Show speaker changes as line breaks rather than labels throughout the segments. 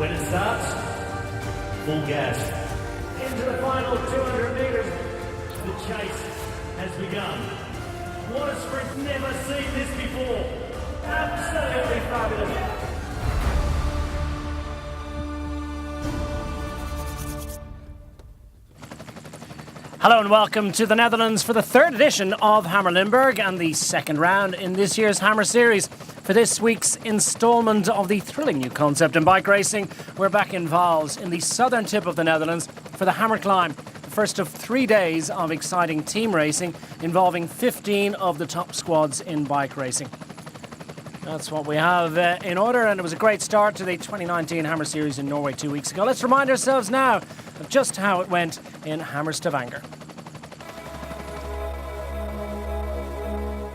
When it starts, full gas. Into the final 200 metres, the chase has begun. What a sprint, never seen this before. Absolutely fabulous.
Hello and welcome to the Netherlands for the third edition of Hammer Limburg and the second round in this year's Hammer Series. For this week's instalment of the thrilling new concept in bike racing, we're back in Vaals in the southern tip of the Netherlands for the Hammer Climb, the first of 3 days of exciting team racing involving 15 of the top squads in bike racing. That's what we have in order, and it was a great start to the 2019 Hammer Series in Norway 2 weeks ago. Let's remind ourselves now of just how it went in Hammer Stavanger.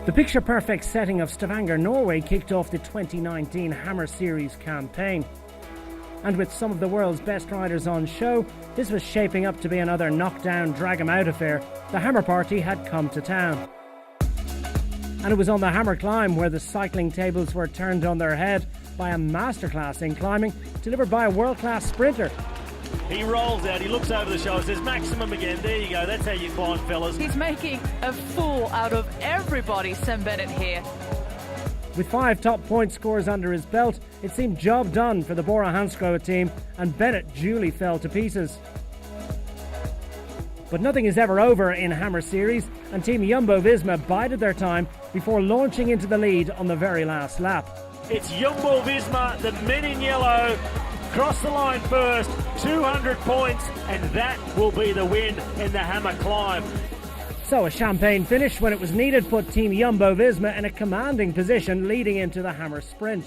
The picture-perfect setting of Stavanger, Norway kicked off the 2019 Hammer Series campaign. And with some of the world's best riders on show, this was shaping up to be another knockdown, drag-em-out affair. The Hammer Party had come to town. And it was on the Hammer Climb where the cycling tables were turned on their head by a masterclass in climbing delivered by a world-class sprinter.
He rolls out, he looks over the shoulder, says maximum again. There you go, that's how you climb, fellas.
He's making a fool out of everybody, Sam Bennett here.
With 5 top point scores under his belt, it seemed job done for the Bora Hansgrohe team, and Bennett duly fell to pieces. But nothing is ever over in Hammer Series, and Team Jumbo-Visma bided their time before launching into the lead on the very last lap.
It's Jumbo-Visma, the men in yellow, cross the line first, 200 points, and that will be the win in the Hammer Climb.
So a champagne finish when it was needed put Team Jumbo-Visma in a commanding position leading into the Hammer Sprint.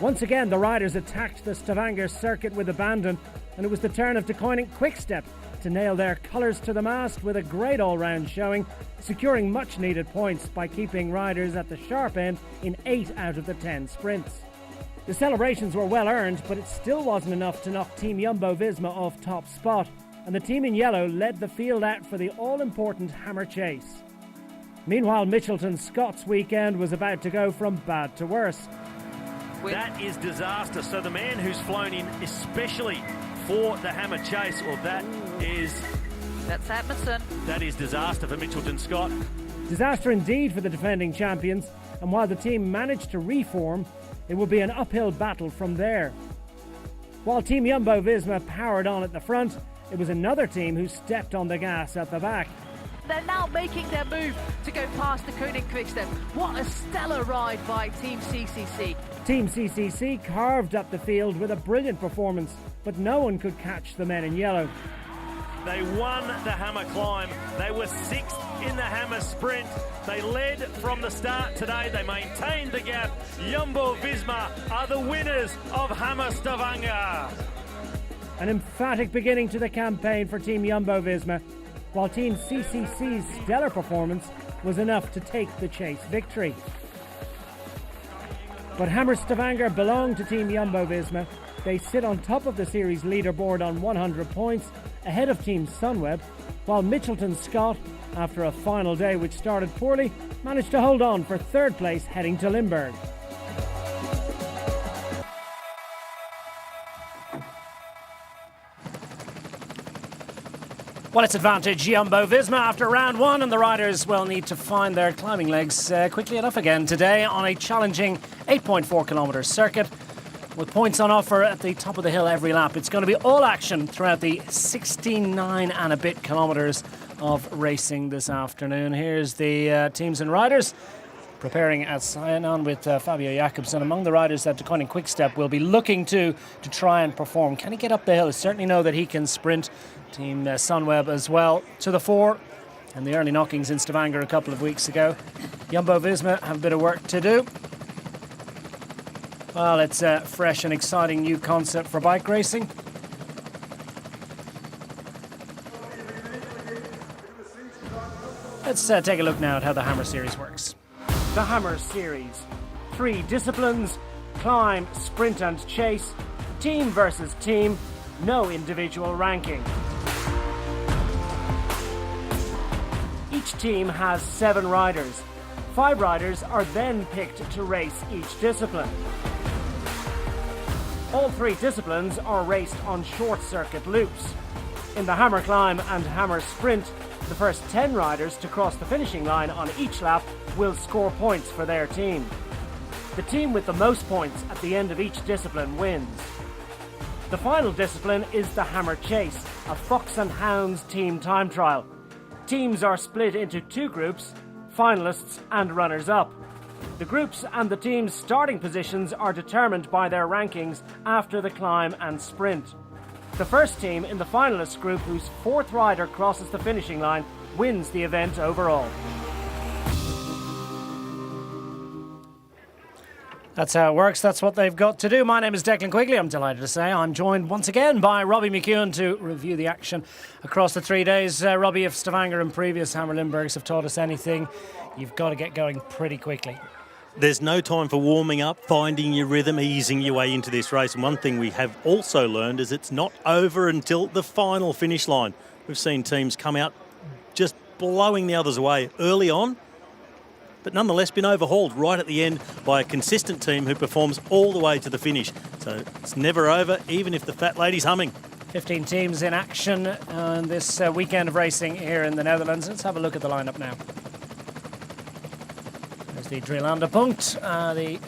Once again, the riders attacked the Stavanger circuit with abandon, and it was the turn of De Koning Quickstep to nail their colours to the mast with a great all-round showing, securing much-needed points by keeping riders at the sharp end in 8 out of the 10 sprints. The celebrations were well earned, but it still wasn't enough to knock Team Jumbo-Visma off top spot, and the team in yellow led the field out for the all-important Hammer Chase. Meanwhile, Mitchelton Scott's weekend was about to go from bad to worse.
That is disaster. So the man who's flown in especially for the Hammer Chase, well,
that's Atkinson.
That is disaster for Mitchelton Scott.
Disaster indeed for the defending champions, and while the team managed to reform, it will be an uphill battle from there. While Team Jumbo-Visma powered on at the front, it was another team who stepped on the gas at the back.
They're now making their move to go past the Koning Quickstep. What a stellar ride by Team CCC.
Team CCC carved up the field with a brilliant performance, but no one could catch the men in yellow.
They won the Hammer Climb. They were 6th in the Hammer Sprint. They led from the start today. They maintained the gap. Jumbo-Visma are the winners of Hammer Stavanger.
An emphatic beginning to the campaign for Team Jumbo-Visma, while Team CCC's stellar performance was enough to take the chase victory. But Hammer Stavanger belong to Team Jumbo-Visma. They sit on top of the series leaderboard on 100 points, ahead of Team Sunweb, while Mitchelton Scott, after a final day which started poorly, managed to hold on for third place heading to Limburg. Well, it's advantage Jumbo-Visma after round 1, and the riders will need to find their climbing legs quickly enough again today on a challenging 8.4 kilometre circuit with points on offer at the top of the hill every lap. It's going to be all action throughout the 69 and a bit kilometres of racing this afternoon. Here's the teams and riders preparing at Sion with Fabio Jakobsen. Among the riders that De Koning Quickstep will be looking to try and perform. Can he get up the hill? I certainly know that he can sprint. Team Sunweb as well to the fore, and the early knockings in Stavanger a couple of weeks ago. Jumbo-Visma have a bit of work to do. Well, it's a fresh and exciting new concept for bike racing. Let's take a look now at how the Hammer Series works. The Hammer Series. 3 disciplines: climb, sprint and chase. Team versus team. No individual ranking. Each team has 7 riders. 5 riders are then picked to race each discipline. All three disciplines are raced on short circuit loops. In the hammer climb and hammer sprint, the first 10 riders to cross the finishing line on each lap will score points for their team. The team with the most points at the end of each discipline wins. The final discipline is the hammer chase, a fox and hounds team time trial. Teams are split into two groups, finalists and runners-up. The groups and the team's starting positions are determined by their rankings after the climb and sprint. The first team in the finalist group whose fourth rider crosses the finishing line wins the event overall. That's how it works. That's what they've got to do. My name is Declan Quigley. I'm delighted to say I'm joined once again by Robbie McEwen to review the action across the 3 days. Robbie, if Stavanger and previous Hammer Limburgs have taught us anything, you've got to get going pretty quickly.
There's no time for warming up, finding your rhythm, easing your way into this race. And one thing we have also learned is it's not over until the final finish line. We've seen teams come out just blowing the others away early on, but nonetheless been overhauled right at the end by a consistent team who performs all the way to the finish. So it's never over, even if the fat lady's humming.
15 teams in action on this weekend of racing here in the Netherlands. Let's have a look at the lineup now. There's the Drielandenpunt, the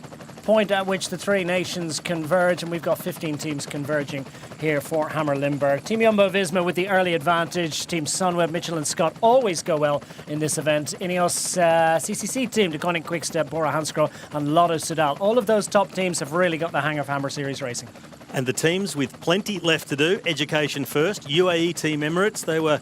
point at which the three nations converge, and we've got 15 teams converging here for Hammer Limburg. Team Jumbo-Visma with the early advantage. Team Sunweb, Mitchell and Scott always go well in this event. Ineos CCC team, De Koning Quickstep, Bora Hansgrohe and Lotto Soudal. All of those top teams have really got the hang of Hammer Series racing.
And the teams with plenty left to do, Education First, UAE Team Emirates, they were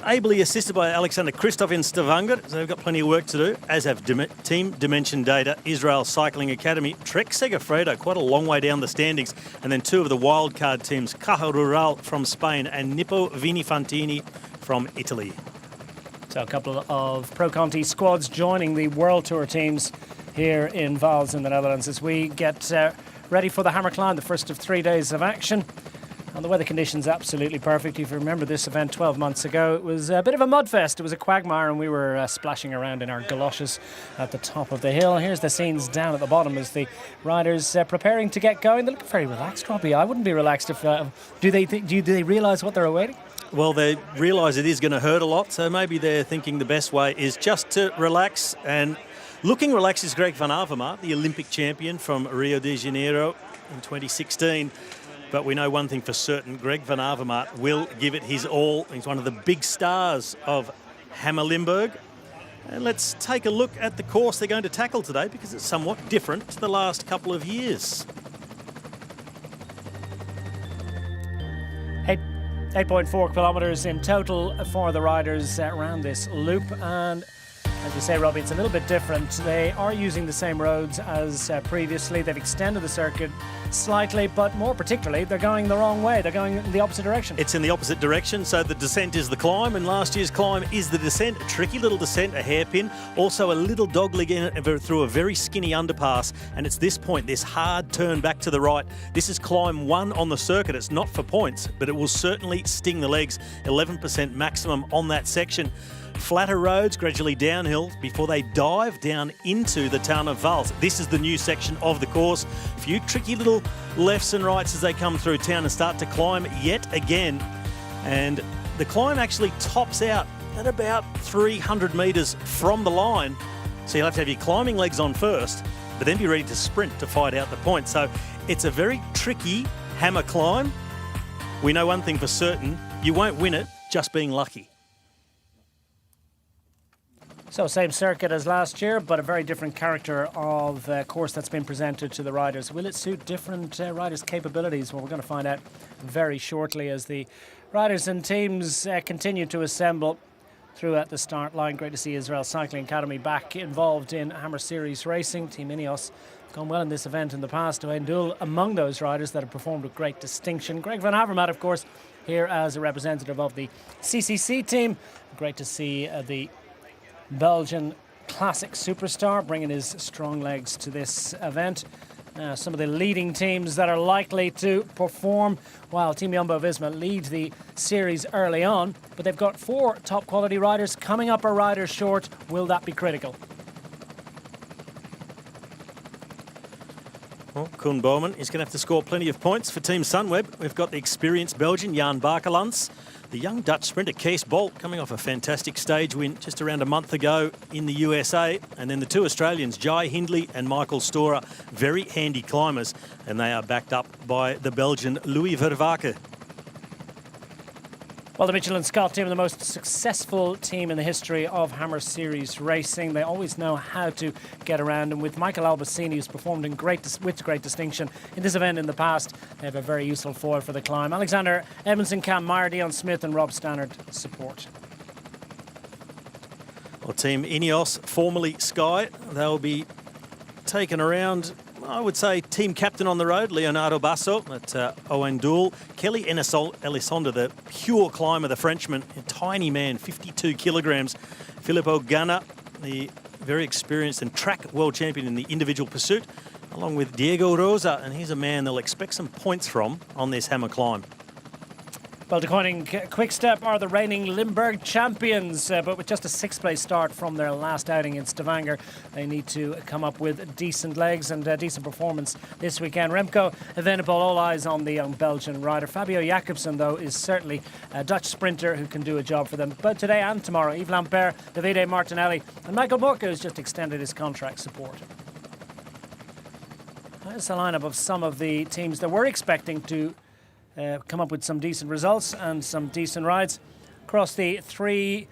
ably assisted by Alexander Kristoff in Stavanger, so they've got plenty of work to do, as have Team Dimension Data, Israel Cycling Academy, Trek Segafredo, quite a long way down the standings, and then two of the wildcard teams, Caja Rural from Spain and Nippo Vinifantini from Italy.
So a couple of Pro Conti squads joining the World Tour teams here in Vals in the Netherlands as we get ready for the Hammer Climb, the first of 3 days of action. And the weather conditions absolutely perfect. If you remember this event 12 months ago, it was a bit of a mudfest. It was a quagmire and we were splashing around in our galoshes at the top of the hill. Here's the scenes down at the bottom as the riders preparing to get going. They look very relaxed, Robbie. I wouldn't be relaxed if... do they realise what they're awaiting?
Well, they realise it is going to hurt a lot, so maybe they're thinking the best way is just to relax. And looking relaxed is Greg van Avermaet, the Olympic champion from Rio de Janeiro in 2016. But we know one thing for certain, Greg van Avermaet will give it his all. He's one of the big stars of Hammer Limburg. And let's take a look at the course they're going to tackle today because it's somewhat different to the last couple of years.
8.4 kilometres in total for the riders around this loop. And as you say, Robbie, it's a little bit different. They are using the same roads as previously. They've extended the circuit slightly, but more particularly, they're going the wrong way. They're going in the opposite direction.
It's in the opposite direction, so the descent is the climb, and last year's climb is the descent. A tricky little descent, a hairpin, also a little dogleg in it through a very skinny underpass, and it's this point, this hard turn back to the right. This is climb 1 on the circuit. It's not for points, but it will certainly sting the legs. 11% maximum on that section. Flatter roads, gradually downhill before they dive down into the town of Vals. This is the new section of the course. A few tricky little lefts and rights as they come through town and start to climb yet again. And the climb actually tops out at about 300 metres from the line. So you'll have to have your climbing legs on first, but then be ready to sprint to fight out the point. So it's a very tricky hammer climb. We know one thing for certain, you won't win it just being lucky.
So same circuit as last year, but a very different character of course that's been presented to the riders. Will it suit different riders' capabilities? Well, we're going to find out very shortly as the riders and teams continue to assemble throughout the start line. Great to see Israel Cycling Academy back involved in Hammer Series racing. Team Ineos gone well in this event in the past. Dwayne Dool among those riders that have performed with great distinction. Greg van Avermaet, of course, here as a representative of the CCC team. Great to see the Belgian classic superstar bringing his strong legs to this event. Some of the leading teams that are likely to perform, while Team Jumbo-Visma lead the series early on, but they've got 4 top quality riders coming up a rider short. Will that be critical?
Well, Koen Bouwman is going to have to score plenty of points for Team Sunweb. We've got the experienced Belgian Jan Bakelants, the young Dutch sprinter Kees Bolt coming off a fantastic stage win just around a month ago in the USA, and then the two Australians, Jai Hindley and Michael Storer, very handy climbers, and they are backed up by the Belgian Louis Vervaeke.
Well, the Mitchell and Scott team are the most successful team in the history of Hammer Series racing. They always know how to get around, and with Michael Albacini, who's performed with great distinction in this event in the past, they have a very useful foil for the climb. Alexander Edmondson, Cam Meyer, Dion Smith and Rob Stannard support.
Well, Team Ineos, formerly Sky, they'll be taken around, I would say, team captain on the road, Leonardo Basso at Owen Doul. Kelly Elizondo, the pure climber, the Frenchman, a tiny man, 52 kilograms. Filippo Ganna, the very experienced and track world champion in the individual pursuit, along with Diego Rosa, and he's a man they'll expect some points from on this hammer climb.
Well, declining Quick-Step are the reigning Limburg champions, but with just a sixth-place start from their last outing in Stavanger, they need to come up with decent legs and decent performance this weekend. Remco Evenepoel, all eyes on the young Belgian rider. Fabio Jacobsen, though, is certainly a Dutch sprinter who can do a job for them. But today and tomorrow, Yves Lampaert, Davide Martinelli and Michael Borka has just extended his contract support. There's the lineup of some of the teams that we're expecting to come up with some decent results and some decent rides across the 3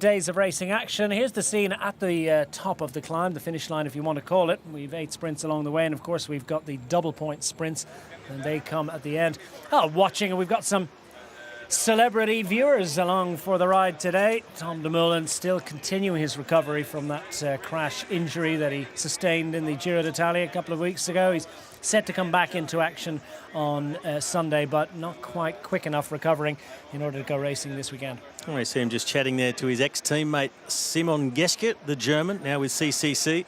days of racing action. Here's the scene at the top of the climb, the finish line if you want to call it. We've 8 sprints along the way, and of course we've got the double point sprints, and they come at the end. Watching, and we've got some celebrity viewers along for the ride today. Tom Dumoulin still continuing his recovery from that crash injury that he sustained in the Giro d'Italia a couple of weeks ago. He's set to come back into action on Sunday, but not quite quick enough recovering in order to go racing this weekend.
I see him just chatting there to his ex-teammate Simon Geschke, the German, now with CCC.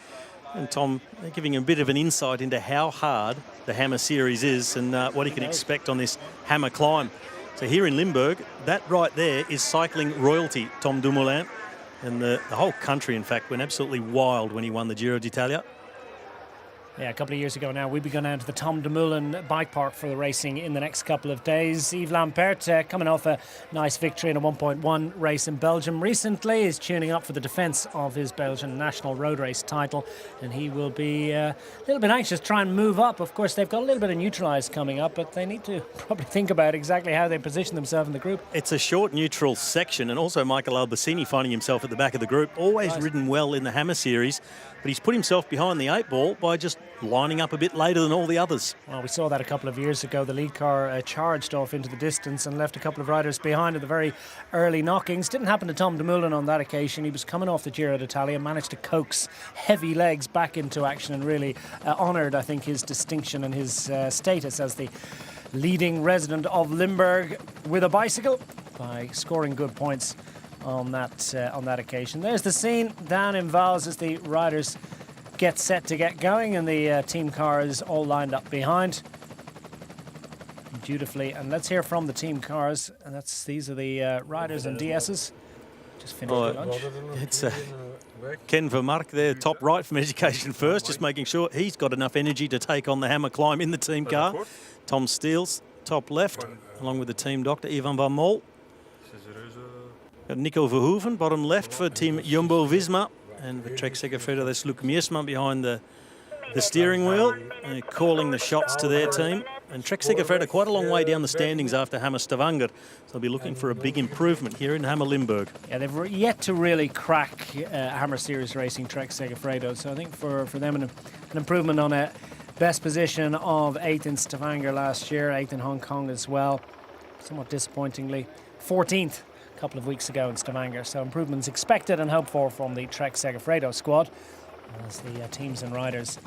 And Tom, they're giving him a bit of an insight into how hard the Hammer Series is and what he can expect on this Hammer climb. So here in Limburg, that right there is cycling royalty, Tom Dumoulin. And the whole country, in fact, went absolutely wild when he won the Giro d'Italia.
Yeah, a couple of years ago now, we'll be going down to the Tom Dumoulin bike park for the racing in the next couple of days. Yves Lampaert coming off a nice victory in a 1.1 race in Belgium recently is tuning up for the defence of his Belgian national road race title, and he will be a little bit anxious to try and move up. Of course, they've got a little bit of neutralise coming up, but they need to probably think about exactly how they position themselves in the group.
It's a short neutral section, and also Michael Albacini finding himself at the back of the group, always ridden well in the Hammer Series, but he's put himself behind the 8 ball by just lining up a bit later than all the others.
Well, we saw that a couple of years ago. The lead car charged off into the distance and left a couple of riders behind at the very early knockings. Didn't happen to Tom Dumoulin on that occasion. He was coming off the Giro d'Italia, managed to coax heavy legs back into action and really honoured, I think, his distinction and his status as the leading resident of Limburg with a bicycle by scoring good points on that occasion. There's the scene down in Vals as the riders get set to get going, and the team cars all lined up behind dutifully. And let's hear from the team cars, and these are the riders and DSs. Just finished their lunch.
It's Ken Vermark there, top right from Education First, just making sure he's got enough energy to take on the Hammer climb in the team car. Tom Steels, top left, along with the team doctor, Ivan van Mol. Got Nico Verhoeven, bottom left for Team Jumbo-Visma. And the Trek Segafredo, that's Luc Meersman behind the steering wheel, calling the shots to their team. And Trek Segafredo quite a long way down the standings after Hammer Stavanger. So they'll be looking for a big improvement here in Hammer Limburg.
Yeah, they've yet to really crack Hammer Series racing Trek Segafredo. So I think for them an improvement on a best position of 8th in Stavanger last year, 8th in Hong Kong as well. Somewhat disappointingly, 14th. Couple of weeks ago in Stavanger, so improvements expected and hoped for from the Trek Segafredo squad as the teams and riders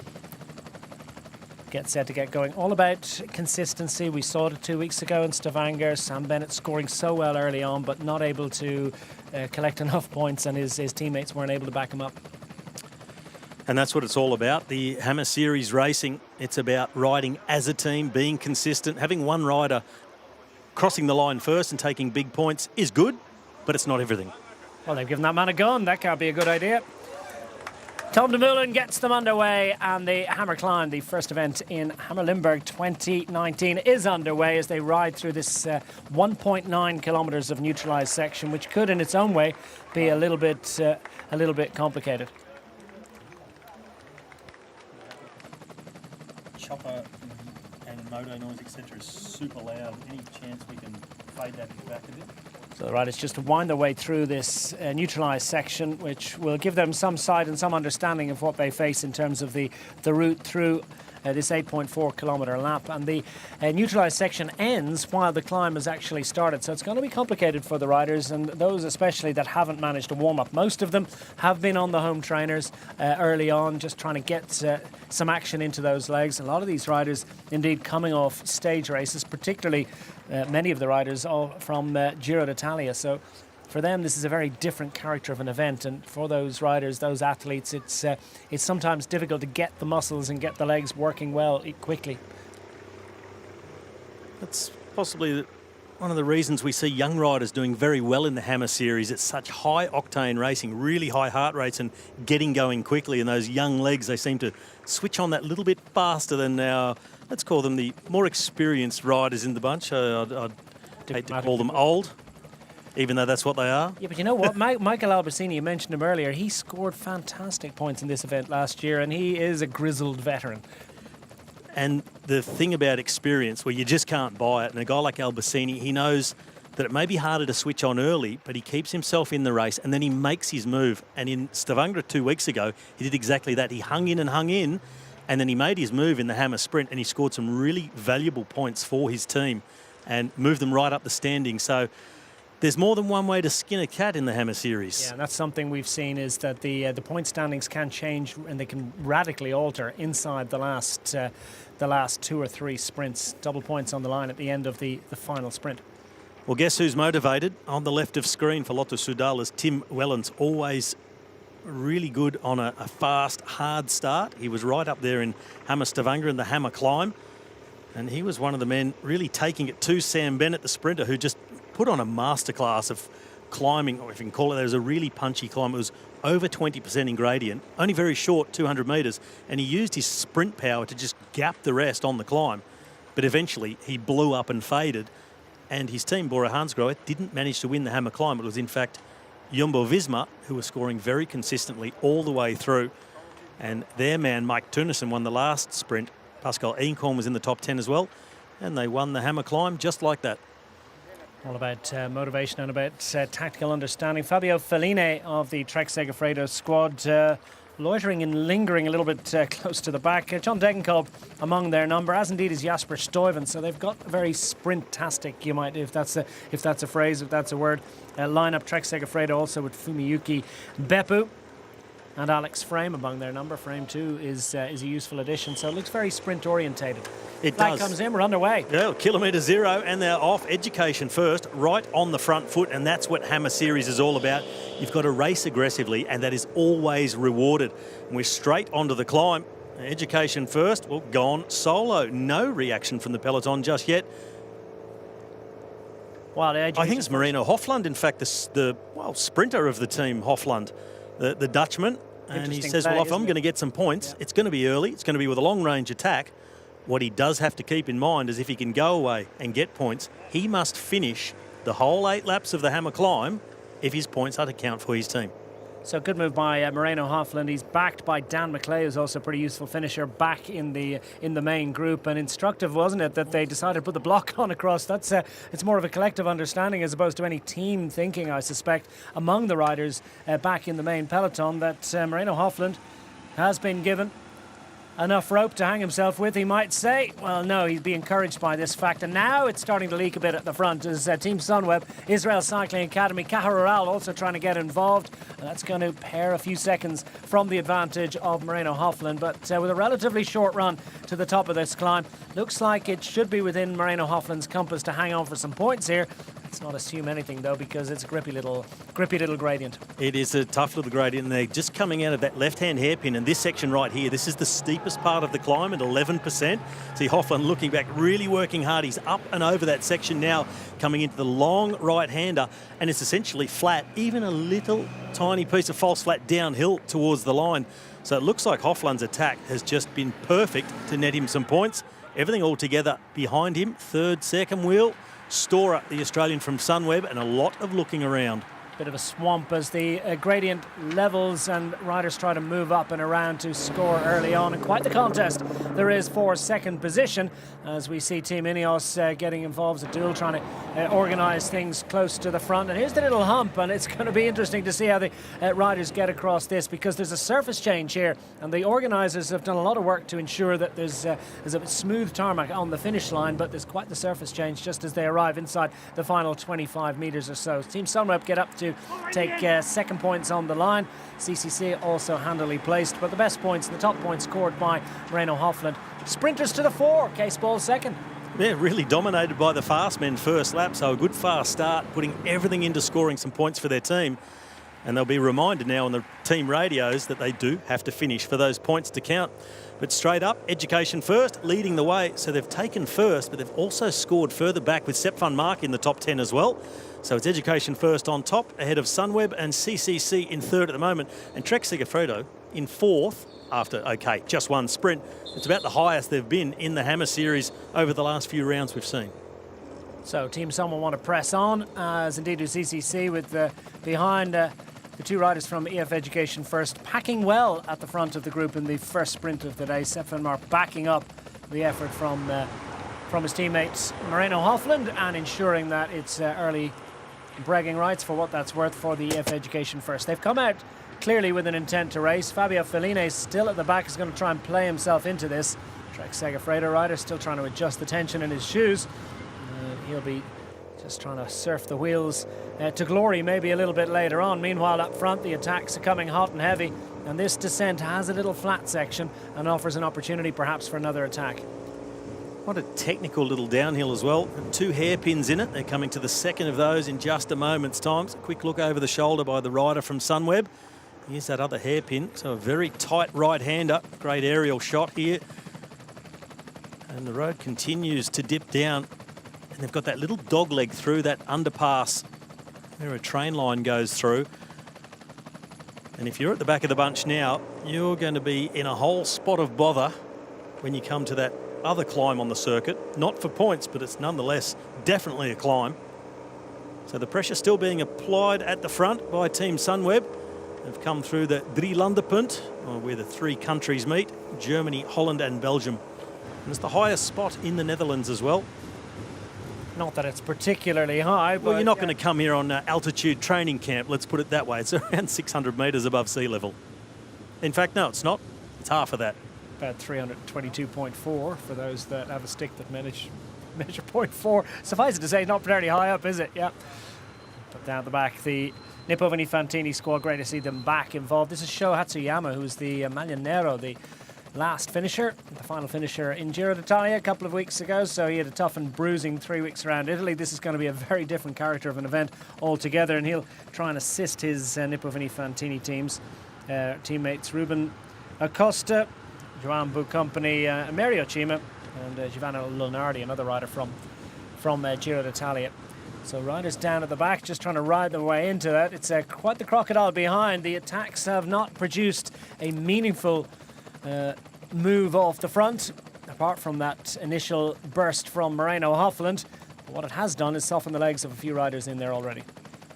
get set to get going. All about consistency. We saw it 2 weeks ago in Stavanger. Sam Bennett scoring so well early on, but not able to collect enough points, and his teammates weren't able to back him up.
And that's what it's all about. The Hammer Series racing, it's about riding as a team, being consistent. Having one rider crossing the line first and taking big points is good, but it's not everything.
Well, they've given that man a gun. That can't be a good idea. Tom Dumoulin gets them underway, and the Hammer Climb, the first event in Hammer Limburg 2019, is underway as they ride through this 1.9 kilometres of neutralised section, which could, in its own way, be a little bit complicated.
Chopper and moto noise, etc., is super loud. Any chance we can fade that back a bit?
So the riders just wind their way through this neutralised section, which will give them some sight and some understanding of what they face in terms of the route through this 8.4 kilometre lap. And the neutralised section ends while the climb has actually started. So it's going to be complicated for the riders, and those especially that haven't managed to warm up. Most of them have been on the home trainers early on, just trying to get some action into those legs. A lot of these riders indeed coming off stage races, particularly many of the riders all from Giro d'Italia. So for them, this is a very different character of an event, and for those riders, those athletes, it's sometimes difficult to get the muscles and get the legs working well quickly.
That's possibly one of the reasons we see young riders doing very well in the Hammer Series. It's such high-octane racing, really high heart rates and getting going quickly, and those young legs, they seem to switch on that little bit faster than our, let's call them the more experienced riders in the bunch. I'd hate to call them old, even though that's what they are.
Yeah, but you know what? Michael Albertini, you mentioned him earlier, he scored fantastic points in this event last year, and he is a grizzled veteran.
And the thing about experience, where you just can't buy it, and a guy like Albertini, he knows that it may be harder to switch on early, but he keeps himself in the race, and then he makes his move. And in Stavanger 2 weeks ago, he did exactly that. He hung in, and then he made his move in the Hammer Sprint, and he scored some really valuable points for his team and moved them right up the standing. So there's more than one way to skin a cat in the Hammer Series.
Yeah, and that's something we've seen, is that the point standings can change and they can radically alter inside the last 2 or 3 sprints. Double points on the line at the end of the final sprint.
Well, guess who's motivated? On the left of screen for Lotto Soudal is Tim Wellens, always really good on a fast, hard start. He was right up there in Hammer Stavanger in the Hammer Climb, and he was one of the men really taking it to Sam Bennett, the sprinter, who just put on a masterclass of climbing, or if you can call it that. It was a really punchy climb. It was over 20% in gradient, only very short, 200 metres, and he used his sprint power to just gap the rest on the climb. But eventually he blew up and faded, and his team, Bora Hansgrohe, didn't manage to win the Hammer Climb. It was in fact Jumbo-Visma who was scoring very consistently all the way through, and their man Mike Teunissen won the last sprint. Pascal Eenkorn was in the top 10 as well, and they won the Hammer Climb just like that.
All about motivation and about tactical understanding. Fabio Felline of the Trek Segafredo squad loitering and lingering a little bit close to the back. John Degenkolb among their number, as indeed is Jasper Stuyven. So they've got a very sprint-tastic, you might, if that's a phrase, if that's a word, lineup. Trek Segafredo also with Fumiyuki Beppu and Alex Frame among their number. Frame too is a useful addition. So it looks very sprint-orientated.
It
Flag
does.
comes in, we're underway.
Yeah, kilometre 0, and they're off. Education first, right on the front foot, and that's what Hammer Series is all about. You've got to race aggressively, and that is always rewarded. And we're straight onto the climb. Education first, well, gone solo. No reaction from the peloton just yet.
Well,
I think it's Marino Hofland, in fact, the sprinter of the team, Hofland, the Dutchman. And he says, well, if I'm going to get some points, it's going to be early. It's going to be with a long-range attack. What he does have to keep in mind is if he can go away and get points, he must finish the whole 8 laps of the Hammer Climb if his points are to count for his team.
So good move by Moreno Hofland. He's backed by Dan McClay, who's also a pretty useful finisher, back in the main group. And instructive, wasn't it, that they decided to put the block on across? That's it's more of a collective understanding as opposed to any team thinking, I suspect, among the riders back in the main peloton, that Moreno Hofland has been given enough rope to hang himself with, he might say. Well, no, he'd be encouraged by this fact. And now it's starting to leak a bit at the front as Team Sunweb, Israel Cycling Academy, Cajarural also trying to get involved. And that's going to pair a few seconds from the advantage of Moreno Hofland. But with a relatively short run to the top of this climb, looks like it should be within Moreno Hofland's compass to hang on for some points here. Let's not assume anything though, because it's a grippy little gradient.
It is a tough little gradient, and they're just coming out of that left-hand hairpin, and this section right here, this is the steepest part of the climb at 11%. See Hofland looking back, really working hard. He's up and over that section now, coming into the long right-hander, and it's essentially flat, even a little tiny piece of false flat downhill towards the line. So it looks like Hofland's attack has just been perfect to net him some points. Everything all together behind him, third, second wheel. Storer, the Australian from Sunweb, and a lot of looking around.
Bit of a swamp as the gradient levels and riders try to move up and around to score early on, and quite the contest there is for second position as we see Team Ineos getting involved. Adul trying to organise things close to the front, and here's the little hump, and it's going to be interesting to see how the riders get across this, because there's a surface change here, and the organisers have done a lot of work to ensure that there's a smooth tarmac on the finish line, but there's quite the surface change just as they arrive inside the final 25 metres or so. Team Sunweb get up to take second points on the line. CCC also handily placed, but the best points, the top points scored by Remco Evenepoel. Sprinters to the fore, Case Ball second.
They're really dominated by the fast men first lap, so a good fast start, putting everything into scoring some points for their team. And they'll be reminded now on the team radios that they do have to finish for those points to count. But straight up, Education First leading the way. So they've taken first, but they've also scored further back with Sepp van Mark in the top 10 as well. So it's Education First on top, ahead of Sunweb, and CCC in third at the moment. And Trek Segafredo in fourth after, okay, just one sprint. It's about the highest they've been in the Hammer Series over the last few rounds we've seen.
So Team Sunweb want to press on, as indeed do CCC, with behind the two riders from EF Education First packing well at the front of the group in the first sprint of the day. Sepp van Mark backing up the effort from his teammates Remco Evenepoel, and ensuring that it's early bragging rights for what that's worth for the EF Education First. They've come out clearly with an intent to race. Fabio Fellini still at the back, is going to try and play himself into this. Trek Segafredo rider still trying to adjust the tension in his shoes. He'll be just trying to surf the wheels to glory maybe a little bit later on. Meanwhile, up front, the attacks are coming hot and heavy, and this descent has a little flat section and offers an opportunity perhaps for another attack.
What a technical little downhill as well. 2 hairpins in it. They're coming to the second of those in just a moment's time. So a quick look over the shoulder by the rider from Sunweb. Here's that other hairpin. So a very tight right-hander. Great aerial shot here. And the road continues to dip down. And they've got that little dog leg through that underpass where a train line goes through. And if you're at the back of the bunch now, you're going to be in a whole spot of bother when you come to that other climb on the circuit. Not for points, but it's nonetheless definitely a climb. So the pressure still being applied at the front by Team Sunweb. They've come through the Drielandenpunt, where the 3 countries meet, Germany, Holland and Belgium. And it's the highest spot in the Netherlands as well.
Not that it's particularly high, but
well, you're not going to come here on altitude training camp, let's put it that way. It's around 600 metres above sea level. In fact, no, it's not. It's half of that.
About 322.4 for those that have a stick that measure 0.4. Suffice it to say, not very high up, is it? Yeah. But down the back, the Nippo Fantini squad, great to see them back involved. This is Sho Hatsuyama, who's the Maglianero, the last finisher, the final finisher in Giro d'Italia a couple of weeks ago. So he had a tough and bruising 3 weeks around Italy. This is going to be a very different character of an event altogether, and he'll try and assist his Nippo Fantini teammates Ruben Acosta, Joan Bucompany, Mario Cima, and Giovanni Lunardi, another rider from Giro d'Italia. So riders down at the back, just trying to ride their way into that. It's quite the crocodile behind. The attacks have not produced a meaningful move off the front, apart from that initial burst from Remco Evenepoel. What it has done is soften the legs of a few riders in there already.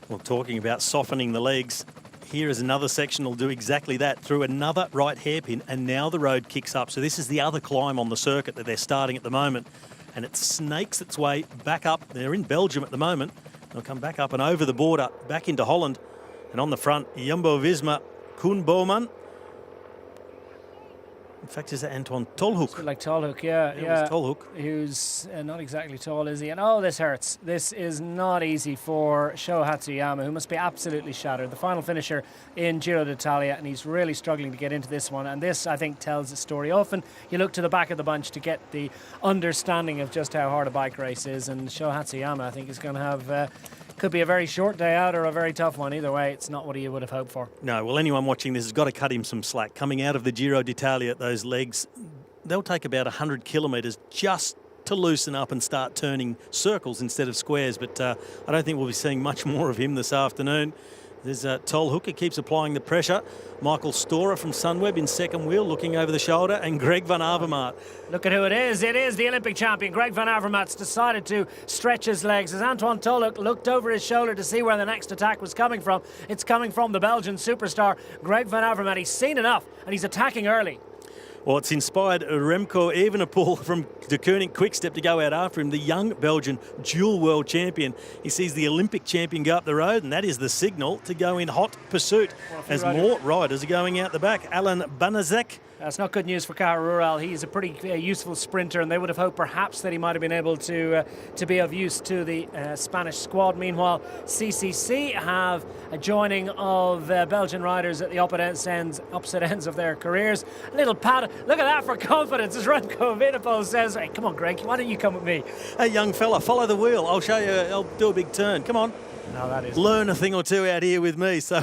Well, talking about softening the legs, here is another section will do exactly that, through another right hairpin, and now the road kicks up. So this is the other climb on the circuit that they're starting at the moment, and it snakes its way back up. They're in Belgium at the moment. They'll come back up and over the border, back into Holland. And on the front, Jumbo-Visma, Koen Bouwman. In fact, is that Antoine Tolhoek?
Like Tolhoek, yeah.
It was Tolhoek.
Who's not exactly tall, is he? And oh, this hurts. This is not easy for Sho Hatsuyama, who must be absolutely shattered. The final finisher in Giro d'Italia, and he's really struggling to get into this one. And this, I think, tells the story. Often you look to the back of the bunch to get the understanding of just how hard a bike race is. And Sho Hatsuyama, I think, is going to have... could be a very short day out or a very tough one. Either way, it's not what he would have hoped for.
No, well, anyone watching this has got to cut him some slack. Coming out of the Giro d'Italia, those legs, they'll take about 100 kilometres just to loosen up and start turning circles instead of squares. But I don't think we'll be seeing much more of him this afternoon. There's Tolhoek, who keeps applying the pressure. Michael Storer from Sunweb in second wheel, looking over the shoulder, and Greg van Avermaet.
Look at who it is. It is the Olympic champion. Greg van Avermaet's decided to stretch his legs as Antoine Tolhoek looked over his shoulder to see where the next attack was coming from. It's coming from the Belgian superstar, Greg van Avermaet. He's seen enough, and he's attacking early.
Well, it's inspired Remco Evenepoel from De Koning Quickstep to go out after him, the young Belgian dual world champion. He sees the Olympic champion go up the road, and that is the signal to go in hot pursuit as more riders are going out the back. Alan Banazek.
That's not good news for Caja Rural. He's a pretty useful sprinter, and they would have hoped perhaps that he might have been able to be of use to the Spanish squad. Meanwhile, CCC have a joining of Belgian riders at the opposite ends of their careers. A little pat. Look at that for confidence as Remco Evenepoel says, "Hey, come on, Greg, why don't you come with me?"
Hey, young fella, follow the wheel. I'll show you. I'll do a big turn. Come on.
No, that is...
Learn a thing or two out here with me. So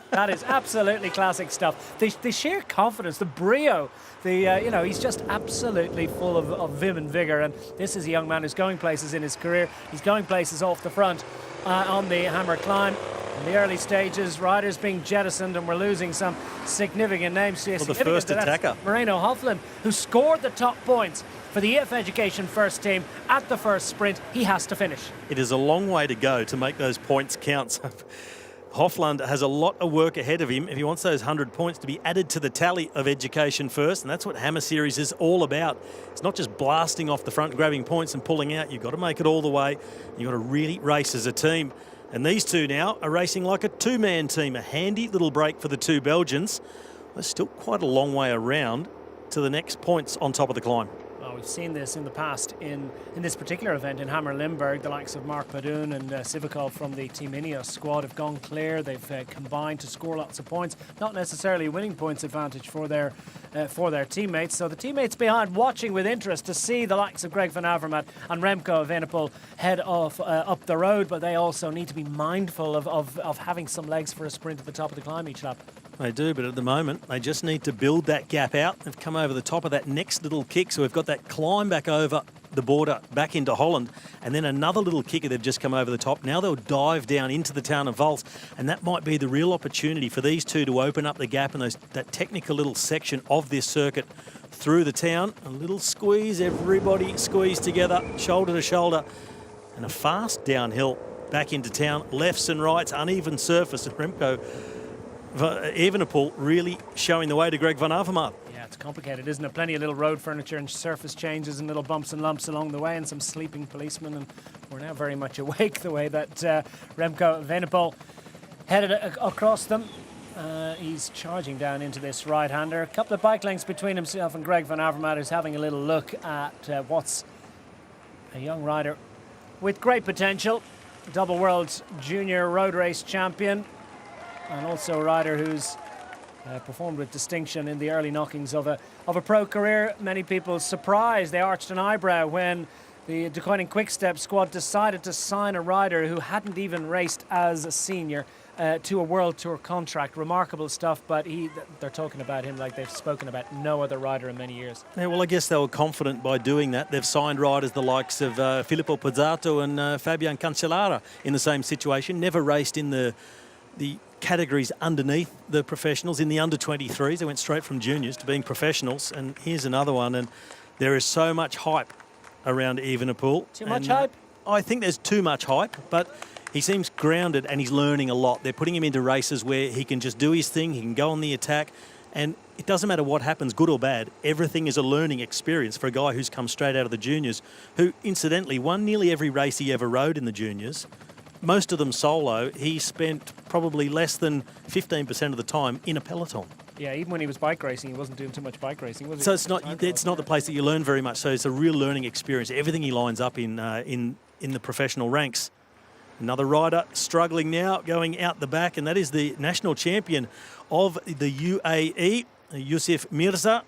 that is absolutely classic stuff. The sheer confidence, the brio, he's just absolutely full of vim and vigour. And this is a young man who's going places in his career. He's going places off the front on the Hammer Climb. In the early stages, riders being jettisoned, and we're losing some significant names.
Well, the first attacker,
Moreno Hofland, who scored the top points for the EF Education first team at the first sprint. He has to finish.
It is a long way to go to make those points count. Hofland has a lot of work ahead of him if he wants those 100 points to be added to the tally of Education first, and that's what Hammer Series is all about. It's not just blasting off the front, grabbing points and pulling out. You've got to make it all the way. You've got to really race as a team. And these two now are racing like a two-man team. A handy little break for the two Belgians. There's still quite a long way around to the next points on top of the climb.
Well, we've seen this in the past in this particular event in Hammer Limburg. The likes of Mark Padoon and Sivakov from the Team Ineos squad have gone clear. They've combined to score lots of points, not necessarily winning points advantage for their teammates. So the teammates behind watching with interest to see the likes of Greg van Avermaet and Remco Evenepoel head off up the road, but they also need to be mindful of having some legs for a sprint at the top of the climb each lap.
They do, but at the moment, they just need to build that gap out. They've come over the top of that next little kick, so we've got that climb back over the border, back into Holland, and then another little kicker they've just come over the top. Now they'll dive down into the town of Vals, and that might be the real opportunity for these two to open up the gap in that technical little section of this circuit through the town. A little squeeze, everybody squeeze together, shoulder to shoulder, and a fast downhill back into town. Lefts and rights, uneven surface, and Remco Evenepoel really showing the way to Greg van Avermaet.
Yeah, it's complicated, isn't it? Plenty of little road furniture and surface changes and little bumps and lumps along the way, and some sleeping policemen, and we're now very much awake the way that Remco Evenepoel headed across them. He's charging down into this right-hander. A couple of bike lengths between himself and Greg van Avermaet, who's having a little look at what's a young rider with great potential. Double World Junior Road Race champion, and also a rider who's performed with distinction in the early knockings of a pro career. Many people surprised, they arched an eyebrow when the De Koning Quickstep squad decided to sign a rider who hadn't even raced as a senior to a World Tour contract. Remarkable stuff, but they're talking about him like they've spoken about no other rider in many years.
Yeah, well, I guess they were confident by doing that. They've signed riders the likes of Filippo Pozzato and Fabian Cancellara in the same situation. Never raced in the categories underneath the professionals. In the under-23s, they went straight from juniors to being professionals. And here's another one, and there is so much hype around Evenepoel.
Too much hype?
I think there's too much hype, but he seems grounded and he's learning a lot. They're putting him into races where he can just do his thing, he can go on the attack, and it doesn't matter what happens, good or bad. Everything is a learning experience for a guy who's come straight out of the juniors, who incidentally won nearly every race he ever rode in the juniors. Most of them solo. He spent probably less than 15% of the time in a peloton.
Yeah, even when he was bike racing, he wasn't doing too much bike racing, was he?
So it's not the place that you learn very much. So it's a real learning experience. Everything he lines up in the professional ranks. Another rider struggling now, going out the back, and that is the national champion of the UAE, Yusuf Mirza.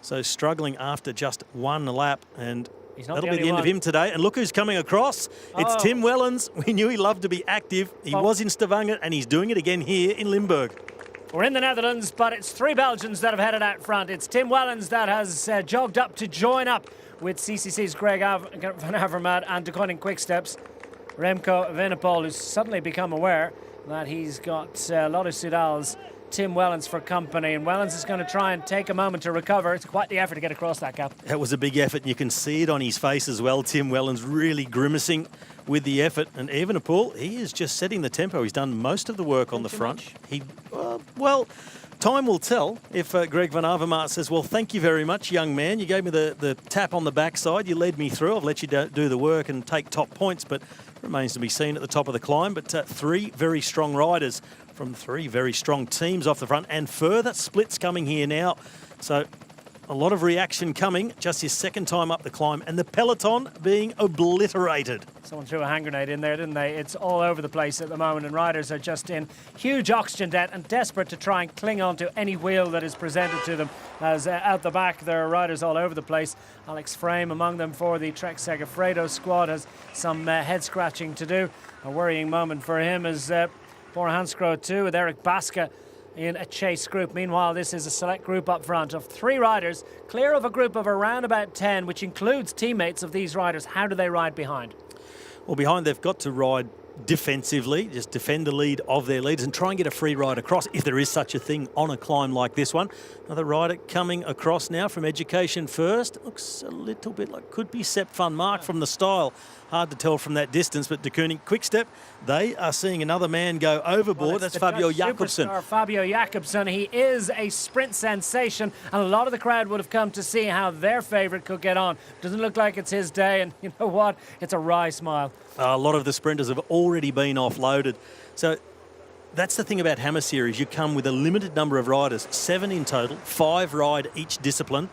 So struggling after just one lap, and that'll be the end of him today. And look who's coming across. It's Tim Wellens. We knew he loved to be active. He was in Stavanger, and he's doing it again here in Limburg.
We're in the Netherlands, but it's three Belgians that have headed out front. It's Tim Wellens that has jogged up to join up with CCC's Greg van Avermaet and De Koning Quickstep's Remco Evenepoel, who's suddenly become aware that he's got Lotto Soudal's Tim Wellens for company, and Wellens is going to try and take a moment to recover. It's quite the effort to get across that gap.
That was a big effort, and you can see it on his face as well. Tim Wellens really grimacing with the effort, and Evenepoel, he is just setting the tempo. He's done most of the work on the front. Well, time will tell if Greg van Avermaet says, well, thank you very much, young man. You gave me the tap on the backside. You led me through. I've let you do the work and take top points, but remains to be seen at the top of the climb. But three very strong riders from three very strong teams off the front, and further splits coming here now. So a lot of reaction coming, just his second time up the climb, and the peloton being obliterated.
Someone threw a hand grenade in there, didn't they? It's all over the place at the moment, and riders are just in huge oxygen debt and desperate to try and cling on to any wheel that is presented to them. As out the back, there are riders all over the place. Alex Frame among them for the Trek Segafredo squad has some head scratching to do. A worrying moment for him as Bora Hansgrohe too, with Eric Baska in a chase group. Meanwhile, this is a select group up front of three riders, clear of a group of around about 10, which includes teammates of these riders. How do they ride behind?
Well, behind they've got to ride defensively, just defend the lead of their leaders and try and get a free ride across, if there is such a thing on a climb like this one. Another rider coming across now from Education First. Looks a little bit like could be Sepp van Mark from the style. Hard to tell from that distance, but De Koning Quickstep, they are seeing another man go overboard.
Well,
that's Fabio Jakobsen.
Fabio Jakobsen, he is a sprint sensation, and a lot of the crowd would have come to see how their favourite could get on. Doesn't look like it's his day, and you know what? It's a wry smile.
A lot of the sprinters have already been offloaded. So that's the thing about Hammer Series. You come with a limited number of riders, 7 in total, 5 ride each discipline.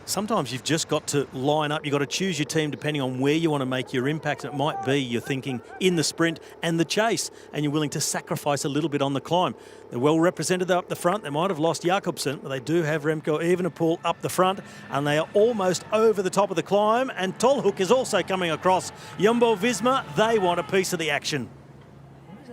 Sometimes you've just got to line up. You've got to choose your team depending on where you want to make your impact. It might be you're thinking in the sprint and the chase, and you're willing to sacrifice a little bit on the climb. They're well represented up the front. They might have lost Jakobsen, but they do have Remco Evenepoel up the front, and they are almost over the top of the climb. And Tolhoek is also coming across. Jumbo-Visma, they want a piece of the action.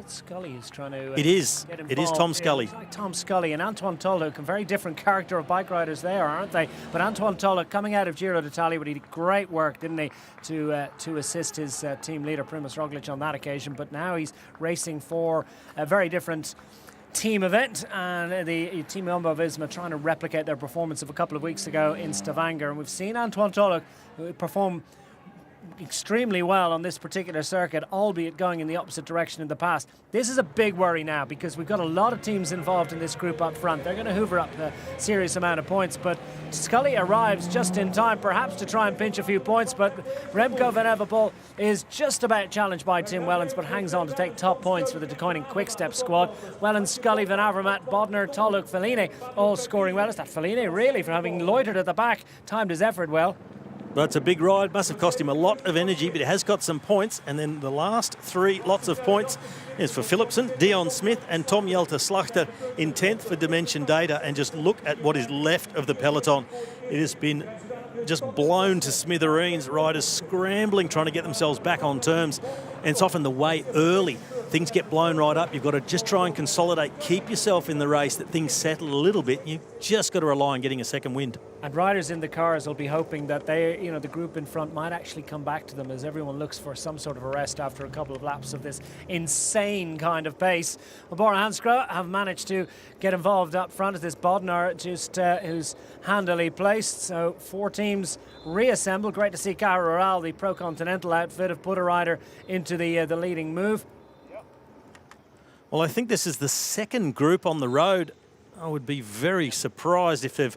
Scully is trying to
it is Tom Scully.
It's like Tom Scully and Antoine Tolhoek, a very different character of bike riders there, aren't they? But Antoine Tolhoek coming out of Giro d'Italia, but he did great work, didn't he, to assist his team leader Primož Roglic on that occasion. But now he's racing for a very different team event, and the team Jumbo-Visma trying to replicate their performance of a couple of weeks ago in Stavanger. And we've seen Antoine Tolhoek perform extremely well on this particular circuit, albeit going in the opposite direction in the past. This is a big worry now because we've got a lot of teams involved in this group up front. They're going to hoover up a serious amount of points, but Scully arrives just in time, perhaps to try and pinch a few points, but Remco Evenepoel is just about challenged by Tim Wellens, but hangs on to take top points for the De Koning Quickstep squad. Wellens, Scully, Van Avermaet, Bodner, Tolhoek, Fellaini all scoring well. It's that Fellaini really, for having loitered at the back, timed his effort well.
But it's a big ride, must have cost him a lot of energy, but he has got some points. And then the last 3 lots of points is for Philipsen, Dion Smith and Tom Jelte Slachter in 10th for Dimension Data. And just look at what is left of the peloton. It has been just blown to smithereens, riders scrambling, trying to get themselves back on terms. And it's often the way early. Things get blown right up. You've got to just try and consolidate, keep yourself in the race, that things settle a little bit. You've just got to rely on getting a second wind.
And riders in the cars will be hoping that the group in front might actually come back to them as everyone looks for some sort of a rest after a couple of laps of this insane kind of pace. Well, Bora Hansgrohe have managed to get involved up front as this Bodnar just who's handily placed. So 4 teams reassembled. Great to see Cara Rural, the Pro Continental outfit, have put a rider into the leading move.
Well, I think this is the second group on the road. I would be very surprised if they've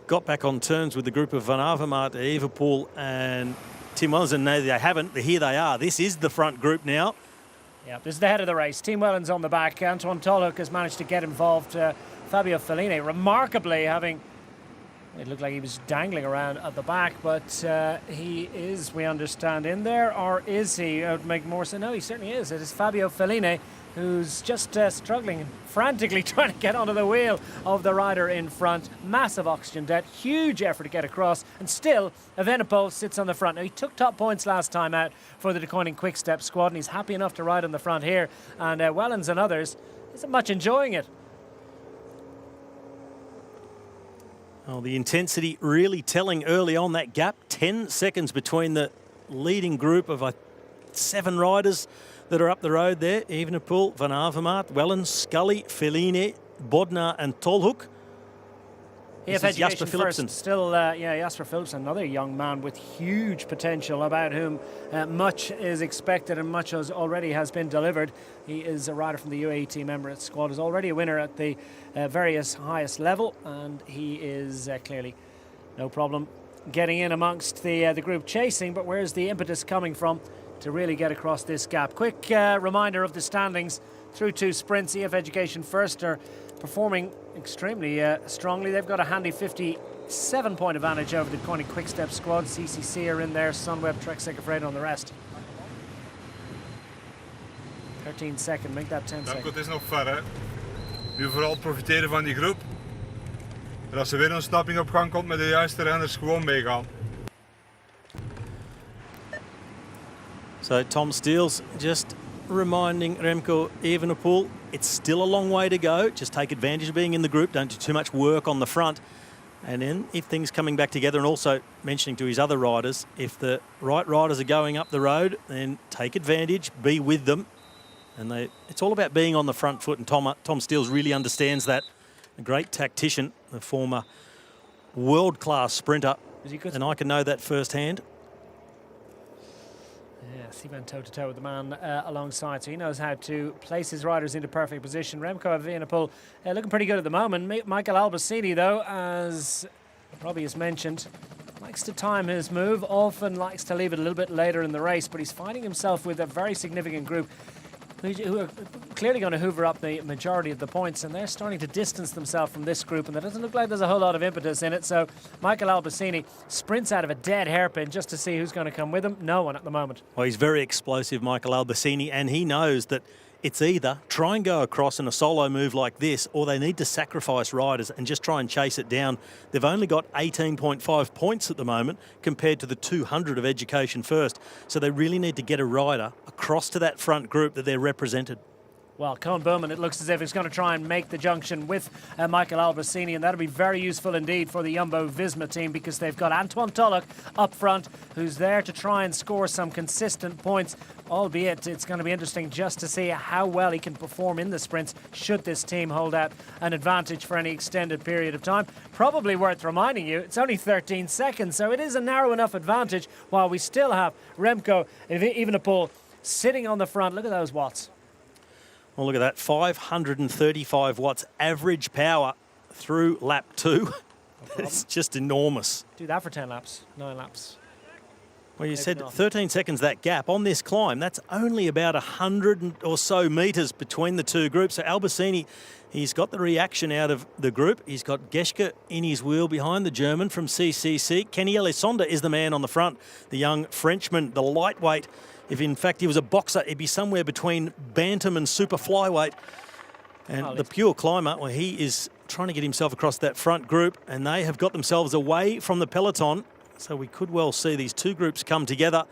got back on terms with the group of Van Avermaet, Evenepoel and Tim Wellens. And no, they haven't. Here they are. This is the front group now.
Yeah, this is the head of the race. Team Wellens on the back. Antoine Tolhoek has managed to get involved. Fabio Fellini, remarkably, it looked like he was dangling around at the back, but he is, we understand, in there, or is he? It would make more sense. No, he certainly is. It is Fabio Fellini, who's just struggling, frantically trying to get onto the wheel of the rider in front. Massive oxygen debt, huge effort to get across, and still Evenepoel sits on the front. Now, he took top points last time out for the Deceuninck Quick-Step squad, and he's happy enough to ride on the front here, and Wellens and others isn't much enjoying it.
Oh, the intensity really telling early on. That gap, 10 seconds between the leading group of 7 riders that are up the road there. Evenepoel, Van Avermaet, Wellens, Scully, Fellini, Bodnar and Tolhoek.
EF Education first, still, Jasper Philipsen, another young man with huge potential, about whom much is expected and much already has been delivered. He is a rider from the UAE Team Emirates squad, is already a winner at the various highest level, and he is clearly no problem getting in amongst the group chasing. But where's the impetus coming from to really get across this gap? Quick reminder of the standings through 2 sprints. EF Education first are performing extremely strongly. They've got a handy 57-point advantage over the Deceuninck Quick-Step squad. CCC are in there, Sunweb, Trek Segafredo on the rest. 13 second, make that 10 second.
Het is nog ver, hè. Nu vooral profiteren van die groep. En als er weer een ontsnapping op gang komt met de juiste renners, gewoon meegaan.
So Tom Steele's just reminding Remco Evenepoel it's still a long way to go. Just take advantage of being in the group. Don't do too much work on the front. And then if things coming back together, and also mentioning to his other riders, if the right riders are going up the road, then take advantage, be with them. And it's all about being on the front foot, and Tom Steele really understands that. A great tactician, a former world-class sprinter.
Is he good?
And I can know that firsthand.
Yes, he went toe-to-toe with the man alongside, so he knows how to place his riders into perfect position. Remco Evenepoel looking pretty good at the moment. Michael Albacini, though, as Robbie has mentioned, likes to time his move, often likes to leave it a little bit later in the race, but he's finding himself with a very significant group who are clearly going to hoover up the majority of the points, and they're starting to distance themselves from this group, and there doesn't look like there's a whole lot of impetus in it. So Michael Albacini sprints out of a dead hairpin just to see who's going to come with him. No one at the moment.
Well, he's very explosive, Michael Albacini, and he knows that it's either try and go across in a solo move like this, or they need to sacrifice riders and just try and chase it down. They've only got 18.5 points at the moment compared to the 200 of Education First. So they really need to get a rider across to that front group that they're represented.
Well, Cohen Bowman, it looks as if he's going to try and make the junction with Michael Albacini, and that'll be very useful indeed for the Jumbo-Visma team, because they've got Antoine Tolhoek up front, who's there to try and score some consistent points, albeit it's going to be interesting just to see how well he can perform in the sprints should this team hold out an advantage for any extended period of time. Probably worth reminding you, it's only 13 seconds, so it is a narrow enough advantage, while we still have Remco Evenepoel sitting on the front. Look at those watts.
Well, look at that, 535 watts average power through lap 2. It's just enormous.
Do that for 10 laps, 9 laps.
Well, you said 13 seconds, that gap on this climb. That's only about 100 or so metres between the two groups. So Albacini, he's got the reaction out of the group. He's got Geschke in his wheel behind, the German from CCC. Kenny Elisonde is the man on the front, the young Frenchman, the lightweight. If in fact he was a boxer, he'd be somewhere between bantam and super flyweight. And the pure climber, well, he is trying to get himself across that front group, and they have got themselves away from the peloton. So we could well see these two groups come together.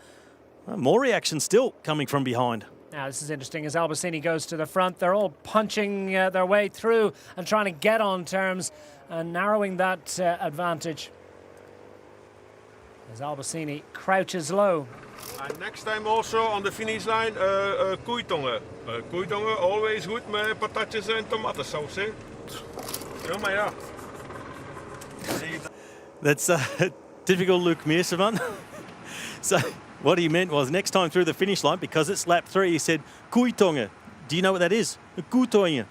More reaction still coming from behind.
Now, this is interesting as Albacini goes to the front. They're all punching their way through and trying to get on terms and narrowing that advantage. As Albacini crouches low.
And next time also on the finish line, koeitongen. Koeitongen, always goed met patatjes en tomatensaus, hè? Ja, maar ja.
That's typical Luc Meerseman. So what he meant was next time through the finish line, because it's lap 3, he said koeitongen. Do you know what that is? Koeitongen.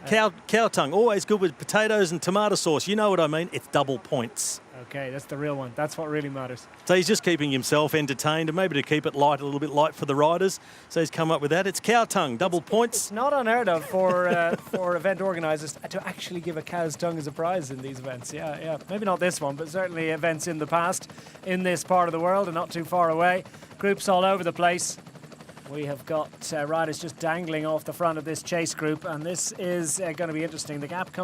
Cow tongue, always good with potatoes and tomato sauce. You know what I mean? It's double points.
Okay, that's the real one. That's what really matters.
So he's just keeping himself entertained and maybe to keep it light, a little bit light for the riders. So he's come up with that. It's cow tongue, double points.
It's not unheard of for event organisers to actually give a cow's tongue as a prize in these events. Yeah. Maybe not this one, but certainly events in the past in this part of the world and not too far away. Groups all over the place. We have got riders just dangling off the front of this chase group, and this is going to be interesting. The gap has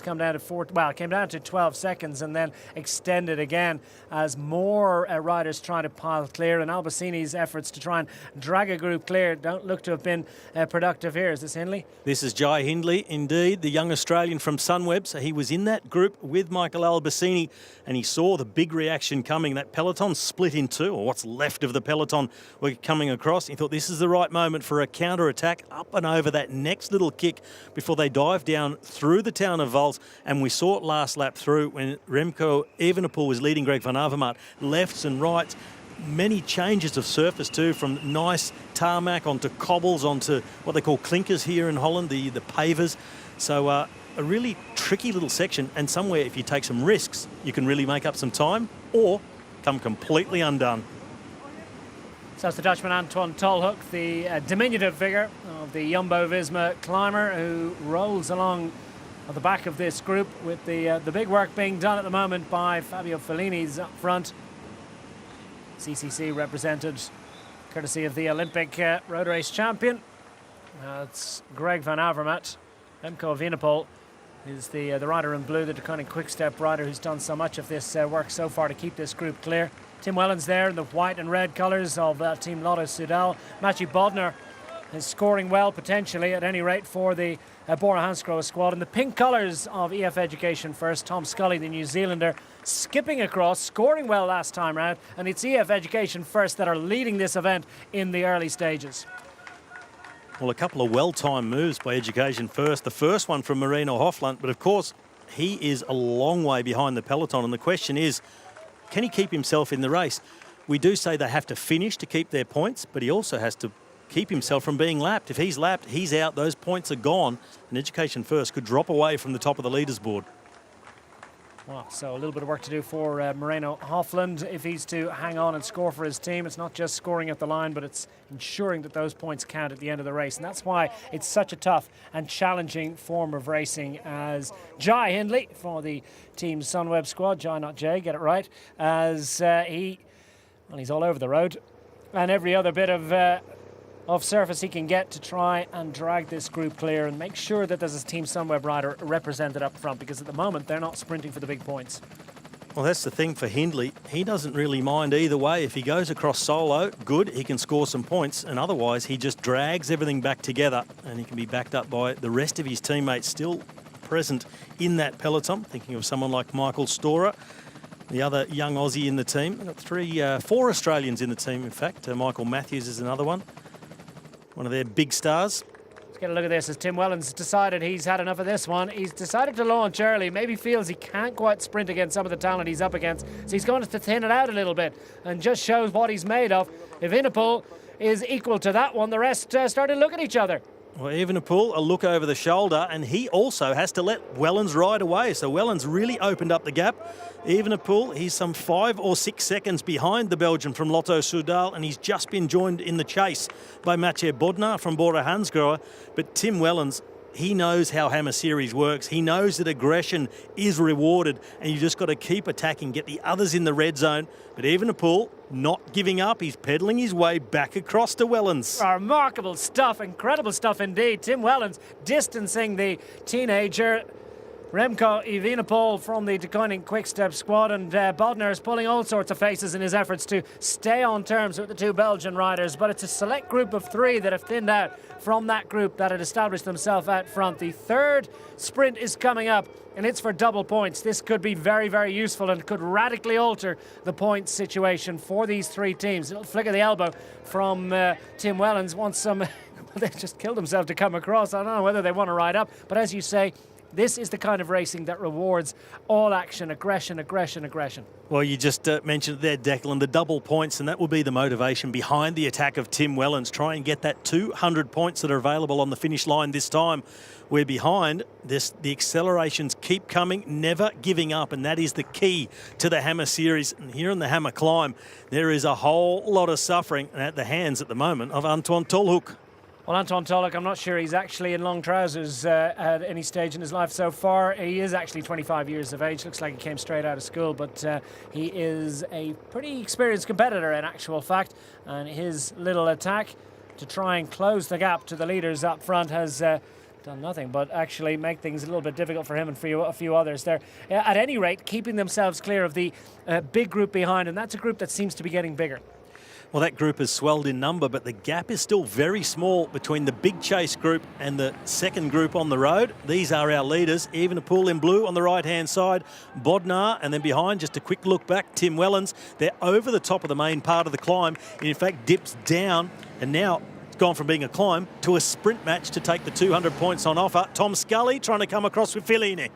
come down to it came down to 12 seconds and then extended again as more riders try to pile clear, and Albacini's efforts to try and drag a group clear don't look to have been productive here. Is this Hindley?
This is Jai Hindley, indeed, the young Australian from Sunweb. So he was in that group with Michael Albacini, and he saw the big reaction coming. That peloton split in two, or what's left of the peloton were coming across. He thought this is the right moment for a counter-attack up and over that next little kick before they dive down through the town of Vals. And we saw it last lap through when Remco Evenepoel was leading Greg van Avermaet, lefts and rights. Many changes of surface too, from nice tarmac onto cobbles, onto what they call clinkers here in Holland, the pavers. So a really tricky little section, and somewhere if you take some risks, you can really make up some time or come completely undone.
So it's the Dutchman Antoine Tolhoek, the diminutive figure of the Jumbo-Visma climber, who rolls along at the back of this group with the big work being done at the moment by Fabio Fellini's up front. CCC represented courtesy of the Olympic road race champion. It's Greg van Avermaet. Remco Evenepoel is the rider in blue, the Deceuninck Quick-Step rider who's done so much of this work so far to keep this group clear. Tim Wellens there in the white and red colours of Team Lotto Soudal. Matthew Bodner is scoring well, potentially, at any rate, for the Bora Hansgrohe squad. In the pink colours of EF Education First, Tom Scully, the New Zealander, skipping across, scoring well last time round, and it's EF Education First that are leading this event in the early stages.
Well, a couple of well-timed moves by Education First. The first one from Marino Hofland, but of course, he is a long way behind the peloton, and the question is, can he keep himself in the race? We do say they have to finish to keep their points, but he also has to keep himself from being lapped. If he's lapped, he's out, those points are gone, and Education First could drop away from the top of the leaders board.
Well, so a little bit of work to do for Moreno Hofland if he's to hang on and score for his team. It's not just scoring at the line, but it's ensuring that those points count at the end of the race. And that's why it's such a tough and challenging form of racing, as Jai Hindley for the Team Sunweb squad, Jai not Jay, get it right, as he's all over the road, and every other bit of surface he can get to try and drag this group clear and make sure that there's a Team Sunweb rider represented up front, because at the moment they're not sprinting for the big points.
Well, that's the thing for Hindley. He doesn't really mind either way. If he goes across solo, good, he can score some points, and otherwise he just drags everything back together and he can be backed up by the rest of his teammates still present in that peloton. Thinking of someone like Michael Storer, the other young Aussie in the team. We've got four Australians in the team, in fact. Michael Matthews is another one of their big stars.
Let's get a look at this as Tim Wellens decided he's had enough of this one. He's decided to launch early, maybe feels he can't quite sprint against some of the talent he's up against, so he's going to thin it out a little bit and just shows what he's made of. If Evenepoel is equal to that one, the rest start to look at each other.
Well, Evenepoel, a look over the shoulder, and he also has to let Wellens ride away. So Wellens really opened up the gap. Evenepoel, he's some 5 or 6 seconds behind the Belgian from Lotto Soudal, and he's just been joined in the chase by Mathieu Bodnar from Bora Hansgrohe. But Tim Wellens, he knows how Hammer Series works. He knows that aggression is rewarded, and you just got to keep attacking, get the others in the red zone. But Evenepoel, not giving up. He's pedalling his way back across to Wellens.
Remarkable stuff, incredible stuff indeed. Tim Wellens distancing the teenager Remco Evenepoel from the Deceuninck Quick-Step squad, and Bodnar is pulling all sorts of faces in his efforts to stay on terms with the two Belgian riders, but it's a select group of 3 that have thinned out from that group that had established themselves out front. The third sprint is coming up, and it's for double points. This could be very, very useful and could radically alter the points situation for these 3 teams. A little flick of the elbow from Tim Wellens. Wants some... They just killed themselves to come across. I don't know whether they want to ride up, but as you say, This is the kind of racing that rewards all action, aggression, aggression, aggression.
Well, you just mentioned there, Declan, the double points, and that will be the motivation behind the attack of Tim Wellens. Try and get that 200 points that are available on the finish line this time. We're behind. The accelerations keep coming, never giving up, and that is the key to the Hammer Series. And here in the Hammer Climb, there is a whole lot of suffering at the hands at the moment of Antoine Tolhoek.
Well, Antoine Tolhoek, I'm not sure he's actually in long trousers at any stage in his life so far. He is actually 25 years of age. Looks like he came straight out of school, but he is a pretty experienced competitor in actual fact. And his little attack to try and close the gap to the leaders up front has done nothing but actually make things a little bit difficult for him and for a few others there. At any rate, keeping themselves clear of the big group behind, and that's a group that seems to be getting bigger.
Well, that group has swelled in number, but the gap is still very small between the big chase group and the second group on the road. These are our leaders. Evenepoel in blue on the right-hand side, Bodnar, and then behind, just a quick look back, Tim Wellens. They're over the top of the main part of the climb. It in fact dips down, and now it's gone from being a climb to a sprint match to take the 200 points on offer. Tom Scully trying to come across with Fellini.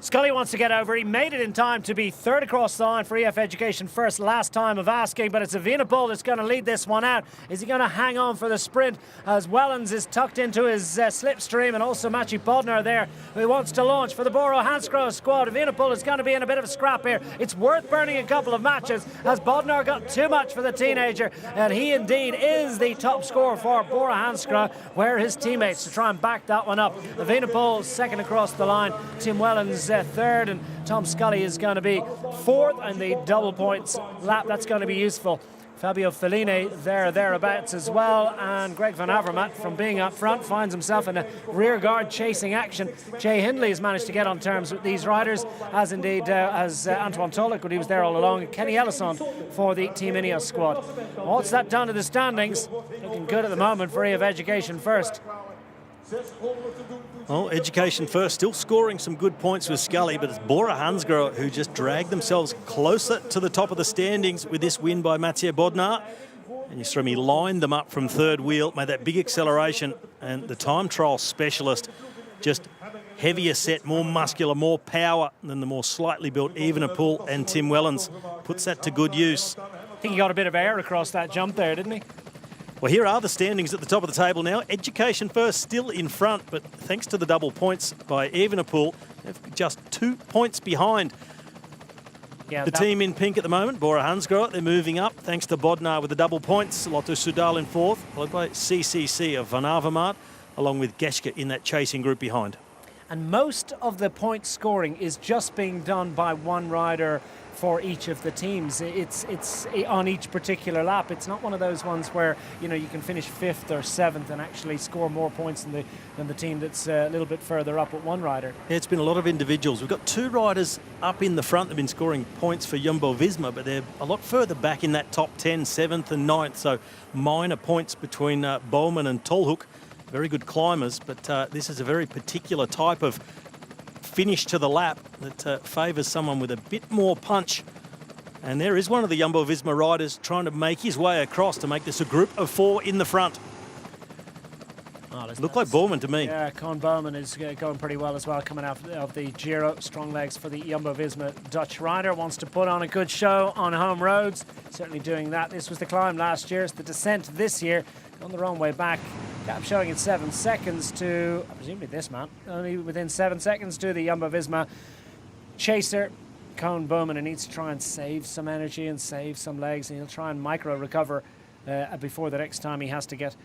Scully wants to get over. He made it in time to be third across the line for EF Education first last time of asking, but it's Evenepoel that's going to lead this one out. Is he going to hang on for the sprint as Wellens is tucked into his slipstream, and also Maciej Bodnar there who wants to launch for the Boro Hansgrohe squad. Evenepoel is going to be in a bit of a scrap here. It's worth burning a couple of matches as Bodnar got too much for the teenager, and he indeed is the top scorer for Boro Hansgrohe, where his teammates to try and back that one up. Evenepoel second across the line, Tim Wellens third, and Tom Scully is going to be fourth, and the double points lap, that's going to be useful. Fabio Fellini thereabouts as well, and Greg Van Avermaet from being up front finds himself in a rear guard chasing action. Jay Hindley has managed to get on terms with these riders, as indeed has Antoine Tolhoek, but he was there all along, and Kenny Ellison for the Team Ineos squad. What's that done to the standings? Looking good at the moment for EF Education first.
Well, Education first, still scoring some good points with Scully, but it's Boro Hansgrohe who just dragged themselves closer to the top of the standings with this win by Maciej Bodnar. And you saw him, he lined them up from third wheel, made that big acceleration, and the time trial specialist, just heavier set, more muscular, more power than the more slightly built Evenepoel and Tim Wellens. Puts that to good use.
I think he got a bit of air across that jump there, didn't he?
Well, here are the standings at the top of the table now. Education first, still in front, but thanks to the double points by Evenepoel, they're just 2 points behind.
Yeah,
the team in pink at the moment, Boro Hansgrohe, they're moving up thanks to Bodnar with the double points. Lotto Soudal in fourth, followed by CCC of Van Avermaet, along with Geschke in that chasing group behind.
And most of the point scoring is just being done by one rider for each of the teams. It's on each particular lap. It's not one of those ones where you can finish fifth or seventh and actually score more points than the team that's a little bit further up with one rider.
Yeah, it's been a lot of individuals. We've got two riders up in the front that have been scoring points for Jumbo-Visma, but they're a lot further back in that top 10, 7th and 9th, so minor points between Bowman and Tolhoek. Very good climbers, but this is a very particular type of finish to the lap that favours someone with a bit more punch. And there is one of the Jumbo-Visma riders trying to make his way across to make this a group of 4 in the front. Look like Bowman to me.
Yeah, Koen Bowman is going pretty well as well, coming out of the Giro. Strong legs for the Jumbo-Visma Dutch rider. Wants to put on a good show on home roads. Certainly doing that. This was the climb last year. It's the descent this year. On the wrong way back. Gap showing in 7 seconds to, presumably this man, only within 7 seconds to the Jumbo-Visma chaser, Koen Bowman, and needs to try and save some energy and save some legs, and he'll try and micro-recover before the next time he has to get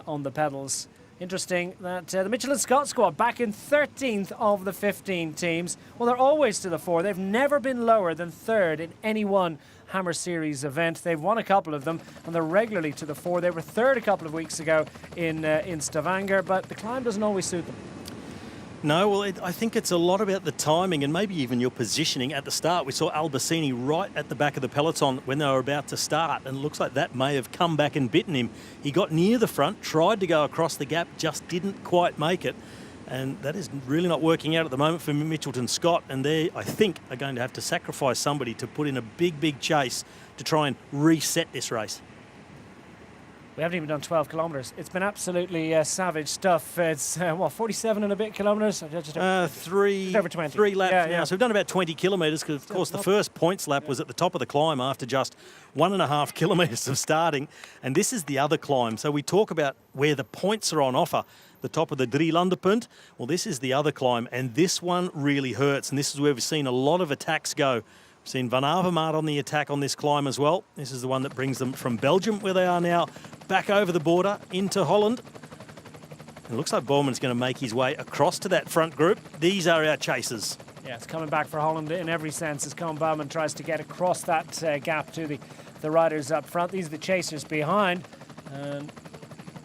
on the pedals. Interesting that the Michelin Scott squad back in 13th of the 15 teams. Well, they're always to the fore. They've never been lower than 3rd in any one Hammer Series event. They've won a couple of them, and they're regularly to the fore. They were 3rd a couple of weeks ago in Stavanger, but the climb doesn't always suit them.
No, well, I think it's a lot about the timing and maybe even your positioning at the start. We saw Albacini right at the back of the peloton when they were about to start, and it looks like that may have come back and bitten him. He got near the front, tried to go across the gap, just didn't quite make it. And that is really not working out at the moment for Mitchelton Scott. And they, I think, are going to have to sacrifice somebody to put in a big, big chase to try and reset this race.
We haven't even done 12 kilometres. It's been absolutely savage stuff. It's, 47 and a bit kilometres? Just over 20.
3 laps now.
Yeah.
So we've done about 20 kilometres because, of course, the first points lap was at the top of the climb after just 1.5 kilometres of starting. And this is the other climb. So we talk about where the points are on offer. The top of the Drielandenpunt. Well, this is the other climb, and this one really hurts. And this is where we've seen a lot of attacks go. We've seen Van Avermaet on the attack on this climb as well. This is the one that brings them from Belgium, where they are now, back over the border into Holland. It looks like Bowman's going to make his way across to that front group. These are our chasers.
Yeah, it's coming back for Holland in every sense as Koen Bouwman tries to get across that gap to the riders up front. These are the chasers behind. And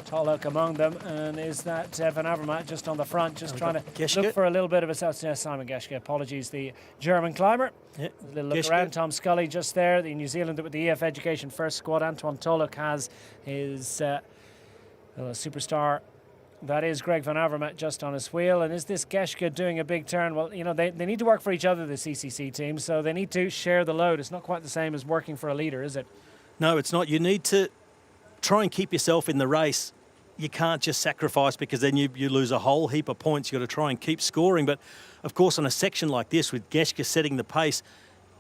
Tolhoek among them, and is that Van Avermaet just on the front, just trying to
Geschke.
look for a little bit of a Simon Geschke, apologies, the German climber.
Yeah.
A little look
Geschke.
around, Tom Scully just there, the New Zealand with the EF Education first squad. Antoine Tolhoek has his superstar. That is Greg Van Avermaet just on his wheel. And is this Geschke doing a big turn? Well, you know, they need to work for each other, the CCC team, so they need to share the load. It's not quite the same as working for a leader, is it?
No, it's not. You need to try and keep yourself in the race. You can't just sacrifice, because then you lose a whole heap of points. You've got to try and keep scoring. But, of course, on a section like this with Geschke setting the pace,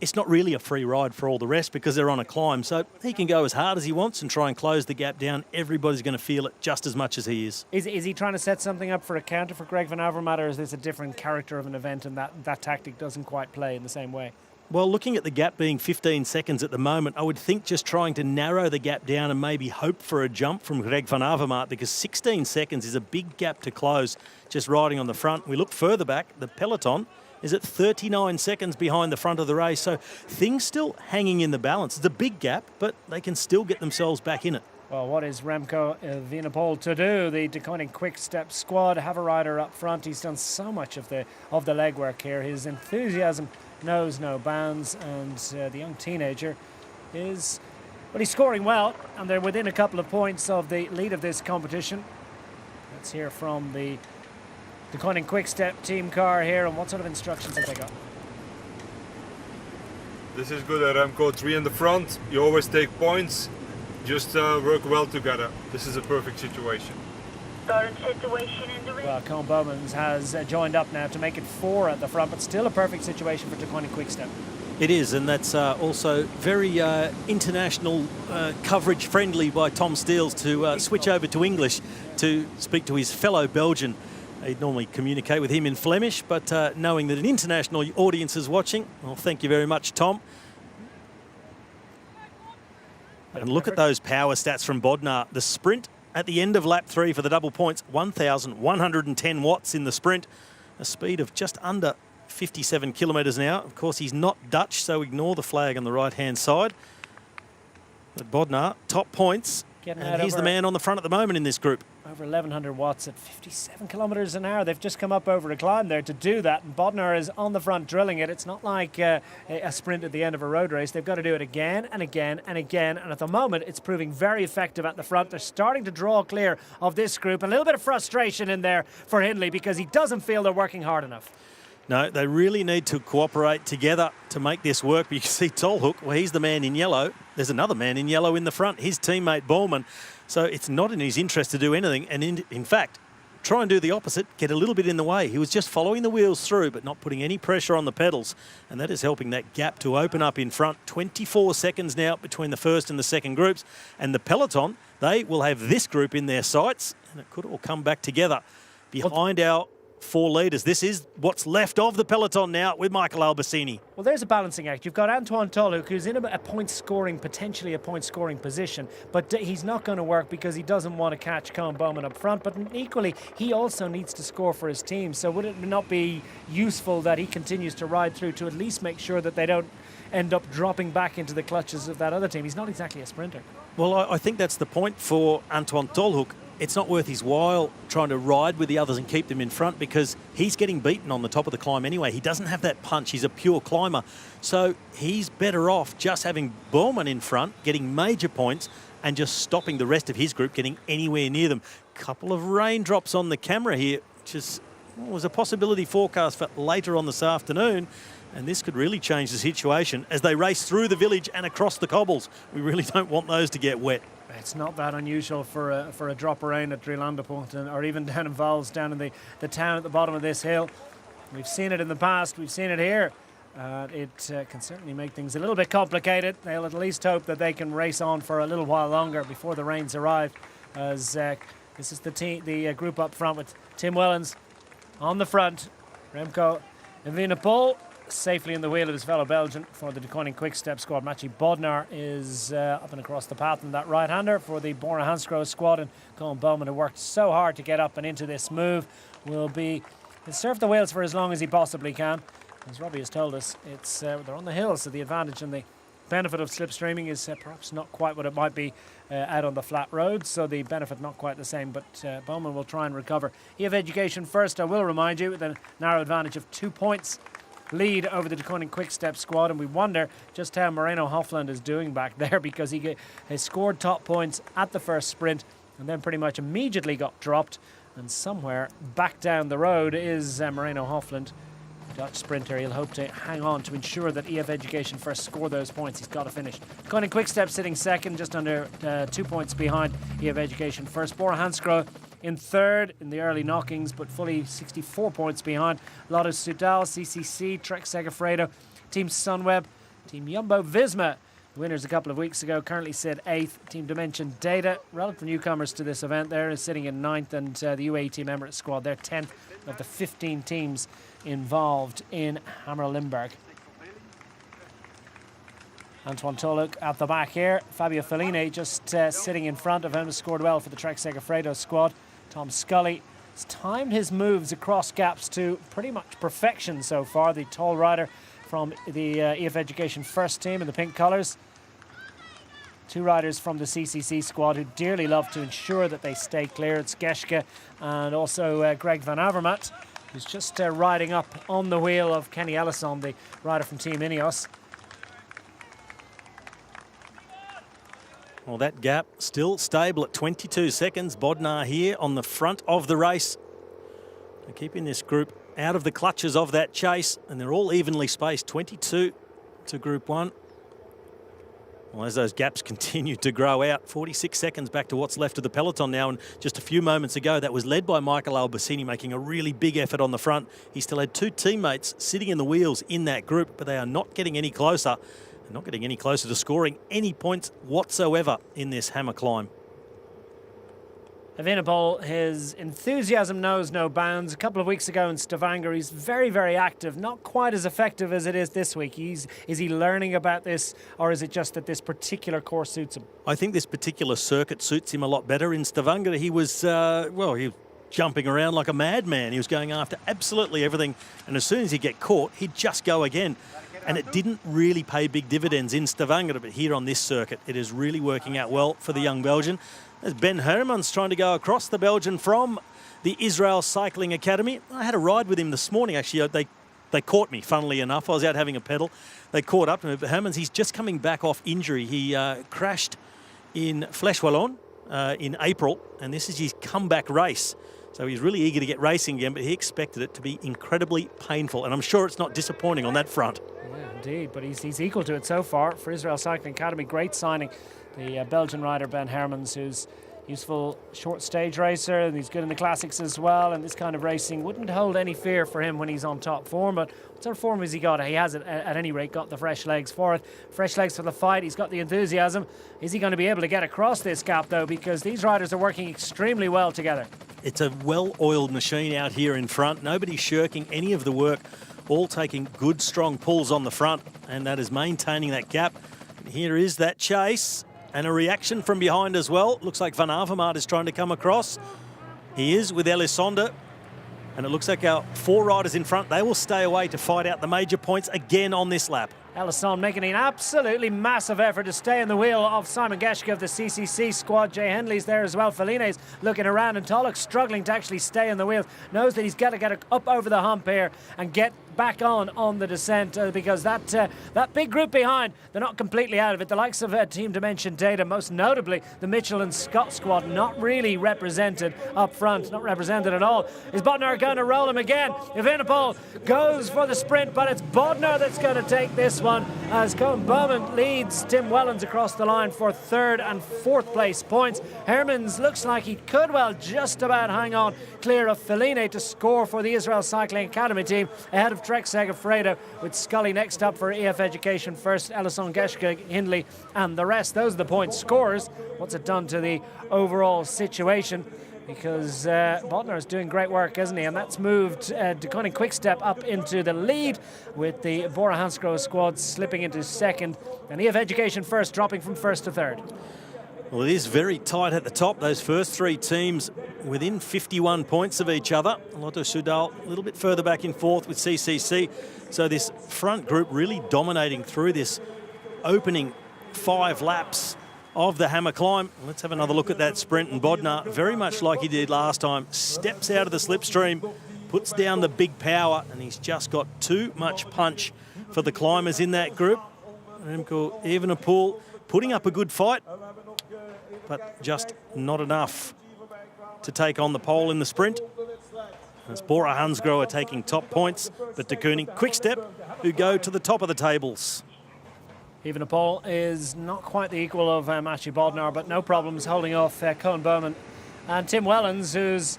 it's not really a free ride for all the rest because they're on a climb. So he can go as hard as he wants and try and close the gap down. Everybody's going to feel it just as much as he is.
Is he trying to set something up for a counter for Greg Van Avermaet, or is this a different character of an event and that tactic doesn't quite play in the same way?
Well, looking at the gap being 15 seconds at the moment, I would think just trying to narrow the gap down and maybe hope for a jump from Greg Van Avermaet, because 16 seconds is a big gap to close just riding on the front. We look further back, the peloton is at 39 seconds behind the front of the race, so things still hanging in the balance. It's a big gap, but they can still get themselves back in it.
Well, what is Remco Evenepoel to do? The De Koning Quick Step squad have a rider up front. He's done so much of the legwork here. His enthusiasm knows no bounds, and the young teenager is, well, he's scoring well, and they're within a couple of points of the lead of this competition. Let's hear from the De Koning Quick Step team car here, and what sort of instructions have they got?
This is good, Remco. 3 in the front. You always take points. Just work well together. This is a perfect situation.
Current situation in the race.
Well, Koen Bouwman has joined up now to make it 4 at the front, but still a perfect situation for De Koning Quick Step.
It is, and that's also very international coverage friendly by Tom Steels to switch over to English to speak to his fellow Belgian. He'd normally communicate with him in Flemish, but knowing that an international audience is watching, well, thank you very much, Tom. And look at those power stats from Bodnar. The sprint at the end of lap 3 for the double points, 1,110 watts in the sprint, a speed of just under 57 kilometres an hour. Of course, he's not Dutch, so ignore the flag on the right-hand side. But Bodnar, top points, and he's the man on the front at the moment in this group.
Over 1,100 watts at 57 kilometres an hour. They've just come up over a climb there to do that, and Bodnar is on the front drilling it. It's not like a sprint at the end of a road race. They've got to do it again and again and again, and at the moment it's proving very effective at the front. They're starting to draw clear of this group. A little bit of frustration in there for Hindley because he doesn't feel they're working hard enough.
No, they really need to cooperate together to make this work. But you can see Tolhoek, well, he's the man in yellow. There's another man in yellow in the front, his teammate Bowman. So it's not in his interest to do anything. And in fact, try and do the opposite, get a little bit in the way. He was just following the wheels through, but not putting any pressure on the pedals. And that is helping that gap to open up in front. 24 seconds now between the first and the second groups. And the peloton, they will have this group in their sights. And it could all come back together behind our 4 leaders. This is what's left of the peloton now with Michael Albacini.
Well, there's a balancing act. You've got Antoine Tolhoek, who's in a point-scoring, potentially a point-scoring position, but he's not going to work because he doesn't want to catch Koen Bouwman up front. But equally, he also needs to score for his team. So would it not be useful that he continues to ride through to at least make sure that they don't end up dropping back into the clutches of that other team? He's not exactly a sprinter.
Well, I think that's the point for Antoine Tolhoek. It's not worth his while trying to ride with the others and keep them in front because he's getting beaten on the top of the climb anyway. He doesn't have that punch. He's a pure climber. So he's better off just having Bowman in front, getting major points, and just stopping the rest of his group getting anywhere near them. Couple of raindrops on the camera here, which was a possibility forecast for later on this afternoon. And this could really change the situation as they race through the village and across the cobbles. We really don't want those to get wet.
It's not that unusual for a drop of rain at Drielandepoort or even down in Vals, down in the town at the bottom of this hill. We've seen it in the past, we've seen it here. It can certainly make things a little bit complicated. They'll at least hope that they can race on for a little while longer before the rains arrive, as this is the group up front with Tim Wellens on the front. Remco Evenepoel safely in the wheel of his fellow Belgian for the declining quick-step squad. Maciej Bodnar is up and across the path, and that right-hander for the Bora Hansgrohe squad. And Colin Bowman, who worked so hard to get up and into this move, he'll serve the wheels for as long as he possibly can. As Robbie has told us, they're on the hill, so the advantage and the benefit of slipstreaming is perhaps not quite what it might be out on the flat roads, so the benefit not quite the same, but Bowman will try and recover. EF Education first, I will remind you, with a narrow advantage of 2 points lead over the declining quick-step squad, and we wonder just how Moreno Hofland is doing back there, because he has scored top points at the first sprint and then pretty much immediately got dropped, and somewhere back down the road is Moreno Hofland, Dutch sprinter. He'll hope to hang on to ensure that EF Education first score those points. He's got to finish. Declining Quickstep sitting second, just under 2 points behind EF Education first. Bora Hansgrohe in third in the early knockings, but fully 64 points behind. Lotto Soudal, CCC, Trek Segafredo, Team Sunweb, Team Jumbo-Visma, winners a couple of weeks ago, currently sit 8th. Team Dimension Data, relative newcomers to this event there, is sitting in 9th, and the UAE Team Emirates squad, they're 10th of the 15 teams involved in Hammer Limburg. Antoine Toluk at the back here. Fabio Fellini just sitting in front of him, has scored well for the Trek Segafredo squad. Tom Scully has timed his moves across gaps to pretty much perfection so far. The tall rider from the EF Education first team in the pink colours. 2 riders from the CCC squad who dearly love to ensure that they stay clear. It's Geschke and also Greg Van Avermaet, who's just riding up on the wheel of Kenny Ellison, the rider from Team Ineos.
Well, that gap still stable at 22 seconds. Bodnar here on the front of the race. They're keeping this group out of the clutches of that chase, and they're all evenly spaced, 22 to Group 1. Well, as those gaps continue to grow out, 46 seconds back to what's left of the peloton now, and just a few moments ago that was led by Michael Albassini, making a really big effort on the front. He still had 2 teammates sitting in the wheels in that group, but they are not getting any closer. They're not getting any closer to scoring any points whatsoever in this hammer climb.
Evenepoel, his enthusiasm knows no bounds. A couple of weeks ago in Stavanger, he's very, very active. Not quite as effective as it is this week. Is he learning about this, or is it just that this particular course suits him? I
think this particular circuit suits him a lot better. In Stavanger, he was, he was jumping around like a madman. He was going after absolutely everything, and as soon as he'd get caught, he'd just go again. And it didn't really pay big dividends in Stavanger, but here on this circuit, it is really working out well for the young Belgian. As Ben Hermans trying to go across the Belgian from the Israel Cycling Academy. I had a ride with him this morning, actually. They caught me, funnily enough. I was out having a pedal. They caught up to me. But Hermans, he's just coming back off injury. He crashed in Flèche Wallonne in April, and this is his comeback race. So he's really eager to get racing again, but he expected it to be incredibly painful, and I'm sure it's not disappointing on that front.
Yeah, indeed, but he's equal to it so far for Israel Cycling Academy. Great signing. The Belgian rider Ben Hermans, who's useful short stage racer, and he's good in the classics as well, and this kind of racing wouldn't hold any fear for him when he's on top form. But what sort of form has he got? He has, at any rate, got the fresh legs for it. Fresh legs for the fight. He's got the enthusiasm. Is he going to be able to get across this gap, though? Because these riders are working extremely well together. It's a well-oiled machine out here in front. Nobody's shirking any of the work, all taking good, strong pulls on the front, and that is maintaining that gap. And here is that chase. And a reaction from behind as well. Looks like Van Avermaet is trying to come across. He is with Elisonde. And it looks like our 4 riders in front, they will stay away to fight out the major points again on this lap. Ellison making an absolutely massive effort to stay in the wheel of Simon Geschke of the CCC squad. Jay Henley's there as well. Fellini's looking around, and Toluk struggling to actually stay in the wheel. Knows that he's got to get up over the hump here and get back on the descent, because that big group behind, they're not completely out of it. The likes of Team Dimension Data, most notably the Mitchell and Scott squad, not really represented up front, not represented at all. Is Bodnar going to roll him again? Evenepoel goes for the sprint, but it's Bodnar that's going to take this one. as Cohen Bowman leads Tim Wellens across the line for third and fourth place points. Hermans looks like he could well just about hang on clear of Feline to score for the Israel Cycling Academy team ahead of Trek Segafredo, with Scully next up for EF Education first, Ellison Geschke, Hindley and the rest. Those are the point scorers. What's it done to the overall situation? Because Bodnar is doing great work, isn't he? And that's moved Deceuninck Quickstep up into the lead, with the Bora Hansgrohe squad slipping into second, and EF Education first, dropping from first to third.
Well, it is very tight at the top. Those first three teams within 51 points of each other. Lotto Soudal a little bit further back in fourth with CCC. So this front group really dominating through this opening 5 laps of the Hammer Climb. Let's have another look at that sprint, and Bodnar, very much like he did last time, steps out of the slipstream, puts down the big power, and he's just got too much punch for the climbers in that group. Remco Evenepoel putting up a good fight, but just not enough to take on the pole in the sprint. As Bora Hansgrohe are taking top points, but Deceuninck Quickstep who go to the top of the tables.
Evenepoel is not quite the equal of Maciej Bodnar, but no problems holding off Cohen Bowman and Tim Wellens, who's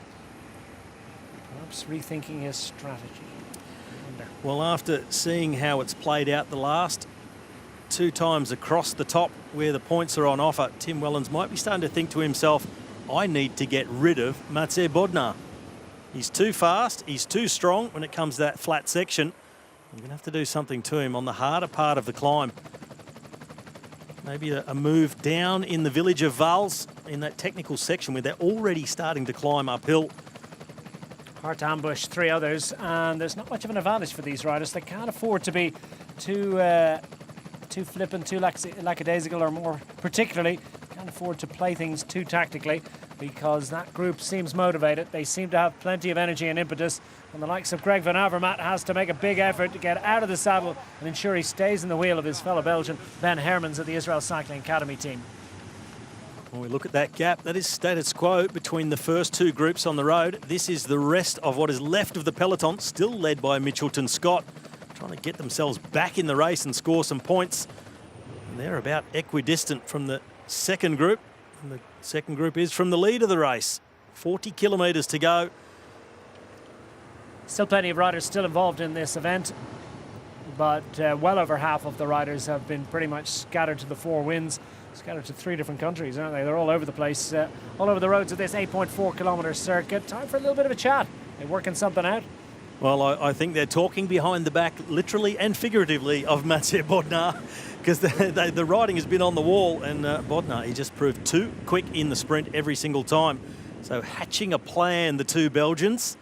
perhaps rethinking his strategy.
Well, after seeing how it's played out the last 2 times across the top where the points are on offer, Tim Wellens might be starting to think to himself, I need to get rid of Maciej Bodnar. He's too fast, he's too strong when it comes to that flat section. I'm going to have to do something to him on the harder part of the climb. Maybe a move down in the village of Vals in that technical section where they're already starting to climb uphill.
Hard to ambush 3 others, and there's not much of an advantage for these riders. They can't afford to be too flippant, too lackadaisical, or more particularly, can't afford to play things too tactically, because that group seems motivated. They seem to have plenty of energy and impetus, and the likes of Greg van Avermaet has to make a big effort to get out of the saddle and ensure he stays in the wheel of his fellow Belgian Ben Hermans of the Israel Cycling Academy team.
When we look at that gap, that is status quo between the first 2 groups on the road. This is the rest of what is left of the peloton, still led by Mitchelton Scott, trying to get themselves back in the race and score some points. And they're about equidistant from the second group. And the second group is from the lead of the race. 40 kilometres to go.
Still plenty of riders still involved in this event, but well over half of the riders have been pretty much scattered to the 4 winds, scattered to 3 different countries, aren't they? They're all over the place, all over the roads of this 8.4 kilometre circuit. Time for a little bit of a chat. They're working something out.
Well, I think they're talking behind the back, literally and figuratively, of Maciej Bodnar, because the riding has been on the wall, and Bodnar, he just proved too quick in the sprint every single time. So hatching a plan, the 2 Belgians.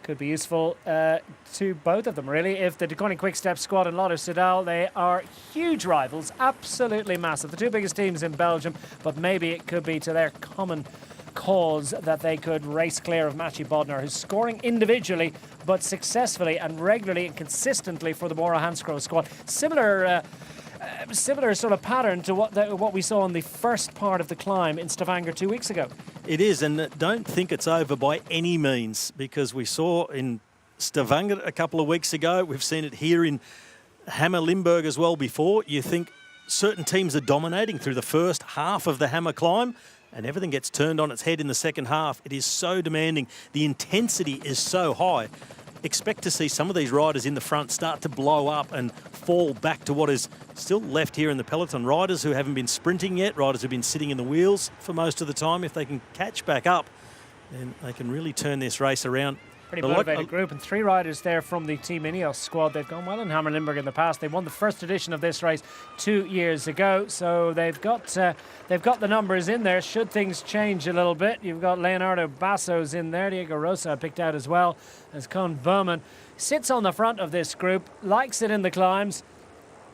Could be useful to both of them, really. If the Deceuninck Quickstep squad and Lotto Soudal, they are huge rivals, absolutely massive. The 2 biggest teams in Belgium, but maybe it could be to their common cause that they could race clear of Maciej Bodnar, who's scoring individually but successfully and regularly and consistently for the Bora Hansgrohe squad. Similar sort of pattern to what we saw on the first part of the climb in Stavanger 2 weeks ago.
It is, and don't think it's over by any means, because we saw in Stavanger a couple of weeks ago, we've seen it here in Hammer Limburg as well before. You think certain teams are dominating through the first half of the Hammer climb, and everything gets turned on its head in the second half. It is so demanding. The intensity is so high. Expect to see some of these riders in the front start to blow up and fall back to what is still left here in the peloton. Riders who haven't been sprinting yet, riders who've been sitting in the wheels for most of the time. If they can catch back up, then they can really turn this race around.
Pretty motivated group, and 3 riders there from the Team Ineos squad. They've gone well in Hammer Limburg in the past. They won the first edition of this race 2 years ago, so they've got the numbers in there. Should things change a little bit, you've got Leonardo Basso's in there. Diego Rosa picked out as well as Cohen Bowman. Sits on the front of this group, likes it in the climbs.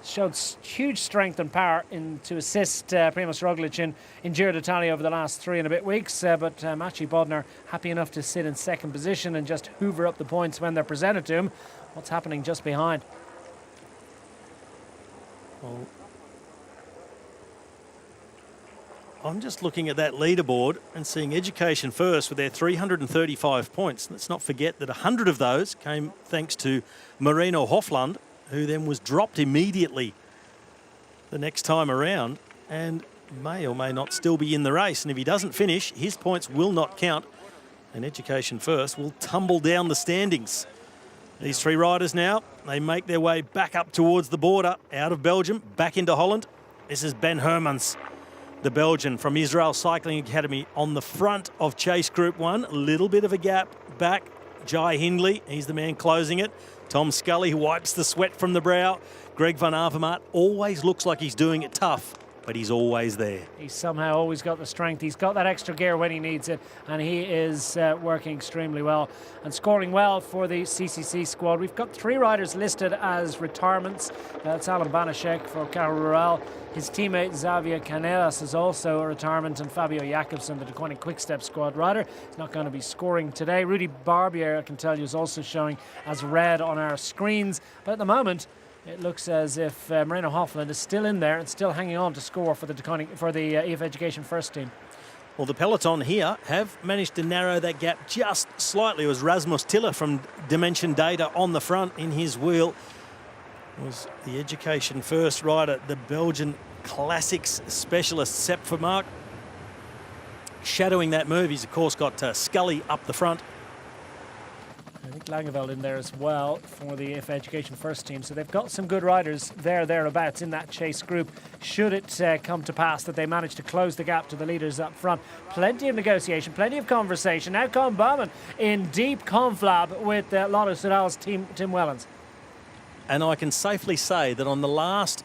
Showed huge strength and power to assist Primoz Roglic in Giro d'Italia over the last 3 and a bit weeks. But Maciej Bodnar happy enough to sit in second position and just hoover up the points when they're presented to him. What's happening just behind?
Well, I'm just looking at that leaderboard and seeing Education first with their 335 points. Let's not forget that 100 of those came thanks to Marino Hofland, who then was dropped immediately the next time around and may or may not still be in the race. And if he doesn't finish, his points will not count. And Education First will tumble down the standings. These three riders now, they make their way back up towards the border, out of Belgium, back into Holland. This is Ben Hermans, the Belgian from Israel Cycling Academy, on the front of Chase Group 1. A little bit of a gap back. Jai Hindley, he's the man closing it. Tom Scully, who wipes the sweat from the brow. Greg van Avermaet always looks like he's doing it tough, but he's always there.
He's somehow always got the strength. He's got that extra gear when he needs it, and he is working extremely well and scoring well for the CCC squad. We've got three riders listed as retirements. That's Alan Banaszek for Carol Rural. His teammate Xavier Canelas is also a retirement, and Fabio Jakobsen, the Deceuninck Quickstep squad rider, is not going to be scoring today. Rudy Barbier, I can tell you, is also showing as red on our screens. But at the moment, it looks as if Moreno Hofland is still in there and still hanging on to score for the EF Education First team.
Well, the peloton here have managed to narrow that gap just slightly. It was Rasmus Tiller from Dimension Data on the front in his wheel. It was the Education First rider, the Belgian Classics specialist, Sepp Vermaak. Shadowing that move, he's of course got Scully up the front.
I think Langeveld in there as well for the EF Education First team. So they've got some good riders thereabouts in that Chase group, should it come to pass that they manage to close the gap to the leaders up front. Plenty of negotiation, plenty of conversation. Now Colin Bowman in deep conflab with Lotto Soudal's team, Tim Wellens.
And I can safely say that on the last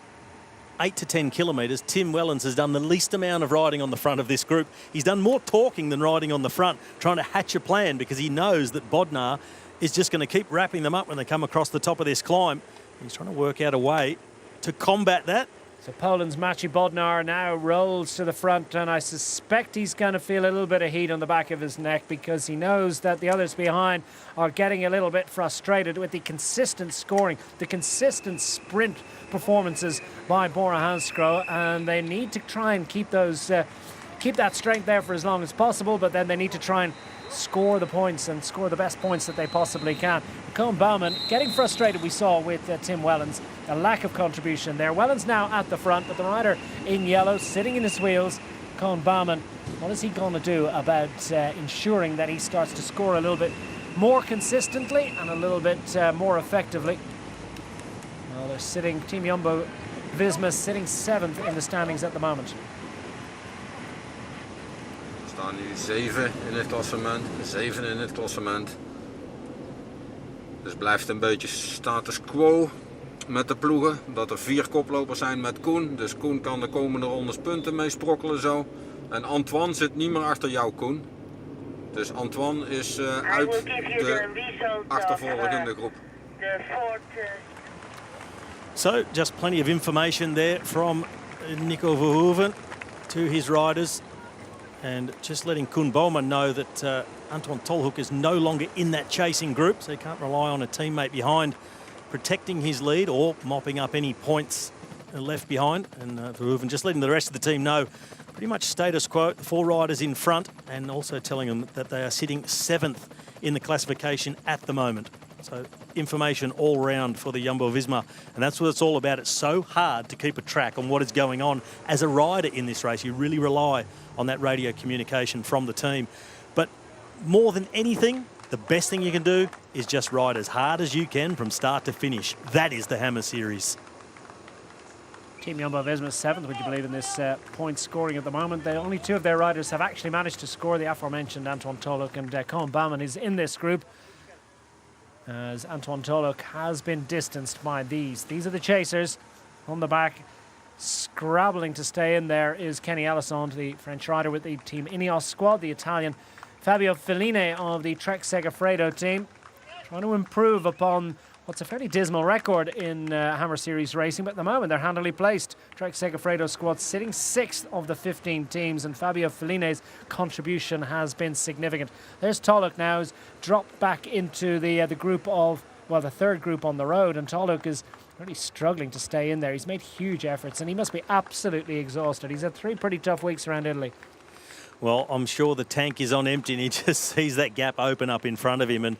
8 to 10 kilometres, Tim Wellens has done the least amount of riding on the front of this group. He's done more talking than riding on the front, trying to hatch a plan, because he knows that Bodnar is just going to keep wrapping them up when they come across the top of this climb. He's trying to work out a way to combat that.
So Poland's Maciej Bodnar now rolls to the front, and I suspect he's going to feel a little bit of heat on the back of his neck, because he knows that the others behind are getting a little bit frustrated with the consistent scoring, the consistent sprint performances by Bora Hansgrohe, and they need to try and keep that strength there for as long as possible, but then they need to try and score the points and score the best points that they possibly can. Colin Bowman getting frustrated, we saw with Tim Wellens, a lack of contribution there. Wellens now at the front, but the rider in yellow sitting in his wheels. Colin Bowman, what is he going to do about ensuring that he starts to score a little bit more consistently and a little bit more effectively? Well, they're sitting, Team Jumbo Visma sitting 7th in the standings at the moment.
We staan nu 7 in het klassement, 7 in het klassement. Dus blijft een beetje status quo met de ploegen. Dat er 4 koplopers zijn met Koen. Dus Koen kan de komende rondes punten mee sprokkelen zo. En Antoine zit niet meer achter jou, Koen. Dus Antoine is uit de achtervolgende groep.
So just plenty of information there from Nico Verhoeven to his riders. And just letting Koen Bowman know that Antoine Tolhoek is no longer in that chasing group, so he can't rely on a teammate behind protecting his lead or mopping up any points left behind. And Verhoeven just letting the rest of the team know pretty much status quo, the 4 riders in front, and also telling them that they are sitting 7th in the classification at the moment. So information all round for the Jumbo-Visma, and that's what it's all about. It's so hard to keep a track on what is going on as a rider in this race. You really rely on that radio communication from the team. But more than anything, the best thing you can do is just ride as hard as you can from start to finish. That is the Hammer Series.
Team Jumbo-Visma 7th, would you believe, in this point scoring at the moment. Only 2 of their riders have actually managed to score. The aforementioned Antoine Tolhoek and Colin Bowman is in this group, as Antoine Tolhoek has been distanced by these. These are the chasers on the back. Scrabbling to stay in there is Kenny Alessandre, the French rider with the Team Ineos squad. The Italian Fabio Felline of the Trek Segafredo team, trying to improve upon what's a fairly dismal record in Hammer Series racing, but at the moment they're handily placed. Trek Segafredo squad sitting 6th of the 15 teams, and Fabio Felline's contribution has been significant. There's Tolhoek now, who's dropped back into the group of, well, the 3rd group on the road, and Tolhoek is really struggling to stay in there. He's made huge efforts, and he must be absolutely exhausted. He's had 3 pretty tough weeks around Italy.
Well, I'm sure the tank is on empty, and he just sees that gap open up in front of him, and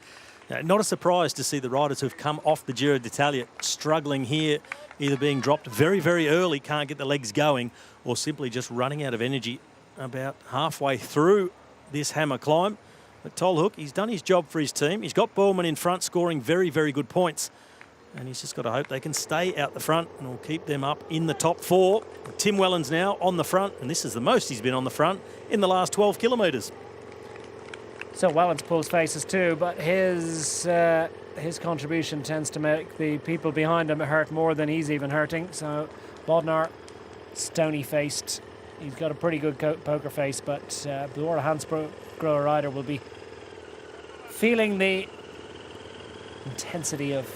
Not a surprise to see the riders who've come off the Giro d'Italia struggling here, either being dropped very, very early, can't get the legs going, or simply just running out of energy about halfway through this hammer climb. But Tolhoek, he's done his job for his team. He's got Bowman in front scoring very, very good points. And he's just got to hope they can stay out the front and will keep them up in the top 4. Tim Wellens now on the front, and this is the most he's been on the front in the last 12 kilometres.
So Wellens pulls faces too, but his contribution tends to make the people behind him hurt more than he's even hurting. So Bodnar, stony-faced. He's got a pretty good poker face, but the Bora Hansgrohe rider will be feeling the intensity of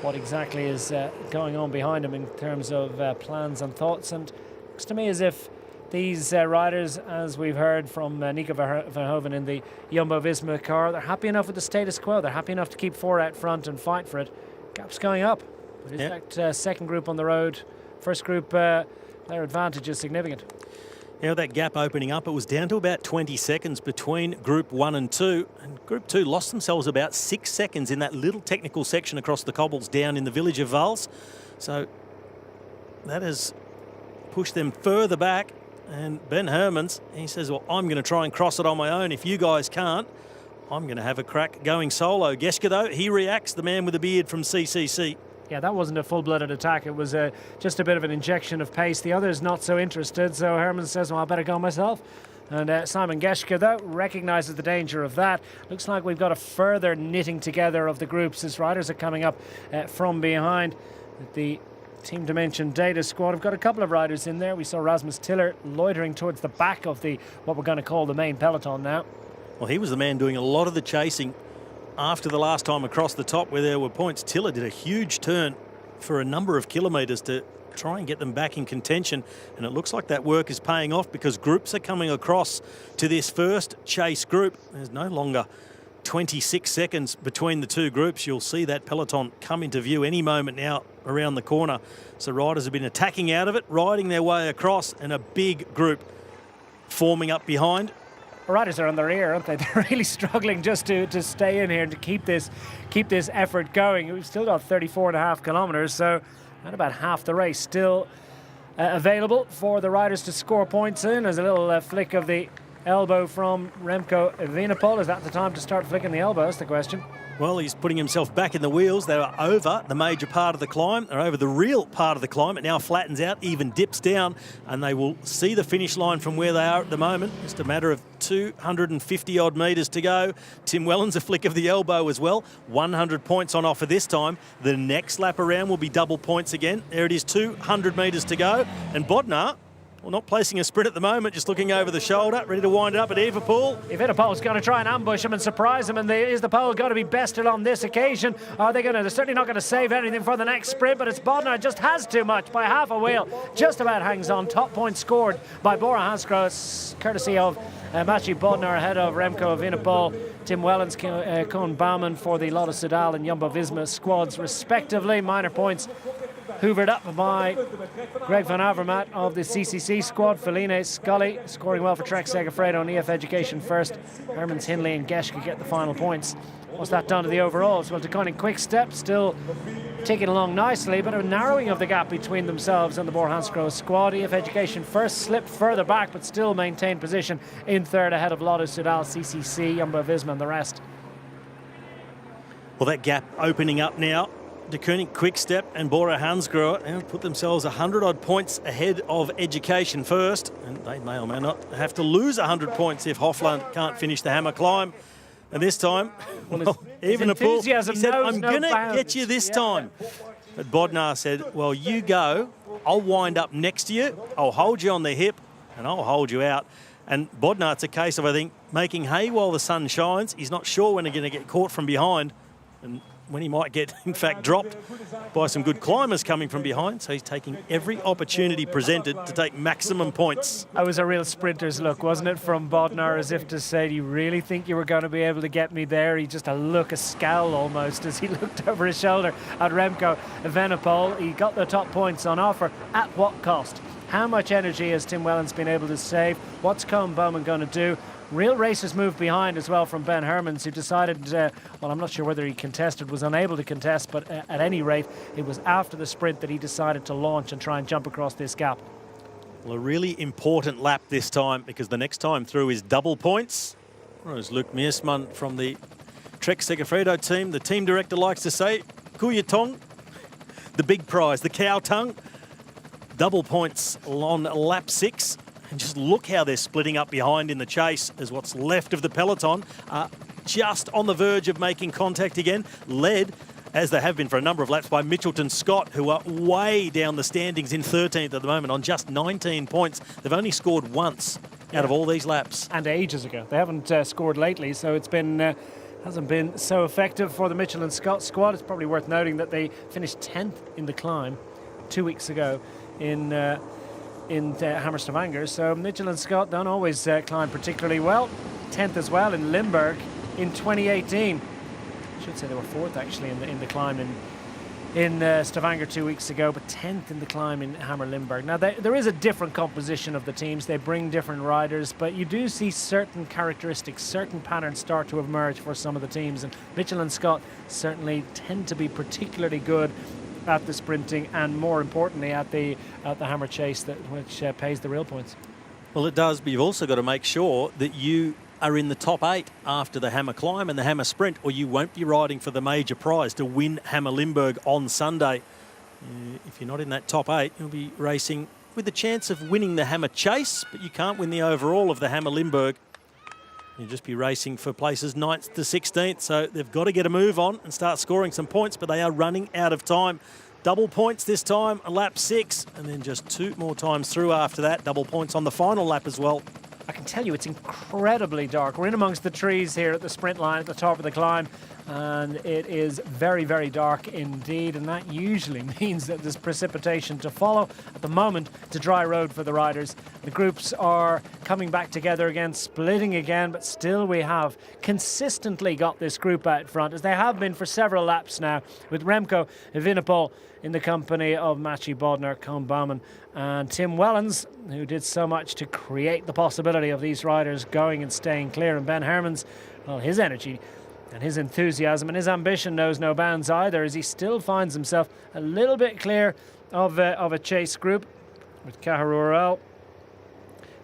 what exactly is going on behind him in terms of plans and thoughts. And it looks to me as if these riders, as we've heard from Nico Verhoeven in the Jumbo-Visma car, they're happy enough with the status quo. They're happy enough to keep 4 out front and fight for it. Gap's going up. But in fact, second group on the road, first group, their advantage is significant.
That gap opening up, it was down to about 20 seconds between Group 1 and 2. And Group 2 lost themselves about 6 seconds in that little technical section across the cobbles down in the village of Vals. So that has pushed them further back. And Ben Hermans, he says, well, I'm going to try and cross it on my own. If you guys can't, I'm going to have a crack going solo. Geschke, though, he reacts, the man with the beard from CCC.
Yeah, that wasn't a full-blooded attack. It was just a bit of an injection of pace. The others not so interested, so Herman says, well, I better go myself. And Simon Geschke, though, recognises the danger of that. Looks like we've got a further knitting together of the groups as riders are coming up from behind. The Team Dimension Data squad have got a couple of riders in there. We saw Rasmus Tiller loitering towards the back of what we're going to call the main peloton now.
Well, he was the man doing a lot of the chasing after the last time across the top where there were points. Tiller did a huge turn for a number of kilometres to try and get them back in contention, and it looks like that work is paying off because groups are coming across to this first chase group. There's no longer 26 seconds between the two groups. You'll see that peloton come into view any moment now around the corner. So riders have been attacking out of it, riding their way across, and a big group forming up behind.
Riders are on their ear, aren't they? They're really struggling just to stay in here and to keep this effort going. We've still got 34.5 kilometres, so at about half the race still available for the riders to score points in. There's a little flick of the elbow from Remco Evenepoel. Is that the time to start flicking the elbow? That's the question.
Well, he's putting himself back in the wheels. They were over the major part of the climb. They're over the real part of the climb. It now flattens out, even dips down, and they will see the finish line from where they are at the moment. Just a matter of 250-odd metres to go. Tim Wellens, a flick of the elbow as well. 100 points on offer this time. The next lap around will be double points again. There it is, 200 metres to go. And Bodnar, well, not placing a sprint at the moment, just looking over the shoulder, ready to wind it up at Evenepoel.
Evenepoel's going to try and ambush him and surprise him, and is the pole going to be bested on this occasion? They're certainly not going to save anything for the next sprint, but it's Bodnar just has too much by half a wheel. Just about hangs on. Top point scored by Bora Hansgrohe, courtesy of Mathieu Bodnar ahead of Remco Evenepoel, Tim Wellens, Koen Bouwman for the Lotto Soudal and Jumbo-Visma squads respectively. Minor points hoovered up by Greg van Avermaet of the CCC squad. Feline Scully scoring well for Trek Segafredo and EF Education first. Hermans, Hindley and Geschke get the final points. What's that done to the overalls? Well, Deceuninck Quick-Step still ticking along nicely, but a narrowing of the gap between themselves and the Bora Hansgrohe squad. EF Education first, slipped further back, but still maintained position in third ahead of Lotto Soudal, CCC, Jumbo-Visma and the rest.
Well, that gap opening up now. Deceuninck Quick-Step and Bora Hansgrohe put themselves 100-odd points ahead of Education first, and they may or may not have to lose 100 points if Hofland can't finish the hammer climb. And this time, Evenepoel, he said, I'm going to get you this time. But Bodnar said, well, you go, I'll wind up next to you, I'll hold you on the hip, and I'll hold you out. And Bodnar, it's a case of, I think, making hay while the sun shines. He's not sure when he's going to get caught from behind, and when he might get, in fact, dropped by some good climbers coming from behind. So he's taking every opportunity presented to take maximum points.
That was a real sprinter's look, wasn't it, from Bodnar, as if to say, do you really think you were going to be able to get me there? He just a scowl almost as he looked over his shoulder at Remco Evenepoel. He got the top points on offer. At what cost? How much energy has Tim Wellens been able to save? What's Koen Bouwman going to do? Real racers moved behind as well from Ben Hermans, who decided, well, I'm not sure whether he contested, was unable to contest, but at any rate, it was after the sprint that he decided to launch and try and jump across this gap.
Well, a really important lap this time, because the next time through is double points. Or as Luc Meersman from the Trek Segafredo team, the team director likes to say, Kuyatong, the big prize, the cow tongue. Double points on lap 6. And just look how they're splitting up behind in the chase, as what's left of the peloton are just on the verge of making contact again, led, as they have been for a number of laps, by Mitchelton Scott, who are way down the standings in 13th at the moment on just 19 points. They've only scored once out of all these laps.
And ages ago. They haven't scored lately, so it's been hasn't been so effective for the Mitchell and Scott squad. It's probably worth noting that they finished 10th in the climb 2 weeks ago in Hammer Stavanger. So Mitchell and Scott don't always climb particularly well. 10th as well in Limburg in 2018. I should say they were 4th actually in the climb in Stavanger 2 weeks ago, but 10th in the climb in Hammer Limburg. Now there is a different composition of the teams. They bring different riders, but you do see certain characteristics, certain patterns start to emerge for some of the teams, and Mitchell and Scott certainly tend to be particularly good at the sprinting, and more importantly at the hammer chase, which pays the real points.
Well, it does, but you've also got to make sure that you are in the top 8 after the hammer climb and the hammer sprint, or you won't be riding for the major prize to win Hammer Limburg on Sunday. If you're not in that top 8, you'll be racing with the chance of winning the hammer chase, but you can't win the overall of the Hammer Limburg. You'll just be racing for places 9th to 16th, so they've got to get a move on and start scoring some points, but they are running out of time. Double points this time, a lap 6, and then just 2 more times through after that. Double points on the final lap as well.
I can tell you it's incredibly dark. We're in amongst the trees here at the sprint line at the top of the climb, and it is very, very dark indeed, and that usually means that there's precipitation to follow. At the moment, it's a dry road for the riders. The groups are coming back together again, splitting again, but still we have consistently got this group out front, as they have been for several laps now, with Remco Evenepoel in the company of Mathieu Bodner, Koen Bouwman and Tim Wellens, who did so much to create the possibility of these riders going and staying clear. And Ben Hermans, well, his energy and his enthusiasm and his ambition knows no bounds either, as he still finds himself a little bit clear of a chase group, with Caja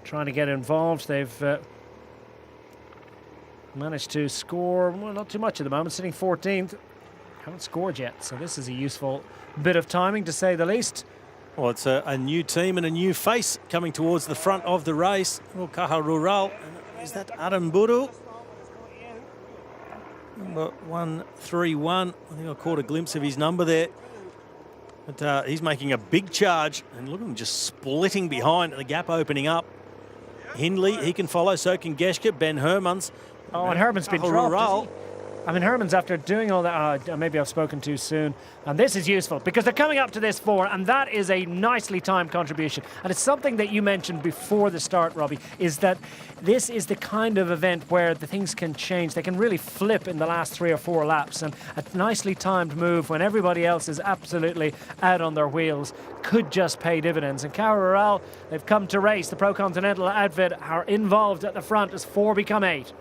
trying to get involved. They've managed to score, well, not too much at the moment, sitting 14th. Haven't scored yet, so this is a useful bit of timing, to say the least.
Well, it's a new team and a new face coming towards the front of the race. Well, Caja Rural, is that Aramburu? Number 131. I think I caught a glimpse of his number there. But he's making a big charge, and look at him just splitting behind, the gap opening up. Hindley, he can follow, so can Geschke, Ben Hermans.
Oh, and Herman's been dropped, I mean, Herman's, after doing all that, maybe I've spoken too soon, and this is useful because they're coming up to this 4, and that is a nicely timed contribution. And it's something that you mentioned before the start, Robbie, is that this is the kind of event where the things can change. They can really flip in the last 3 or 4 laps, and a nicely timed move when everybody else is absolutely out on their wheels could just pay dividends. And Caja Rural, they've come to race. The Pro Continental outfit are involved at the front as 4 become 8.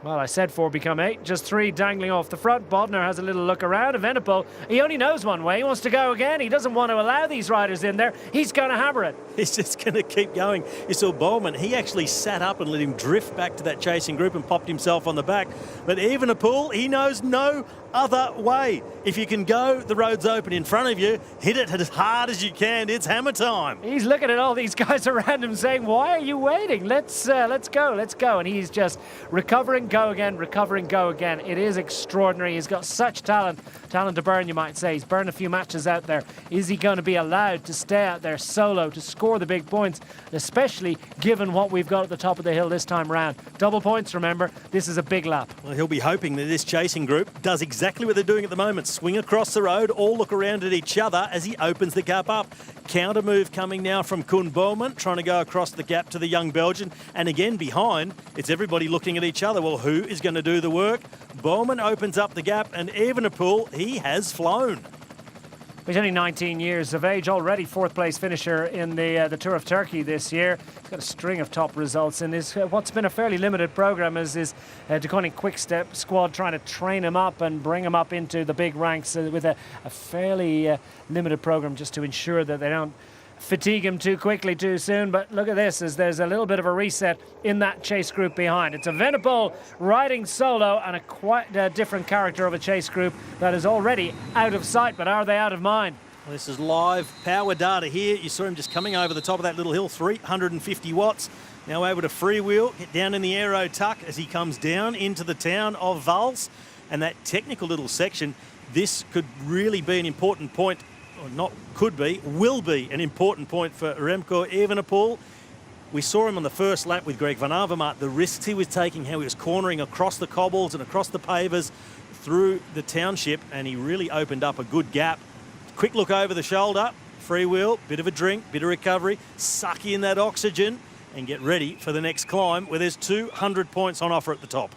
Well, I said 4 become 8, just 3 dangling off the front. Bodner has a little look around. Evenepoel, he only knows one way. He wants to go again. He doesn't want to allow these riders in there. He's going to hammer it.
He's just going to keep going. You saw Bowman, he actually sat up and let him drift back to that chasing group and popped himself on the back. But Evenepoel, he knows no other way. If you can go, the road's open in front of you. Hit it as hard as you can. It's hammer time.
He's looking at all these guys around him saying, why are you waiting? Let's go. And he's just recovering, go again, recovering, go again. It is extraordinary. He's got such talent to burn, you might say. He's burned a few matches out there. Is he going to be allowed to stay out there solo to score the big points, especially given what we've got at the top of the hill this time round? Double points, remember. This is a big lap.
Well, he'll be hoping that this chasing group does exactly what they're doing at the moment. Swing across the road, all look around at each other as he opens the gap up. Counter move coming now from Koen Bouwman, trying to go across the gap to the young Belgian. And again, behind, it's everybody looking at each other. Well, who is going to do the work? Bouwman opens up the gap, and Evenepoel, he has flown.
He's only 19 years of age, already fourth place finisher in the Tour of Turkey this year. He's got a string of top results in his what's been a fairly limited program as his Deceuninck Quick-Step squad trying to train him up and bring him up into the big ranks with a fairly limited program just to ensure that they don't fatigue him too quickly too soon. But look at this, as there's a little bit of a reset in that chase group behind. It's Evenepoel riding solo, and a quite different character of a chase group that is already out of sight, but are they out of mind?
Well, this is live power data here. You saw him just coming over the top of that little hill, 350 watts. Now able to freewheel, get down in the aero tuck as he comes down into the town of Vals. And that technical little section, this could really be an important point, or not could be, will be an important point for Remco Evenepoel. We saw him on the first lap with Greg Van Avermaet, the risks he was taking, how he was cornering across the cobbles and across the pavers through the township, and he really opened up a good gap. Quick look over the shoulder, freewheel, bit of a drink, bit of recovery, suck in that oxygen and get ready for the next climb where there's 200 points on offer at the top.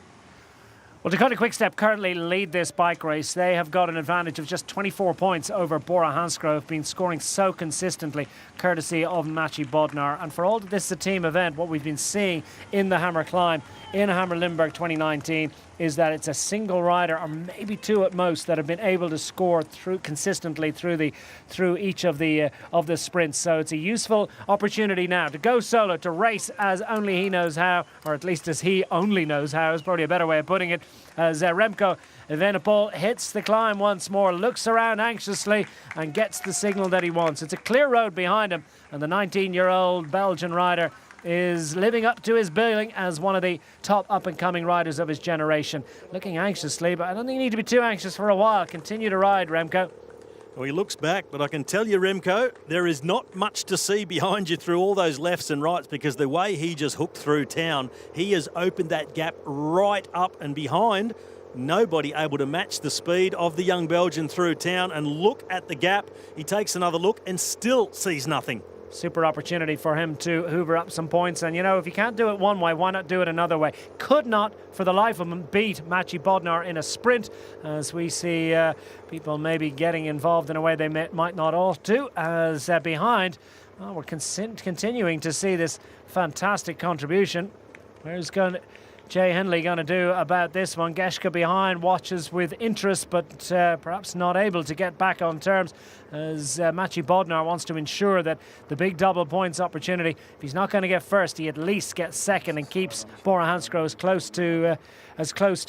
Well, Deceuninck Quick-Step currently lead this bike race. They have got an advantage of just 24 points over Bora Hansgrohe, been scoring so consistently, courtesy of Maciej Bodnar. And for all that this is a team event, what we've been seeing in the Hammer Climb, in Hammer Limburg 2019, is that it's a single rider, or maybe two at most, that have been able to score through consistently through each of the sprints. So it's a useful opportunity now to go solo, to race as only he knows how, or at least as he only knows how is probably a better way of putting it. As Remco Evenepoel hits the climb once more, looks around anxiously and gets the signal that he wants. It's a clear road behind him, and the 19-year-old Belgian rider is living up to his billing as one of the top up-and-coming riders of his generation. Looking anxiously, but I don't think you need to be too anxious for a while. Continue to ride, Remco.
Well, he looks back, but I can tell you, Remco, there is not much to see behind you through all those lefts and rights, because the way he just hooked through town, he has opened that gap right up and behind. Nobody able to match the speed of the young Belgian through town. And look at the gap. He takes another look and still sees nothing.
Super opportunity for him to hoover up some points. And, you know, if you can't do it one way, why not do it another way? Could not, for the life of him, beat Maciej Bodnar in a sprint, as we see people maybe getting involved in a way they might not ought to, as behind, well, we're continuing to see this fantastic contribution. Where's Jay Hindley going to do about this one? Geschke behind, watches with interest, but perhaps not able to get back on terms, as Maciej Bodnar wants to ensure that the big double points opportunity, if he's not going to get first, he at least gets second and keeps Bora Hansgrohe as close to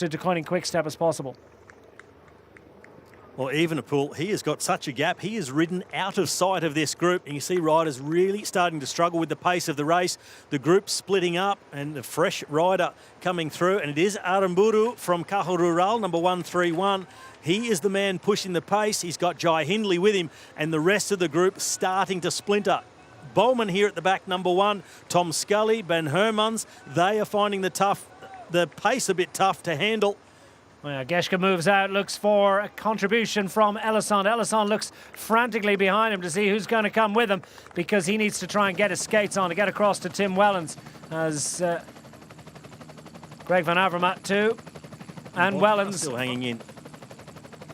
Deceuninck Quick-Step as possible.
Well, Evenepoel, he has got such a gap. He is ridden out of sight of this group, and you see riders really starting to struggle with the pace of the race. The group splitting up, and the fresh rider coming through, and it is Aramburu from Caja Rural, number 131. He is the man pushing the pace. He's got Jai Hindley with him, and the rest of the group starting to splinter. Bowman here at the back, number 1. Tom Scully, Ben Hermans, they are finding the pace a bit tough to handle.
Well, Geschke moves out, looks for a contribution from Ellison. Ellison looks frantically behind him to see who's going to come with him, because he needs to try and get his skates on to get across to Tim Wellens, as Greg Van Avermaet too, and Wellens
still hanging in.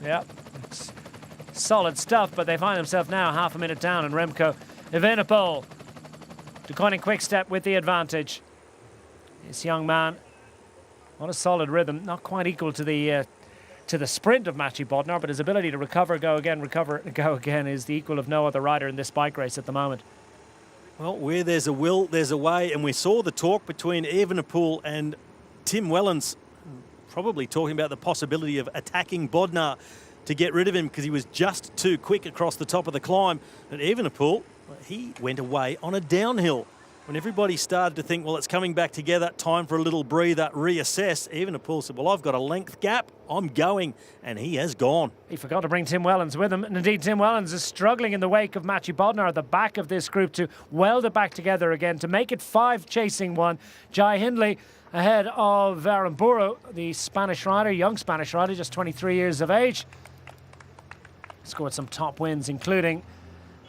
Yeah, it's solid stuff, but they find themselves now half a minute down, and Remco Evenepoel, Deceuninck Quick-Step with the advantage. This young man, what a solid rhythm, not quite equal to the sprint of Maciej Bodnar, but his ability to recover, go again, recover, go again is the equal of no other rider in this bike race at the moment.
Well, where there's a will, there's a way, and we saw the talk between Evenepoel and Tim Wellens, probably talking about the possibility of attacking Bodnar to get rid of him because he was just too quick across the top of the climb. But Evenepoel, he went away on a downhill. When everybody started to think, well, it's coming back together, time for a little breather, reassess, Evenepoel said, well, I've got a length gap, I'm going, and he has gone.
He forgot to bring Tim Wellens with him, and indeed Tim Wellens is struggling in the wake of Maciej Bodnar at the back of this group to weld it back together again, to make it 5 chasing 1. Jai Hindley ahead of Aramburu, the Spanish rider, young Spanish rider, just 23 years of age. Scored some top wins, including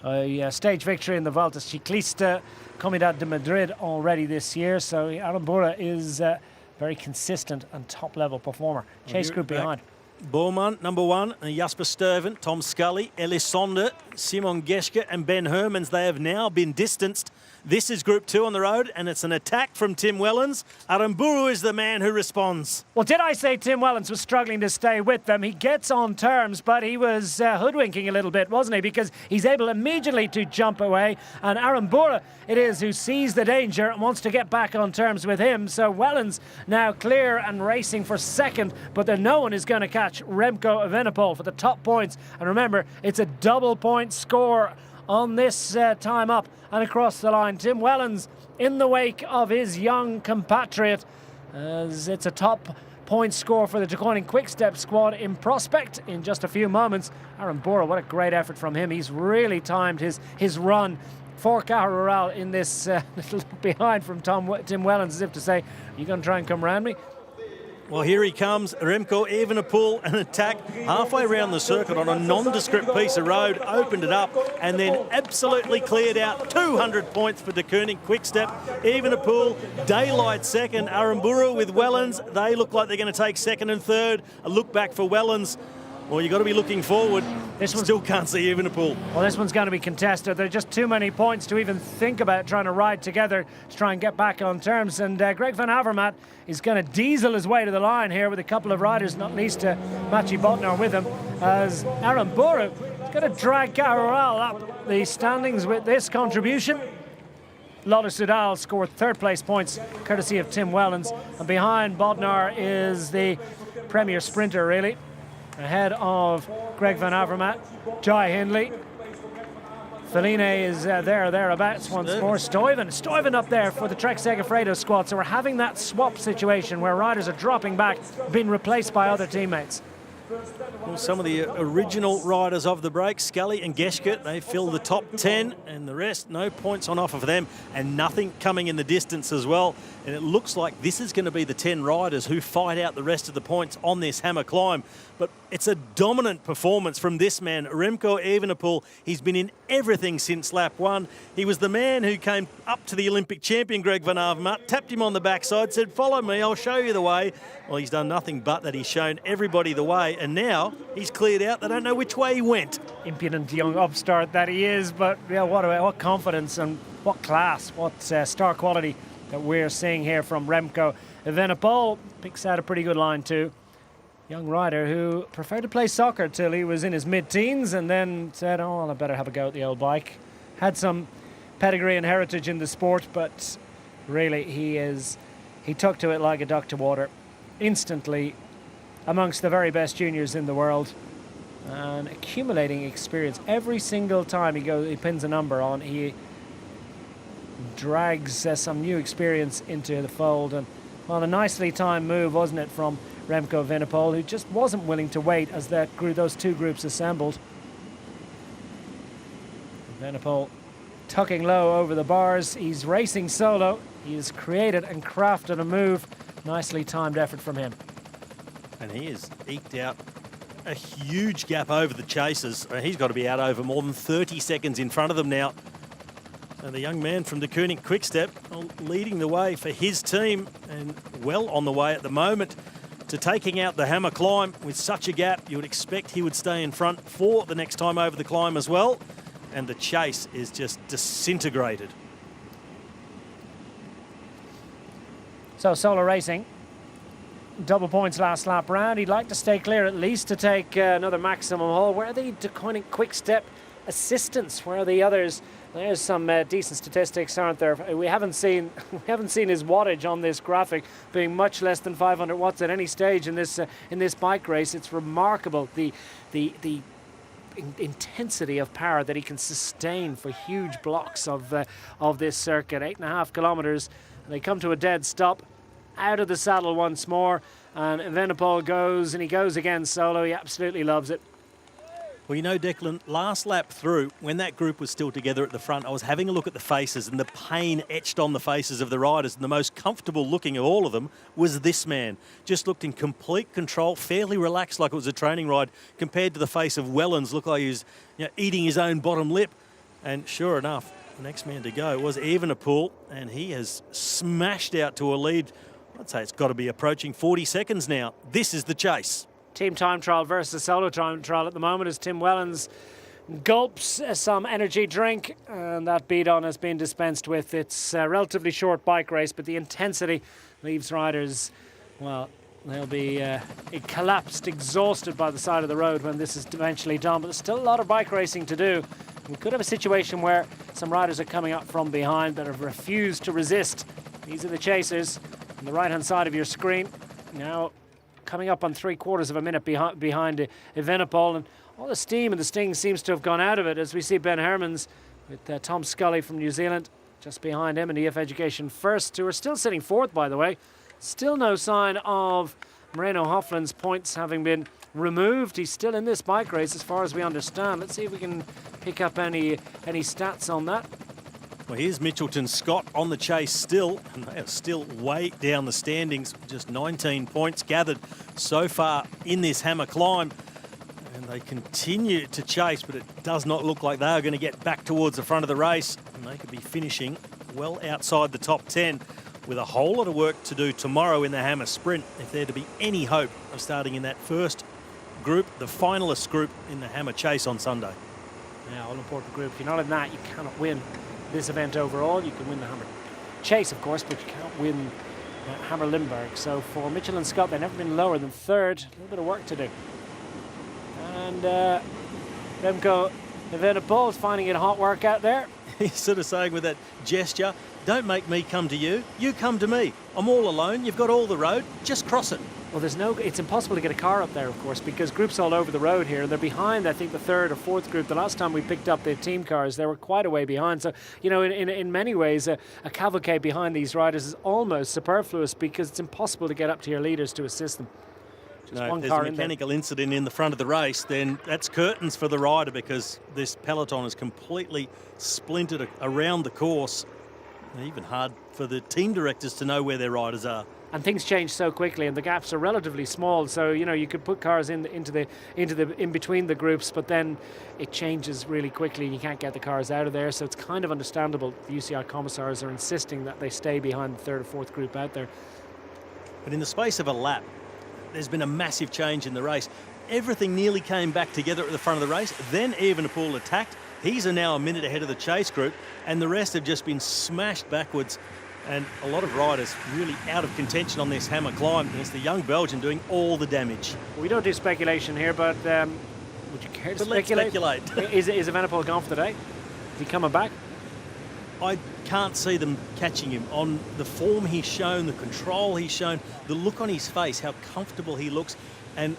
a stage victory in the Vuelta Ciclista Comunidad de Madrid already this year. So Aramburu is a very consistent and top-level performer. Chase group behind.
Bormann, number 1, and Jasper Stuyven, Tom Scully, Elisonde, Simon Geschke and Ben Hermans. They have now been distanced. This is Group 2 on the road, and it's an attack from Tim Wellens. Aramburu is the man who responds.
Well, did I say Tim Wellens was struggling to stay with them? He gets on terms, but he was hoodwinking a little bit, wasn't he? Because he's able immediately to jump away, and Aramburu it is who sees the danger and wants to get back on terms with him. So Wellens now clear and racing for second, but then no one is going to catch Remco Evenepoel for the top points. And remember, it's a double point score on this time up and across the line. Tim Wellens in the wake of his young compatriot, as it's a top point score for the Declining Quickstep squad in prospect in just a few moments. Aramburu, what a great effort from him. He's really timed his run for Caja Rural in this little behind from Tim Wellens, as if to say, are you going to try and come round me?
Well, here he comes, Remco Evenepoel, an attack halfway around the circuit on a nondescript piece of road, opened it up and then absolutely cleared out 200 points for De Koning Quickstep. Evenepoel, daylight second, Aramburu with Wellens. They look like they're going to take second and third. A look back for Wellens. Well, you've got to be looking forward. This one still can't see Evenepoel.
Well, this one's going to be contested. There are just too many points to even think about trying to ride together to try and get back on terms. And Greg van Avermaet is going to diesel his way to the line here with a couple of riders, not least Machi Botnar with him, as Aramburu is going to drag Caja Rural up the standings with this contribution. Lotte Soudal scored third place points courtesy of Tim Wellens, and behind Botnar is the premier sprinter, really, ahead of Greg van Avermaet. Jai Hindley, Feline is thereabouts once more. Stuyven up there for the Trek Segafredo squad. So we're having that swap situation where riders are dropping back, being replaced by other teammates.
Well, some of the original riders of the break, Scully and Geschke, they fill the top 10, and the rest, no points on offer for them, and nothing coming in the distance as well. And it looks like this is going to be the 10 riders who fight out the rest of the points on this hammer climb. But it's a dominant performance from this man, Remco Evenepoel. He's been in everything since lap 1. He was the man who came up to the Olympic champion, Greg van Avermaet, tapped him on the backside, said, follow me, I'll show you the way. Well, he's done nothing but that. He's shown everybody the way, and now he's cleared out. They don't know which way he went.
Impudent young upstart that he is, but yeah, what confidence and what class, what star quality that we're seeing here from Remco Evenepoel. Picks out a pretty good line too. Young rider who preferred to play soccer till he was in his mid-teens and then said, oh, well, I better have a go at the old bike. Had some pedigree and heritage in the sport, but really he took to it like a duck to water. Instantly amongst the very best juniors in the world and accumulating experience. Every single time he pins a number on, he drags some new experience into the fold. And well, a nicely timed move, wasn't it, from Remco Evenepoel, who just wasn't willing to wait as those two groups assembled. Evenepoel tucking low over the bars. He's racing solo. He's created and crafted a move. Nicely timed effort from him.
And he has eked out a huge gap over the chasers. He's got to be out over more than 30 seconds in front of them now. And the young man from De Koning Quickstep leading the way for his team, and well on the way at the moment to taking out the hammer climb. With such a gap, you would expect he would stay in front for the next time over the climb as well. And the chase is just disintegrated.
So solo racing, double points last lap round. He'd like to stay clear at least to take another maximum hole. Where are the De Koning Quickstep assistants? Where are the others? There's some decent statistics, aren't there? We haven't seen his wattage on this graphic being much less than 500 watts at any stage in this bike race. It's remarkable the intensity of power that he can sustain for huge blocks of this circuit. 8.5 kilometers. They come to a dead stop. Out of the saddle once more, and Evenepoel goes, and he goes again solo. He absolutely loves it.
Well, you know, Declan, last lap through, when that group was still together at the front, I was having a look at the faces and the pain etched on the faces of the riders, and the most comfortable looking of all of them was this man. Just looked in complete control, fairly relaxed like it was a training ride, compared to the face of Wellens. Looked like he was eating his own bottom lip. And sure enough, the next man to go was Evenepoel, and he has smashed out to a lead. I'd say it's got to be approaching 40 seconds now. This is the chase.
team time trial versus solo time trial at the moment as Tim Wellens gulps some energy drink, and that beat-on has been dispensed with. It's a relatively short bike race, but the intensity leaves riders, well, they'll be collapsed, exhausted by the side of the road when this is eventually done. But there's still a lot of bike racing to do. We could have a situation where some riders are coming up from behind that have refused to resist. These are the chasers on the right-hand side of your screen. Now coming up on 3/4 of a minute behind Evenepoel, and all the steam and the sting seems to have gone out of it as we see Ben Hermans with Tom Scully from New Zealand just behind him, and EF Education first, who are still sitting fourth, by the way. Still no sign of Moreno Hofland's points having been removed. He's still in this bike race as far as we understand. Let's see if we can pick up any stats on that.
Well, here's Mitchelton Scott on the chase still, and they are still way down the standings. Just 19 points gathered so far in this hammer climb. And they continue to chase, but it does not look like they are going to get back towards the front of the race. And they could be finishing well outside the top 10 with a whole lot of work to do tomorrow in the hammer sprint if there to be any hope of starting in that first group, the finalist group in the hammer chase on Sunday.
Yeah, all-important group. If you're not in that, you cannot win this event overall. You can win the hammer chase, of course, but you can't win hammer Limburg. So for Mitchell and Scott, they've never been lower than third. A little bit of work to do. And Remco Evenepoel is finding it hot work out there.
He's sort of saying with that gesture, don't make me come to you, you come to me. I'm all alone, you've got all the road, just cross it.
Well, it's impossible to get a car up there, of course, because groups all over the road here. They're behind, I think, the third or fourth group. The last time we picked up the team cars, they were quite a way behind. So, you know, in many ways, a cavalcade behind these riders is almost superfluous because it's impossible to get up to your leaders to assist them. Just
no,
one
if there's
car
a mechanical incident in the front of the race, then that's curtains for the rider because this peloton is completely splintered around the course. Even hard for the team directors to know where their riders are.
And things change so quickly, and the gaps are relatively small. So you know you could put cars in between the groups, but then it changes really quickly, and you can't get the cars out of there. So it's kind of understandable. The UCI commissars are insisting that they stay behind the third or fourth group out there.
But in the space of a lap, there's been a massive change in the race. Everything nearly came back together at the front of the race. Then Evenepoel attacked. He's now a minute ahead of the chase group, and the rest have just been smashed backwards. And a lot of riders really out of contention on this hammer climb. And it's the young Belgian doing all the damage.
We don't do speculation here, but would you care to speculate?
Let's speculate.
Is Evenepoel gone for the day? Is he coming back?
I can't see them catching him on the form he's shown, the control he's shown, the look on his face, how comfortable he looks. And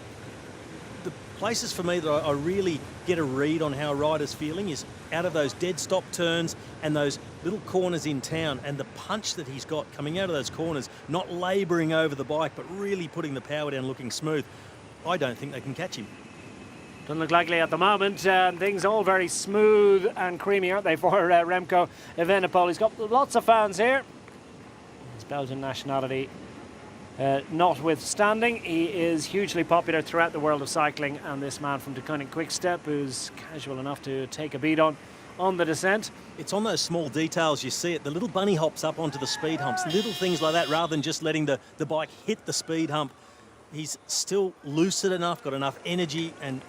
the places for me that I really get a read on how a rider's feeling is out of those dead stop turns and those little corners in town, and the punch that he's got coming out of those corners, not labouring over the bike but really putting the power down, looking smooth. I don't think they can catch him.
Doesn't look likely at the moment. Things all very smooth and creamy, aren't they, for Remco Evenepoel. He's got lots of fans here. His Belgian nationality notwithstanding, he is hugely popular throughout the world of cycling, and this man from De Koning Quickstep who's casual enough to take a beat on the descent.
It's on those small details you see it, the little bunny hops up onto the speed humps, little things like that, rather than just letting the bike hit the speed hump. He's still lucid enough, got enough energy and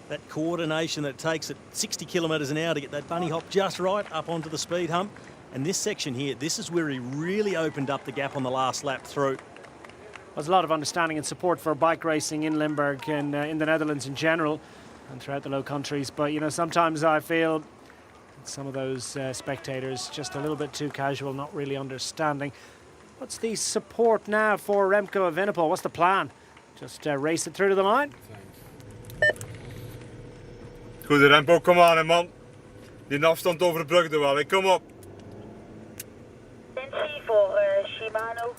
that coordination that it takes at 60 kilometres an hour to get that bunny hop just right up onto the speed hump. And this section here, this is where he really opened up the gap on the last lap through.
There's a lot of understanding and support for bike racing in Limburg and in the Netherlands in general and throughout the Low Countries. But, you know, sometimes I feel some of those spectators just a little bit too casual, not really understanding. What's the support now for Remco Evenepoel? What's the plan? Just race it through to the line?
Goed Remco, kom aan man. Die afstand over de brug er wel, kom op.
for Shimano.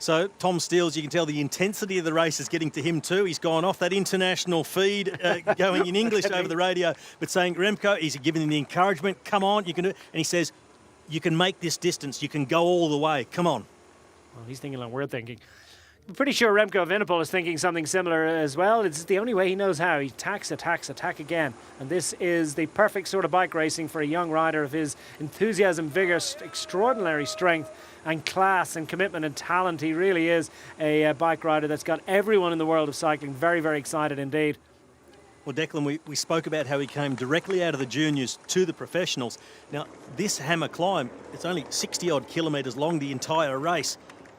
So Tom Steels, you can tell the intensity of the race is getting to him too. He's gone off that international feed going in English over the radio, but saying, Remco, he's giving him the encouragement, come on, you can do it. And he says, you can make this distance, you can go all the way, come on.
Well, he's thinking like we're thinking. I'm pretty sure Remco Evenepoel is thinking something similar as well. It's the only way he knows how. He attacks, attack again. And this is the perfect sort of bike racing for a young rider of his enthusiasm, vigour, extraordinary strength and class and commitment and talent. He really is a bike rider that's got everyone in the world of cycling very, very excited indeed.
Well, Declan, we spoke about how he came directly out of the juniors to the professionals. Now, this hammer climb, it's only 60-odd kilometres long, the entire race.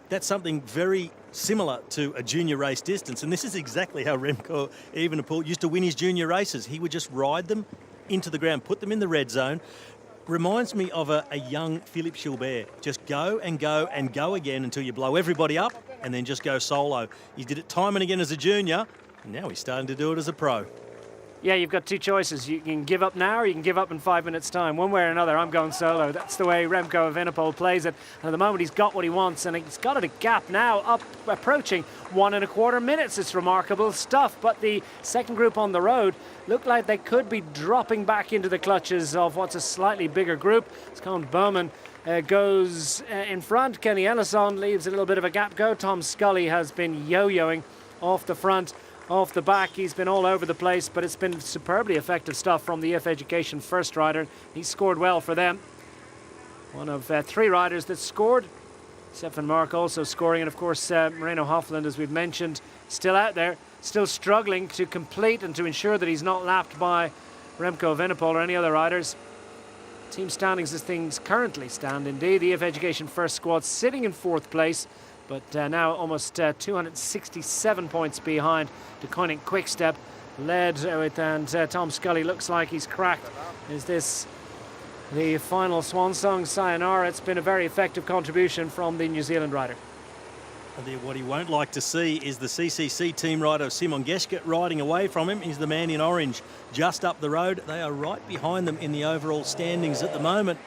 That's something very similar to a junior race distance, and this is exactly how Remco Evenepoel used to win his junior races. He would just ride them into the ground, put them in the red zone. Reminds me of a young Philippe Gilbert. Just go and go and go again until you blow everybody up and then just go solo. He did it time and again as a junior, and now he's starting to do it as a pro.
Yeah, you've got two choices. You can give up now or you can give up in 5 minutes' time. One way or another, I'm going solo. That's the way Remco Evenepoel plays it. And at the moment, he's got what he wants, and he's got at a gap now up approaching 1.25 minutes. It's remarkable stuff. But the second group on the road look like they could be dropping back into the clutches of what's a slightly bigger group. Scott Bowman goes in front. Kenny Ellison leaves a little bit of a gap go. Tom Scully has been yo-yoing off the front, off the back. He's been all over the place, but it's been superbly effective stuff from the If Education first rider. He scored well for them. One of three riders that scored. Stefan Mark also scoring, and of course Moreno Hofland, as we've mentioned, still out there, still struggling to complete and to ensure that he's not lapped by Remco Evenepoel or any other riders. Team standings as things currently stand indeed. The If Education first squad sitting in fourth place, but now almost 267 points behind De Koning Quickstep, led with, and Tom Scully looks like he's cracked. Is this the final swan song sayonara? It's been a very effective contribution from the New Zealand rider.
What he won't like to see is the CCC team rider Simon Geschke riding away from him. He's the man in orange just up the road. They are right behind them in the overall standings at the moment.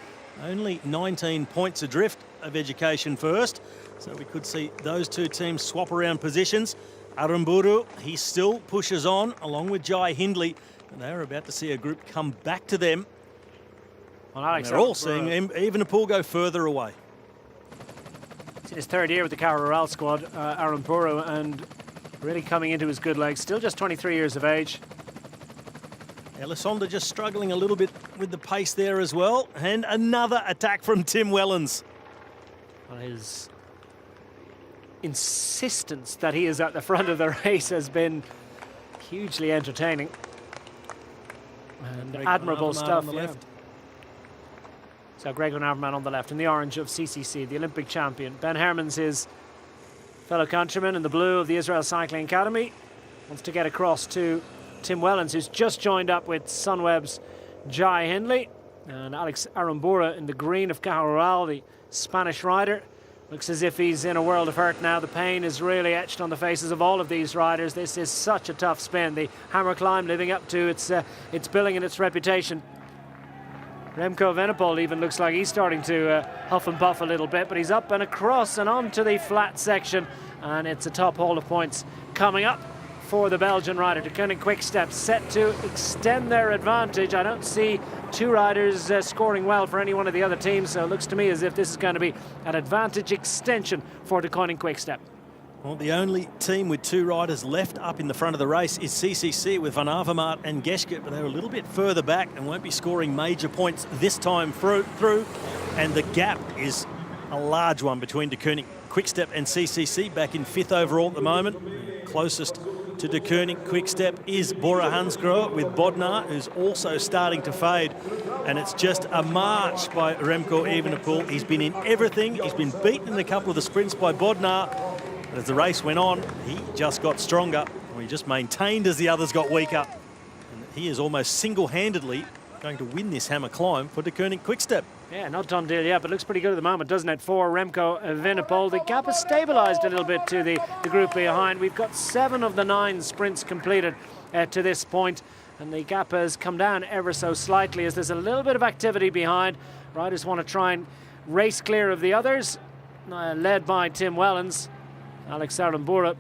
Only 19 points adrift of Education first. So we could see those two teams swap around positions. Aramburu, he still pushes on along with Jai Hindley. And they're about to see a group come back to them.
Well,
they're all seeing Evenepoel go further away.
It's in his third year with the Carroll squad, Aramburu, and really coming into his good legs. Still just 23 years of age.
Elisonda just struggling a little bit with the pace there as well. And another attack from Tim Wellens.
Well, his insistence that he is at the front of the race has been hugely entertaining. And admirable stuff.
On the left.
So Greg Van Avermaet on the left in the orange of CCC, the Olympic champion. Ben Hermans, his fellow countryman in the blue of the Israel Cycling Academy, wants to get across to Tim Wellens, who's just joined up with Sunweb's Jai Hindley, and Alex Aramburu in the green of Cajarural, the Spanish rider. Looks as if he's in a world of hurt now. The pain is really etched on the faces of all of these riders. This is such a tough spin. The hammer climb living up to its billing and its reputation. Remco Evenepoel even looks like he's starting to huff and puff a little bit, but he's up and across and onto the flat section, and it's a top haul of points coming up for the Belgian rider. De Koning Quickstep set to extend their advantage. I don't see two riders scoring well for any one of the other teams, so it looks to me as if this is going to be an advantage extension for De Koning Quickstep.
Well, the only team with two riders left up in the front of the race is CCC with Van Avermaet and Geschke, but they're a little bit further back and won't be scoring major points this time through. And the gap is a large one between De Koning Quickstep and CCC, back in fifth overall at the moment. Closest to De Koning Quickstep is Bora Hansgrohe with Bodnar, who's also starting to fade. And it's just a march by Remco Evenepoel. He's been in everything. He's been beaten in a couple of the sprints by Bodnar. But as the race went on, he just got stronger. He just maintained as the others got weaker. And he is almost single-handedly going to win this hammer climb for De Koning Quickstep.
Yeah, not done deal yet, but looks pretty good at the moment, doesn't it, for Remco Evenepoel. The gap has stabilised a little bit to the group behind. We've got 7 of the 9 sprints completed to this point, and the gap has come down ever so slightly as there's a little bit of activity behind. Riders want to try and race clear of the others, led by Tim Wellens. Alex Aramburu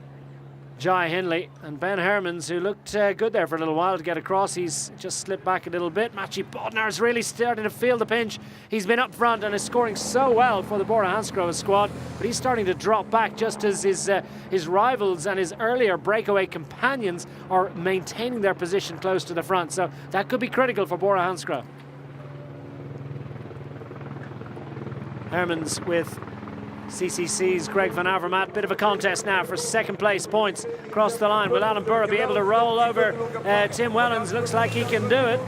Jai Hindley and Ben Hermans, who looked good there for a little while to get across. He's just slipped back a little bit. Maciej Bodnar's really starting to feel the pinch. He's been up front and is scoring so well for the Bora Hansgrohe squad, but he's starting to drop back just as his rivals and his earlier breakaway companions are maintaining their position close to the front. So that could be critical for Bora Hansgrohe. Hermans with CCC's Greg van Avermaet. Bit of a contest now for second place points across the line. Will Alan Burra be able to roll over Tim Wellens? Looks like he can do it.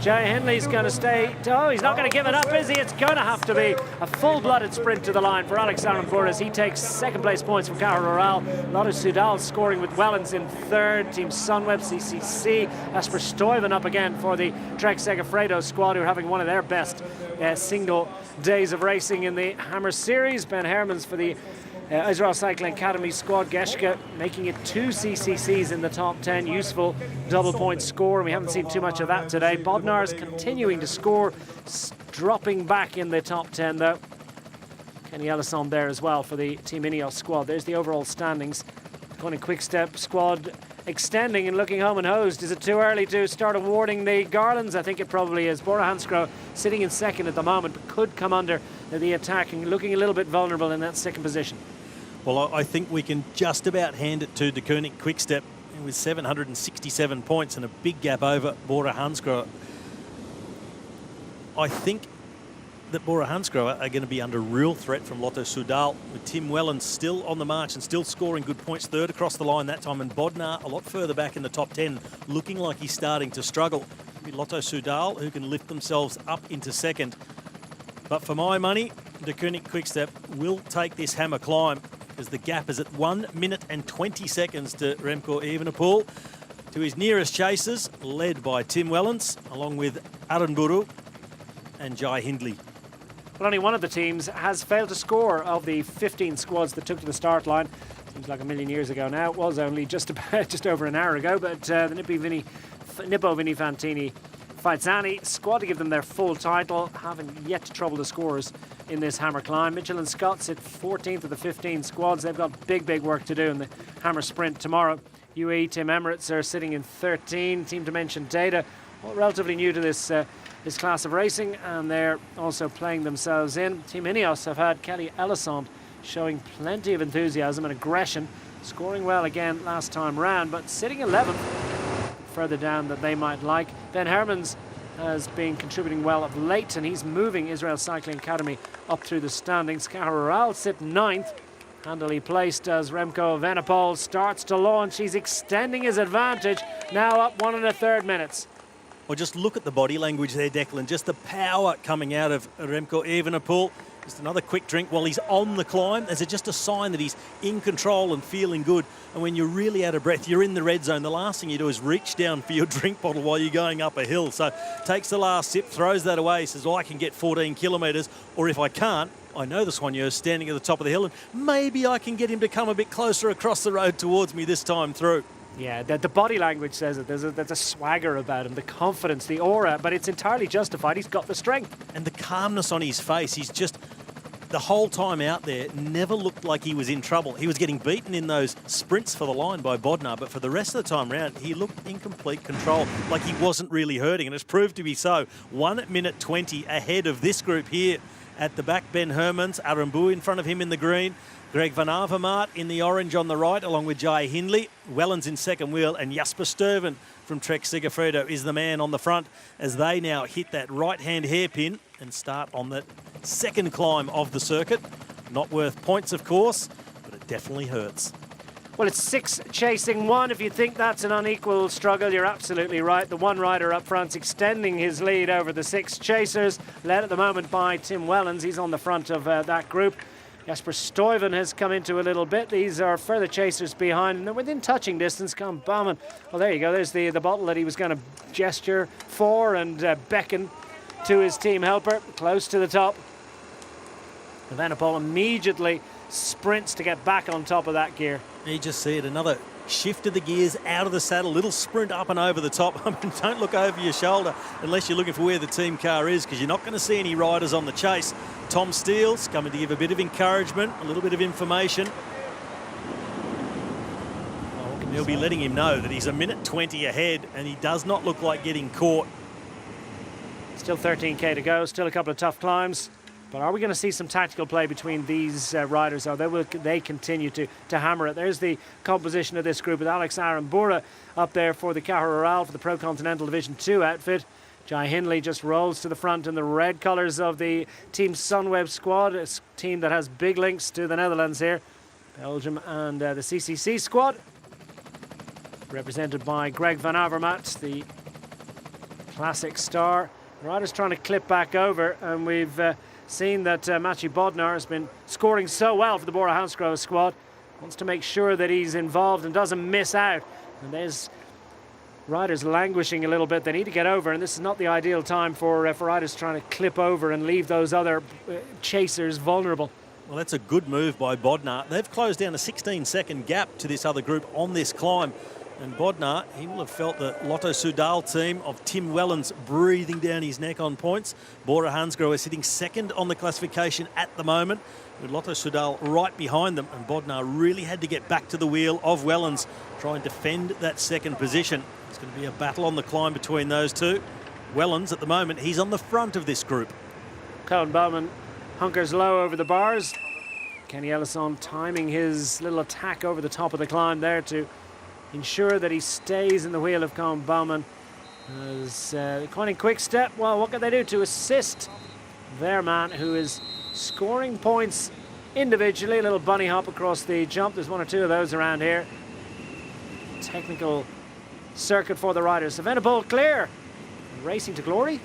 Jai Hindley's going to stay. Oh, he's not going to give it up, is he? It's going to have to be a full-blooded sprint to the line for Alex Alan Burra as he takes second place points from Cara Rural. Lotto Soudal scoring with Wellens in third. Team Sunweb, CCC. Jasper Stuyven up again for the Trek Segafredo squad, who are having one of their best single days of racing in the Hammer Series. Ben Hermans for the Israel Cycling Academy squad. Geschke making it 2 CCCs in the top 10. Useful double point score, and we haven't seen too much of that today. Bodnar's continuing to score, dropping back in the top 10 though. Kenny Ellison there as well for the Team Ineos squad. There's the overall standings. Koenig Quick-Step squad extending and looking home and hosed. Is it too early to start awarding the garlands? I think it probably is. Bora Hansgrohe sitting in second at the moment, but could come under the attack and looking a little bit vulnerable in that second position.
Well, I think we can just about hand it to the Koenig Quick-Step with 767 points and a big gap over Bora Hansgrohe. I think that Bora Hansgrohe are going to be under real threat from Lotto Soudal, with Tim Wellens still on the march and still scoring good points, third across the line that time, and Bodnar a lot further back in the top 10, looking like he's starting to struggle. It'll be Lotto Soudal who can lift themselves up into second. But for my money, the Koenig Quick-Step will take this hammer climb, as the gap is at 1 minute and 20 seconds to Remco Evenepoel, to his nearest chasers, led by Tim Wellens, along with Aranburu and Jai Hindley.
But only one of the teams has failed to score of the 15 squads that took to the start line. Seems like a million years ago now. It was only just over an hour ago, but the Nippo Vinifantini Faizzani squad to give them their full title haven't yet to trouble the scores in this hammer climb. Mitchell and Scott sit 14th of the 15 squads. They've got big work to do in the hammer sprint tomorrow. UAE Team Emirates are sitting in 13. Team Dimension Data, all relatively new to this class of racing, and they're also playing themselves in. Team Ineos have had Kelly Ellison showing plenty of enthusiasm and aggression, scoring well again last time round, but sitting 11th, further down than they might like. Ben Hermans has been contributing well of late, and he's moving Israel Cycling Academy up through the standings. Cara Rural sit 9th, handily placed as Remco Evenepoel starts to launch. He's extending his advantage, now up 1 1/3 minutes.
Well, just look at the body language there, Declan. Just the power coming out of Remco Evenepoel. Just another quick drink while he's on the climb. There's just a sign that he's in control and feeling good. And when you're really out of breath, you're in the red zone, the last thing you do is reach down for your drink bottle while you're going up a hill. So takes the last sip, throws that away, says, well, I can get 14 kilometres, or if I can't, I know the Soigneur is standing at the top of the hill, and maybe I can get him to come a bit closer across the road towards me this time through.
Yeah, the body language says it. There's a swagger about him, the confidence, the aura, but it's entirely justified. He's got the strength.
And the calmness on his face. He's just, the whole time out there, never looked like he was in trouble. He was getting beaten in those sprints for the line by Bodnar, but for the rest of the time round, he looked in complete control, like he wasn't really hurting, and it's proved to be so. 1 minute 20 ahead of this group here at the back. Ben Hermans, Aranburu in front of him in the green. Greg van Avermaet in the orange on the right, along with Jai Hindley. Wellens in second wheel, and Jasper Stuyven from Trek Segafredo is the man on the front as they now hit that right-hand hairpin and start on the second climb of the circuit. Not worth points, of course, but it definitely hurts.
Well, it's 6 chasing 1. If you think that's an unequal struggle, you're absolutely right. The one rider up front's extending his lead over the 6 chasers, led at the moment by Tim Wellens. He's on the front of that group. Jasper Stuyven has come into a little bit. These are further chasers behind, and they're within touching distance. Come Bauman. Well, there you go. There's the bottle that he was going to gesture for and beckon to his team helper, close to the top. Evenepoel immediately sprints to get back on top of that gear.
You just see it, another shift of the gears out of the saddle, little sprint up and over the top. I mean, don't look over your shoulder unless you're looking for where the team car is, because you're not going to see any riders on the chase. Tom Steele's coming to give a bit of encouragement, a little bit of information. They'll be letting him know that he's a minute 20 ahead and he does not look like getting caught.
Still 13k to go, still a couple of tough climbs. But are we going to see some tactical play between these riders, or they continue to hammer it? There's the composition of this group with Alex Arambura up there for the Cahir Rural for the Pro Continental Division 2 outfit. Jai Hindley just rolls to the front in the red colours of the Team Sunweb squad, a team that has big links to the Netherlands here. Belgium and the CCC squad, represented by Greg van Avermaet, the classic star. The riders trying to clip back over, and we've seen that Mathieu Bodnar has been scoring so well for the Bora Hansgrohe squad. Wants to make sure that he's involved and doesn't miss out. And there's riders languishing a little bit. They need to get over, and this is not the ideal time for riders trying to clip over and leave those other chasers vulnerable.
Well, that's a good move by Bodnar. They've closed down a 16-second gap to this other group on this climb. And Bodnar, he will have felt the Lotto Soudal team of Tim Wellens breathing down his neck on points. Bora Hansgrohe is sitting second on the classification at the moment, with Lotto Soudal right behind them. And Bodnar really had to get back to the wheel of Wellens, try and defend that second position. It's going to be a battle on the climb between those two. Wellens, at the moment, he's on the front of this group.
Colin Bowman hunkers low over the bars. Kenny Ellison timing his little attack over the top of the climb there to ensure that he stays in the wheel of Colin Bowman. As Conning Quick-Step, well, what can they do to assist their man who is scoring points individually? A little bunny hop across the jump. There's one or two of those around here. Technical circuit for the riders. Evenepoel clear. Racing to glory.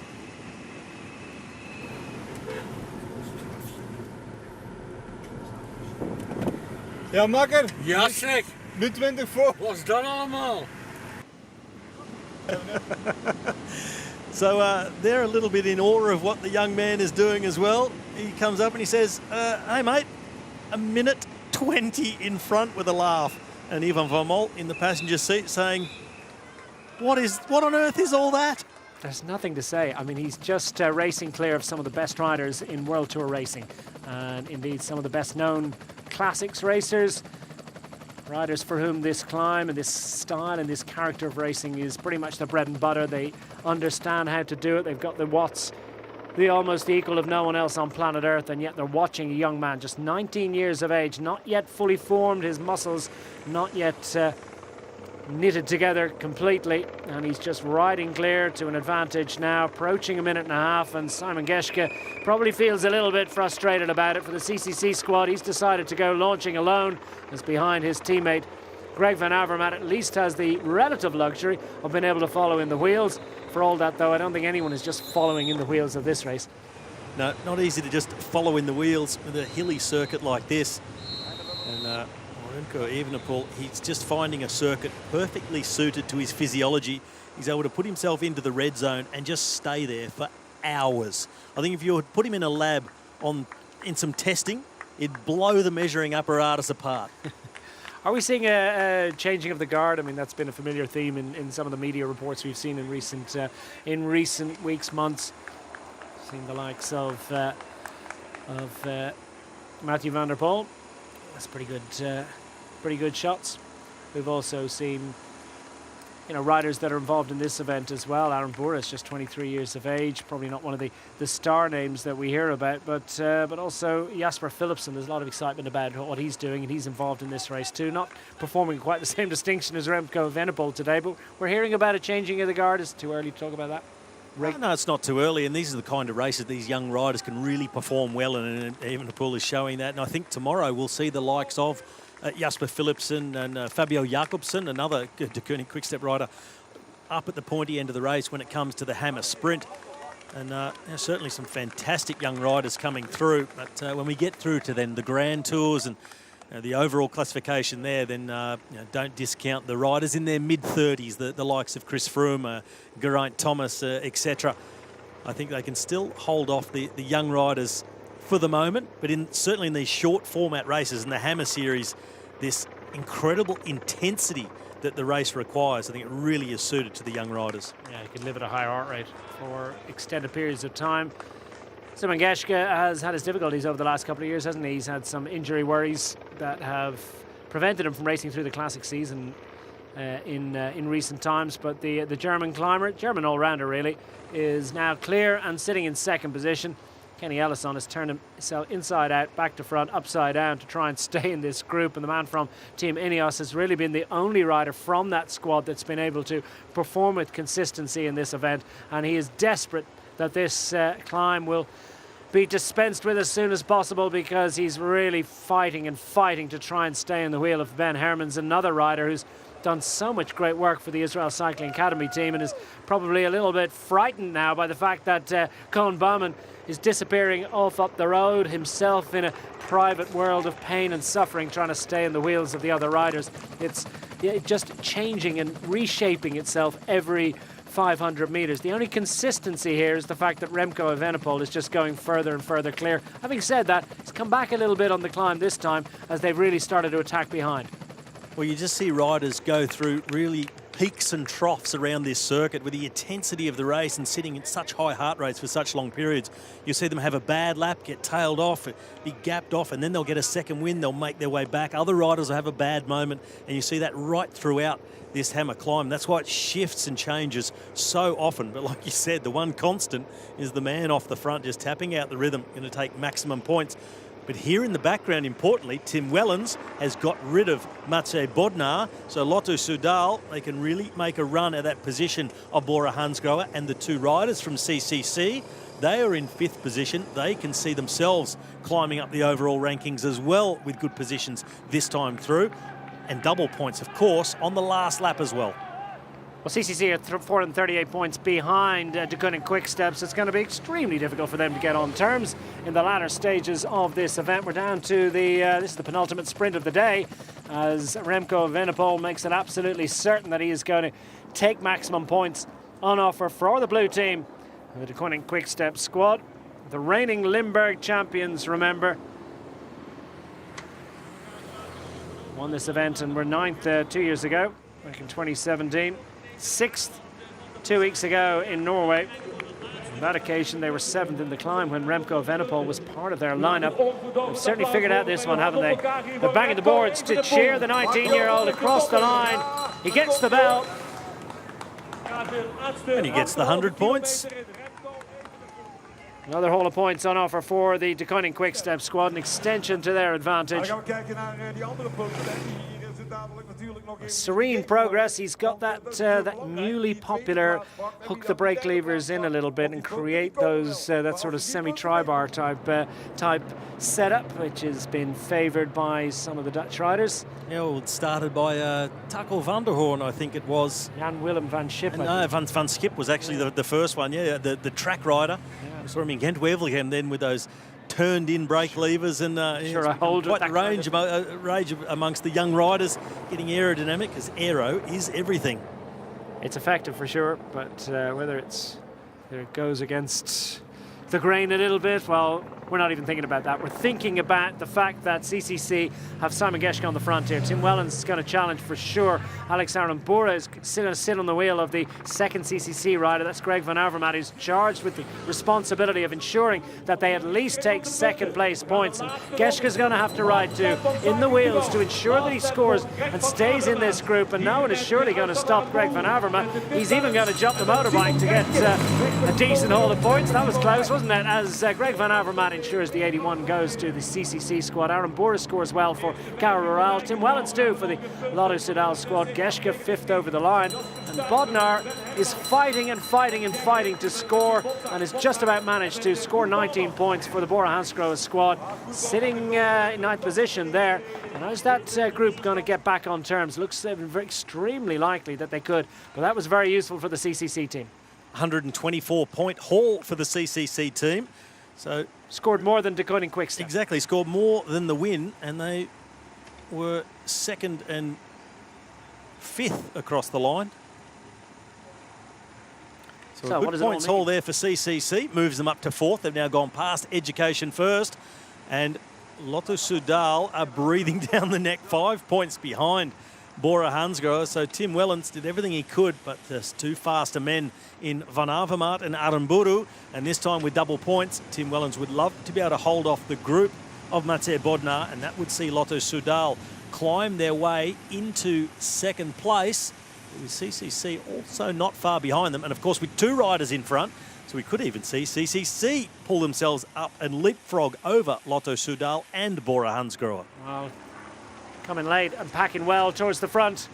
Ja, makker.
Ja, zeg.
Nu 20 voor.
Wat is dat allemaal?
So they're a little bit in awe of what the young man is doing as well. He comes up and he says, hey mate, a minute 20 in front with a laugh. And Ivan van Mol in the passenger seat saying, what on earth is all that?
There's nothing to say. I mean, he's just racing clear of some of the best riders in World Tour racing. And indeed, some of the best known classics racers. Riders for whom this climb and this style and this character of racing is pretty much their bread and butter. They understand how to do it. They've got the watts, the almost equal of no one else on planet Earth, and yet they're watching a young man, just 19 years of age, not yet fully formed, his muscles not yet knitted together completely, and he's just riding clear to an advantage now, approaching a minute and a half, and Simon Geschke probably feels a little bit frustrated about it. For the CCC squad, he's decided to go launching alone, as behind his teammate Greg van Avermaet at least has the relative luxury of being able to follow in the wheels. For all that, though, I don't think anyone is just following in the wheels of this race.
No, not easy to just follow in the wheels with a hilly circuit like this. And Remco Evenepoel, he's just finding a circuit perfectly suited to his physiology. He's able to put himself into the red zone and just stay there for hours. I think if you would put him in a lab in some testing, it'd blow the measuring apparatus apart.
Are we seeing a changing of the guard? I mean, that's been a familiar theme in some of the media reports we've seen in recent weeks, months. Seeing the likes of Mathieu van der Poel. That's pretty good shots. We've also seen, riders that are involved in this event as well. Aaron Boer is just 23 years of age, probably not one of the star names that we hear about, but also Jasper Philipsen. There's a lot of excitement about what he's doing, and he's involved in this race too. Not performing quite the same distinction as Remco Evenepoel today, but we're hearing about a changing of the guard. It's too early to talk about that.
No, it's not too early, and these are the kind of races these young riders can really perform well, and Evenepoel is showing that. And I think tomorrow we'll see the likes of Jasper Philipsen and Fabio Jakobsen, another De Koning Quick-Step rider, up at the pointy end of the race when it comes to the hammer sprint. And certainly some fantastic young riders coming through. But when we get through to then the Grand Tours and the overall classification there, then don't discount the riders in their mid-30s, the likes of Chris Froome, Geraint Thomas, etc. I think they can still hold off the young riders for the moment, but certainly in these short format races in the Hammer Series, this incredible intensity that the race requires, I think it really is suited to the young riders.
Yeah, you can live at a high heart rate for extended periods of time. Simon Geschke has had his difficulties over the last couple of years, hasn't he? He's had some injury worries that have prevented him from racing through the classic season in recent times. But the German climber, German all-rounder really, is now clear and sitting in second position. Kenny Ellison has turned himself inside out, back to front, upside down to try and stay in this group. And the man from Team Ineos has really been the only rider from that squad that's been able to perform with consistency in this event. And he is desperate that this climb will be dispensed with as soon as possible, because he's really fighting and fighting to try and stay in the wheel of Ben Hermans, another rider who's done so much great work for the Israel Cycling Academy team and is probably a little bit frightened now by the fact that Koen Bouwman is disappearing off up the road, himself in a private world of pain and suffering, trying to stay in the wheels of the other riders. It's just changing and reshaping itself every 500 metres. The only consistency here is the fact that Remco Evenepoel is just going further and further clear. Having said that, he's come back a little bit on the climb this time as they've really started to attack behind.
Well, you just see riders go through really peaks and troughs around this circuit with the intensity of the race and sitting at such high heart rates for such long periods. You see them have a bad lap, get tailed off, be gapped off, and then they'll get a second win, they'll make their way back. Other riders will have a bad moment, and you see that right throughout this hammer climb. That's why it shifts and changes so often. But like you said, the one constant is the man off the front just tapping out the rhythm, going to take maximum points. But here in the background, importantly, Tim Wellens has got rid of Matej Bodnar. So Lotto Soudal, they can really make a run at that position of Bora Hansgrohe. And the two riders from CCC, they are in 5th position. They can see themselves climbing up the overall rankings as well with good positions this time through. And double points, of course, on the last lap as well.
Well, CCC are 438 points behind De Koning Quick-Step, so it's going to be extremely difficult for them to get on terms in the latter stages of this event. We're down to this is the penultimate sprint of the day, as Remco Evenepoel makes it absolutely certain that he is going to take maximum points on offer for the blue team, the De Koning Quick-Step squad. The reigning Limburg champions, remember, won this event and were 9th 2 years ago, back in 2017. 6th 2 weeks ago in Norway. On that occasion, they were 7th in the climb when Remco Evenepoel was part of their lineup. They've certainly figured out this one, haven't they? They're banging the boards to cheer the 19-year-old across the line. He gets the bell.
And he gets the 100 points.
Another haul of points on offer for the De Koning Quick-Step squad, an extension to their advantage. Serene progress. He's got that newly popular hook the brake levers in a little bit and create those that sort of semi-tri-bar type setup, which has been favoured by some of the Dutch riders.
Yeah, well, it started by Taco van der Hoorn, I think it was.
Jan Willem van Schip.
No, Van Schip was actually the first one. Yeah, the track rider. Yeah. Saw him in Gent-Wevelgem then with those turned-in brake levers, and quite the range amongst the young riders, getting aerodynamic, because aero is everything.
It's effective for sure, but whether it goes against the grain a little bit, well, we're not even thinking about that. We're thinking about the fact that CCC have Simon Geschke on the front here. Tim Wellens is going to challenge for sure. Alex Arambura is going to sit on the wheel of the second CCC rider. That's Greg Van Avermaet, who's charged with the responsibility of ensuring that they at least take second place points. And Geschke is going to have to ride too in the wheels to ensure that he scores and stays in this group. And no one is surely going to stop Greg Van Avermaet. He's even going to jump the motorbike to get a decent haul of points. That was close, wasn't it? As Greg Van Avermaet ensures the 81 goes to the CCC squad. Arambura scores well for Cara Rural. Tim Wellens too for the Lotto Soudal squad. Geschke 5th over the line. And Bodnar is fighting and fighting and fighting to score, and has just about managed to score 19 points for the Bora Hansgrohe squad. Sitting in 9th position there. And how's that group going to get back on terms? Looks extremely likely that they could. But that was very useful for the CCC team.
124-point haul for the CCC team. So
scored more than De Koning Quick-Step.
Exactly, scored more than the win, and they were 2nd and 5th across the line. So a good points haul there for CCC, moves them up to 4th. They've now gone past Education First, and Lotto Soudal are breathing down the neck, 5 points behind Bora Hansgrohe. So Tim Wellens did everything he could, but there's two faster men in Van Avermaet and Aramburu, and this time with double points. Tim Wellens would love to be able to hold off the group of Matej Bodnar, and that would see Lotto Soudal climb their way into second place, with CCC also not far behind them. And of course, with 2 riders in front, so we could even see CCC pull themselves up and leapfrog over Lotto Soudal and Bora Hansgrohe.
Well, coming late and packing well towards the front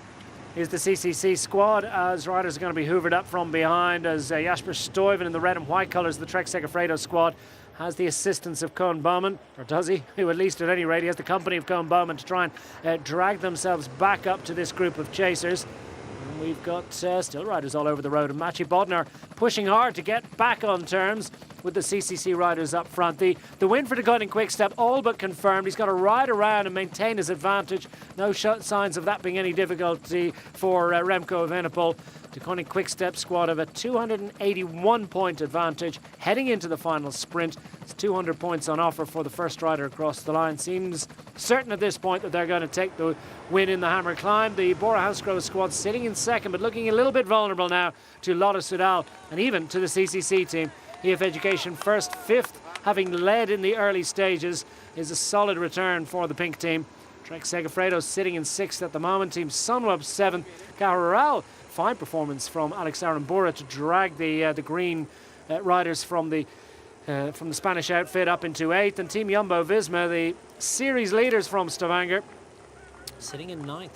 is the CCC squad, as riders are going to be hoovered up from behind, as Jasper Stuyven in the red and white colours of the Trek Segafredo squad has the assistance of Koen Bowman, or does he? Who, at least at any rate, he has the company of Koen Bowman to try and drag themselves back up to this group of chasers. And we've got still riders all over the road, and Maciej Bodnar pushing hard to get back on terms with the CCC riders up front. The win for the Deceuninck Quick-Step all but confirmed. He's got to ride around and maintain his advantage. No signs of that being any difficulty for Remco Evenepoel. Deceuninck Quick-Step squad of a 281-point advantage heading into the final sprint. It's 200 points on offer for the first rider across the line. Seems certain at this point that they're going to take the win in the hammer climb. The Bora Hansgrohe squad sitting in second, but looking a little bit vulnerable now to Lotto Soudal and even to the CCC team. EF Education first, 5th, having led in the early stages, is a solid return for the pink team. Trek Segafredo sitting in 6th at the moment. Team Sunweb 7th. Cajarural, fine performance from Alex Arambura to drag the green riders from the Spanish outfit up into 8th. And Team Jumbo Visma, the series leaders from Stavanger, sitting in 9th.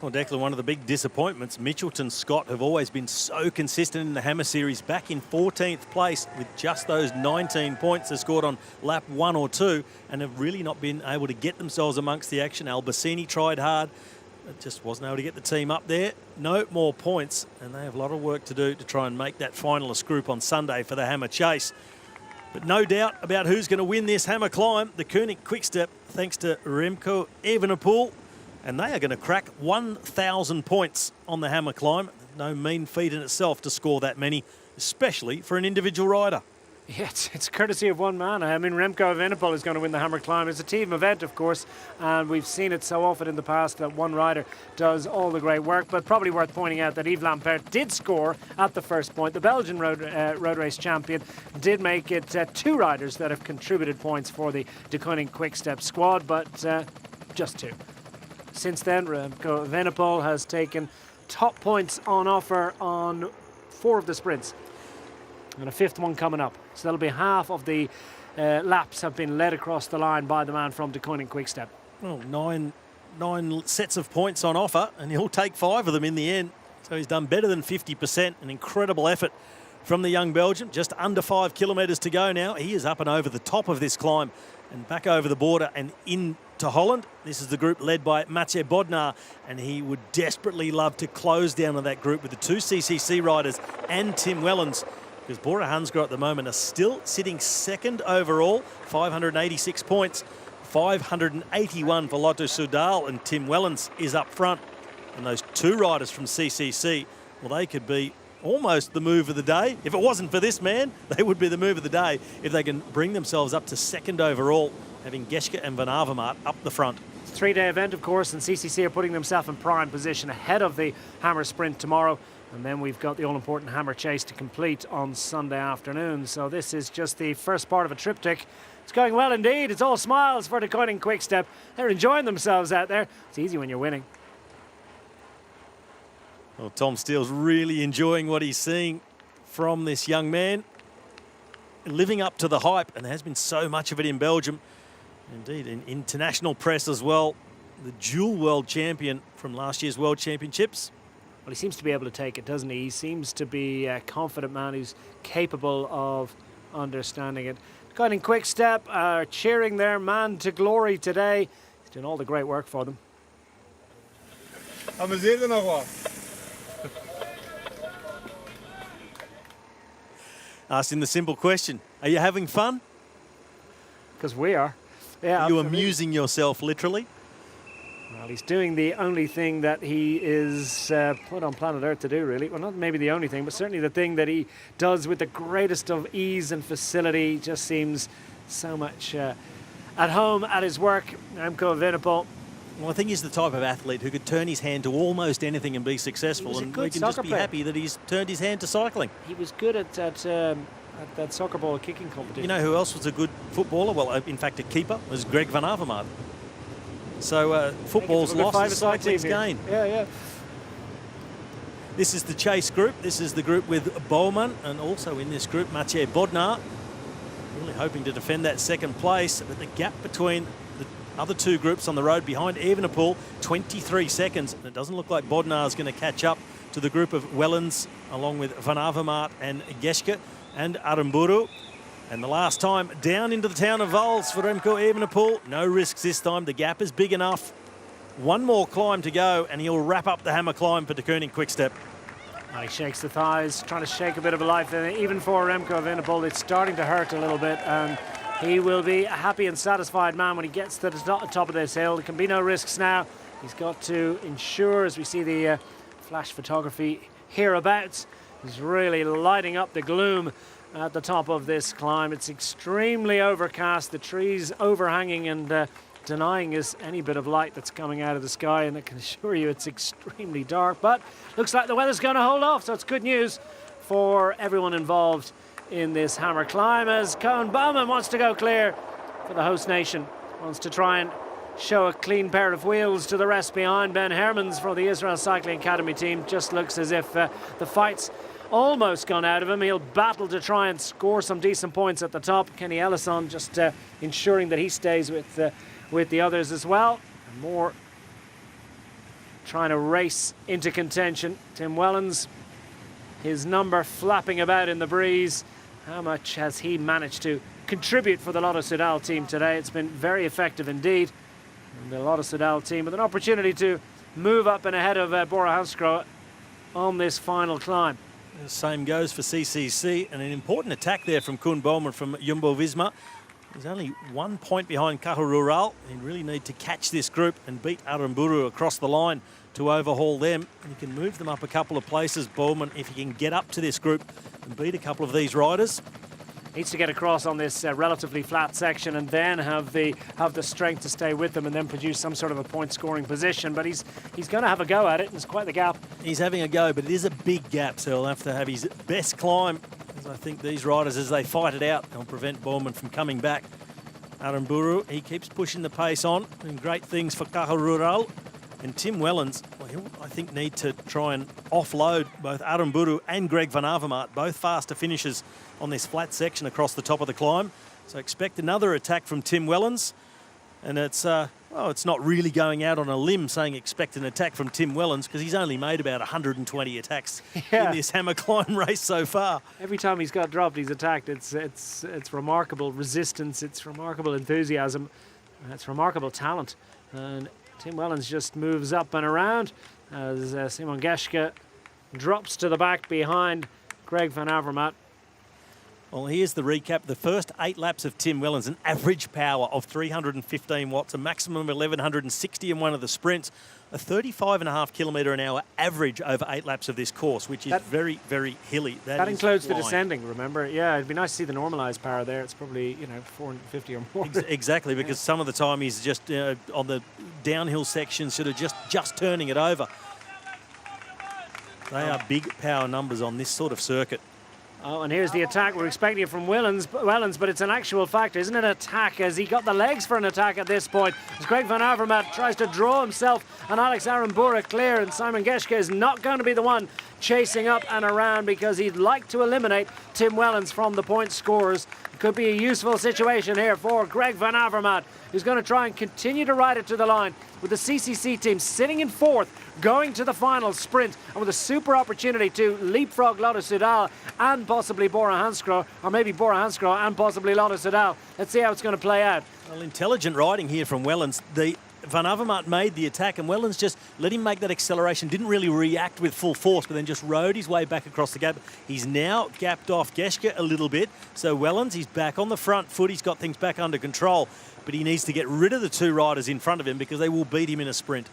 Well, Declan, one of the big disappointments, Mitchelton Scott have always been so consistent in the Hammer Series, back in 14th place with just those 19 points they scored on lap 1 or 2, and have really not been able to get themselves amongst the action. Albacini tried hard, but just wasn't able to get the team up there. No more points, and they have a lot of work to do to try and make that finalist group on Sunday for the Hammer Chase. But no doubt about who's going to win this Hammer climb. The Deceuninck Quick-Step, thanks to Remco Evenepoel. And they are going to crack 1,000 points on the hammer climb. No mean feat in itself to score that many, especially for an individual rider.
Yeah, it's courtesy of one man. I mean, Remco Evenepoel is going to win the hammer climb. It's a team event, of course, and we've seen it so often in the past that one rider does all the great work. But probably worth pointing out that Yves Lampaert did score at the first point. The Belgian road race champion did make it 2 riders that have contributed points for the Deceuninck Quick-Step squad, but just 2. Since then, Remco Evenepoel has taken top points on offer on 4 of the sprints, and a 5th one coming up. So that'll be half of the laps have been led across the line by the man from Deceuninck Quick-Step.
Well, nine sets of points on offer, and he'll take 5 of them in the end. So he's done better than 50%. An incredible effort from the young Belgian. Just under 5 kilometres to go now. He is up and over the top of this climb and back over the border and into Holland. This is the group led by Maciej Bodnar, and he would desperately love to close down on that group with the 2 CCC riders and Tim Wellens, because Bora Hansgrohe at the moment are still sitting second overall, 586 points, 581 for Lotto Soudal, and Tim Wellens is up front. And those 2 riders from CCC, well, they could be almost the move of the day. If it wasn't for this man, they would be the move of the day if they can bring themselves up to second overall, having Geschke and Van Avermaet up the front.
It's a 3-day event, of course, and CCC are putting themselves in prime position ahead of the hammer sprint tomorrow. And then we've got the all-important hammer chase to complete on Sunday afternoon. So this is just the first part of a triptych. It's going well indeed. It's all smiles for the Deceuninck Quick-Step. They're enjoying themselves out there. It's easy when you're winning.
Well, Tom Steele's really enjoying what he's seeing from this young man, living up to the hype, and there has been so much of it in Belgium. Indeed, in international press as well. The dual world champion from last year's World Championships.
Well, he seems to be able to take it, doesn't he? He seems to be a confident man who's capable of understanding it. Deceuninck Quick-Step are cheering their man to glory today. He's doing all the great work for them.
Amuseer je nog wat?
Asking the simple question, are you having fun?
Because we are. Yeah,
are you amusing yourself, literally?
Well, he's doing the only thing that he is put on planet Earth to do, really. Well, not maybe the only thing, but certainly the thing that he does with the greatest of ease and facility. He just seems so much at home at his work. Remco Evenepoel.
Well, I think he's the type of athlete who could turn his hand to almost anything and be successful, and we can just be happy that he's turned his hand to cycling.
He was good at that soccer ball kicking competition.
You know who else was a good footballer? Well, in fact, a keeper was Greg Van Avermaet. So football's
It's a good
lost,
five-a-side
cycling's
team here.
gain.
Yeah.
This is the chase group. This is the group with Bowman, and also in this group, Mathieu Bodnar. Really hoping to defend that second place, but the gap between the other two groups on the road behind Evenepoel, 23 seconds. And it doesn't look like Bodnar is going to catch up to the group of Wellens, along with Van Avermaet and Geschke and Aramburu. And the last time down into the town of Vals for Remco Evenepoel. No risks this time. The gap is big enough. One more climb to go, and he'll wrap up the hammer climb for De Koning Quickstep.
He shakes the thighs, trying to shake a bit of a life in it. Even for Remco Evenepoel, it's starting to hurt a little bit, and he will be a happy and satisfied man when he gets to the top of this hill. There can be no risks now. He's got to ensure, as we see the flash photography hereabouts, he's really lighting up the gloom at the top of this climb. It's extremely overcast, the trees overhanging and denying us any bit of light that's coming out of the sky, and I can assure you it's extremely dark, but looks like the weather's going to hold off, so it's good news for everyone involved in this hammer climb, as Koen Bouwman wants to go clear for the host nation, wants to try and show a clean pair of wheels to the rest behind. Ben Hermans from the Israel Cycling Academy team just looks as if the fight's almost gone out of him. He'll battle to try and score some decent points at the top. Kenny Ellison just ensuring that he stays with the others as well. And more trying to race into contention. Tim Wellens, his number flapping about in the breeze. How much has he managed to contribute for the Lotto Soudal team today? It's been very effective indeed. And the Lotto Soudal team with an opportunity to move up and ahead of Bora Hansgrohe on this final climb.
The same goes for CCC, and an important attack there from Koen Bouwman from Jumbo-Visma. He's only 1 point behind Caja Rural. He really need to catch this group and beat Aramburu across the line to overhaul them. And he can move them up a couple of places, Bouwman, if he can get up to this group and beat a couple of these riders.
Needs to get across on this relatively flat section and then have the strength to stay with them and then produce some sort of a point-scoring position. But he's going to have a go at it, and it's quite the gap.
He's having a go, but it is a big gap, so he'll have to have his best climb. As I think these riders, as they fight it out, they'll prevent Bouwman from coming back. Aramburu, he keeps pushing the pace on, and great things for Caja Rural. And Tim Wellens, well, he'll, I think, need to try and offload both Aramburu and Greg Van Avermaet, both faster finishers on this flat section across the top of the climb. So expect another attack from Tim Wellens. And it's not really going out on a limb saying expect an attack from Tim Wellens, because he's only made about 120 attacks in this hammer climb race so far.
Every time he's got dropped, he's attacked. It's remarkable resistance, it's remarkable enthusiasm, it's remarkable talent. And Tim Wellens just moves up and around as Simon Geschke drops to the back behind Greg Van Avermaet.
Well, here's the recap. The first 8 laps of Tim Wellens, an average power of 315 watts, a maximum of 1160 in one of the sprints, a 35.5 kilometre an hour average over 8 laps of this course, which is very, very hilly.
That includes the descending, remember? Yeah, it'd be nice to see the normalised power there. It's probably, 450 or more.
Exactly, because some of the time he's just on the downhill section, sort of just turning it over. They are big power numbers on this sort of circuit.
Oh, and here's the attack. We're expecting it from Wellens, but it's an actual fact, isn't it? An attack, as he got the legs for an attack at this point. As Greg Van Avermaet tries to draw himself and Alex Aramburu clear, and Simon Geschke is not going to be the one chasing up and around, because he'd like to eliminate Tim Wellens from the point scorers. It could be a useful situation here for Greg Van Avermaet, who's going to try and continue to ride it to the line, with the CCC team sitting in 4th, going to the final sprint, and with a super opportunity to leapfrog Lotto Soudal and possibly Bora Hansgrohe, or maybe Bora Hansgrohe and possibly Lotto Soudal. Let's see how it's going to play out.
Well, intelligent riding here from Wellens. Van Avermaet made the attack, and Wellens just let him make that acceleration, didn't really react with full force, but then just rode his way back across the gap. He's now gapped off Geschke a little bit, so Wellens, he's back on the front foot, he's got things back under control, but he needs to get rid of the 2 riders in front of him, because they will beat him in a sprint.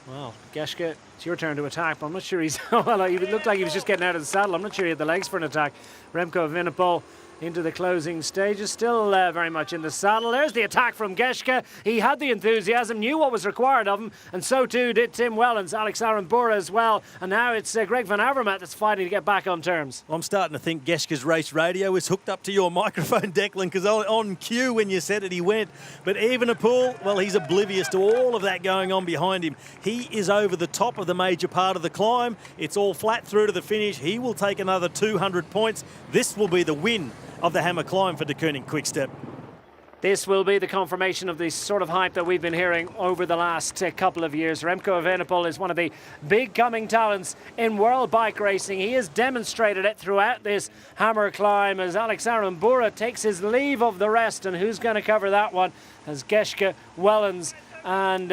Well, Geschke, it's your turn to attack, but I'm not sure he's... Well, he looked like he was just getting out of the saddle. I'm not sure he had the legs for an attack. Remco Evenepoel into the closing stages. Still very much in the saddle. There's the attack from Geschke. He had the enthusiasm, knew what was required of him, and so too did Tim Wellens, Alex Arambura as well. And now it's Greg Van Avermaet that's fighting to get back on terms.
I'm starting to think Geschke's race radio is hooked up to your microphone, Declan, because on cue when you said it, he went. But Evenepoel, well, he's oblivious to all of that going on behind him. He is over the top of the major part of the climb. It's all flat through to the finish. He will take another 200 points. This will be the win of the Hammer Climb for De Koning Quick-Step.
This will be the confirmation of the sort of hype that we've been hearing over the last couple of years. Remco Evenepoel is one of the big coming talents in world bike racing. He has demonstrated it throughout this Hammer Climb as Alex Arambura takes his leave of the rest. And who's going to cover that one? As Geschke, Wellens and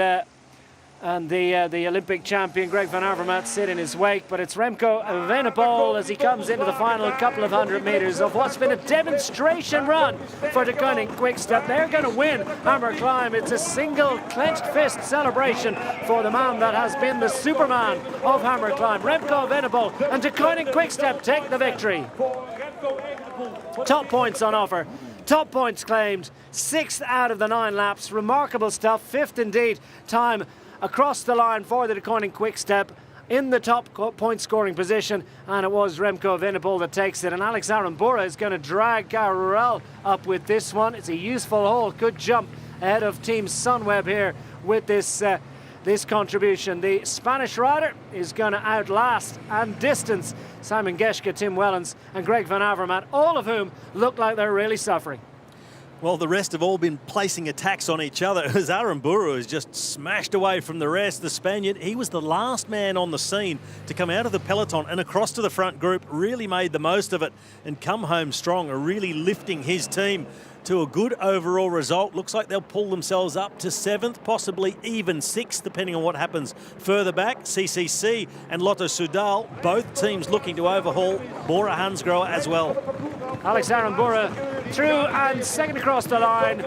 the Olympic champion Greg Van Avermaet sit in his wake. But it's Remco Evenepoel as he comes into the final couple of 100 metres of what's been a demonstration run for De Koning Quick-Step. They're going to win Hammer Climb. It's a single clenched fist celebration for the man that has been the Superman of Hammer Climb. Remco Evenepoel and De Koning Quick-Step take the victory. Top points on offer. Top points claimed. 6th out of the 9 laps. Remarkable stuff. 5th indeed time across the line for the De Koning Quick-Step in the top point scoring position, and it was Remco Evenepoel that takes it. And Alex Arambura is going to drag Carrel up with this one. It's a useful hole, good jump ahead of Team Sunweb here with this contribution. The Spanish rider is going to outlast and distance Simon Geschke, Tim Wellens and Greg Van Avermaet, all of whom look like they're really suffering.
Well, the rest have all been placing attacks on each other as Aramburu has just smashed away from the rest. The Spaniard, he was the last man on the scene to come out of the peloton and across to the front group, really made the most of it and come home strong, really lifting his team to a good overall result. Looks like they'll pull themselves up to 7th, possibly even 6th, depending on what happens further back. CCC and Lotto Soudal, both teams looking to overhaul Bora Hansgrohe as well.
Alex Arambura through and second across the line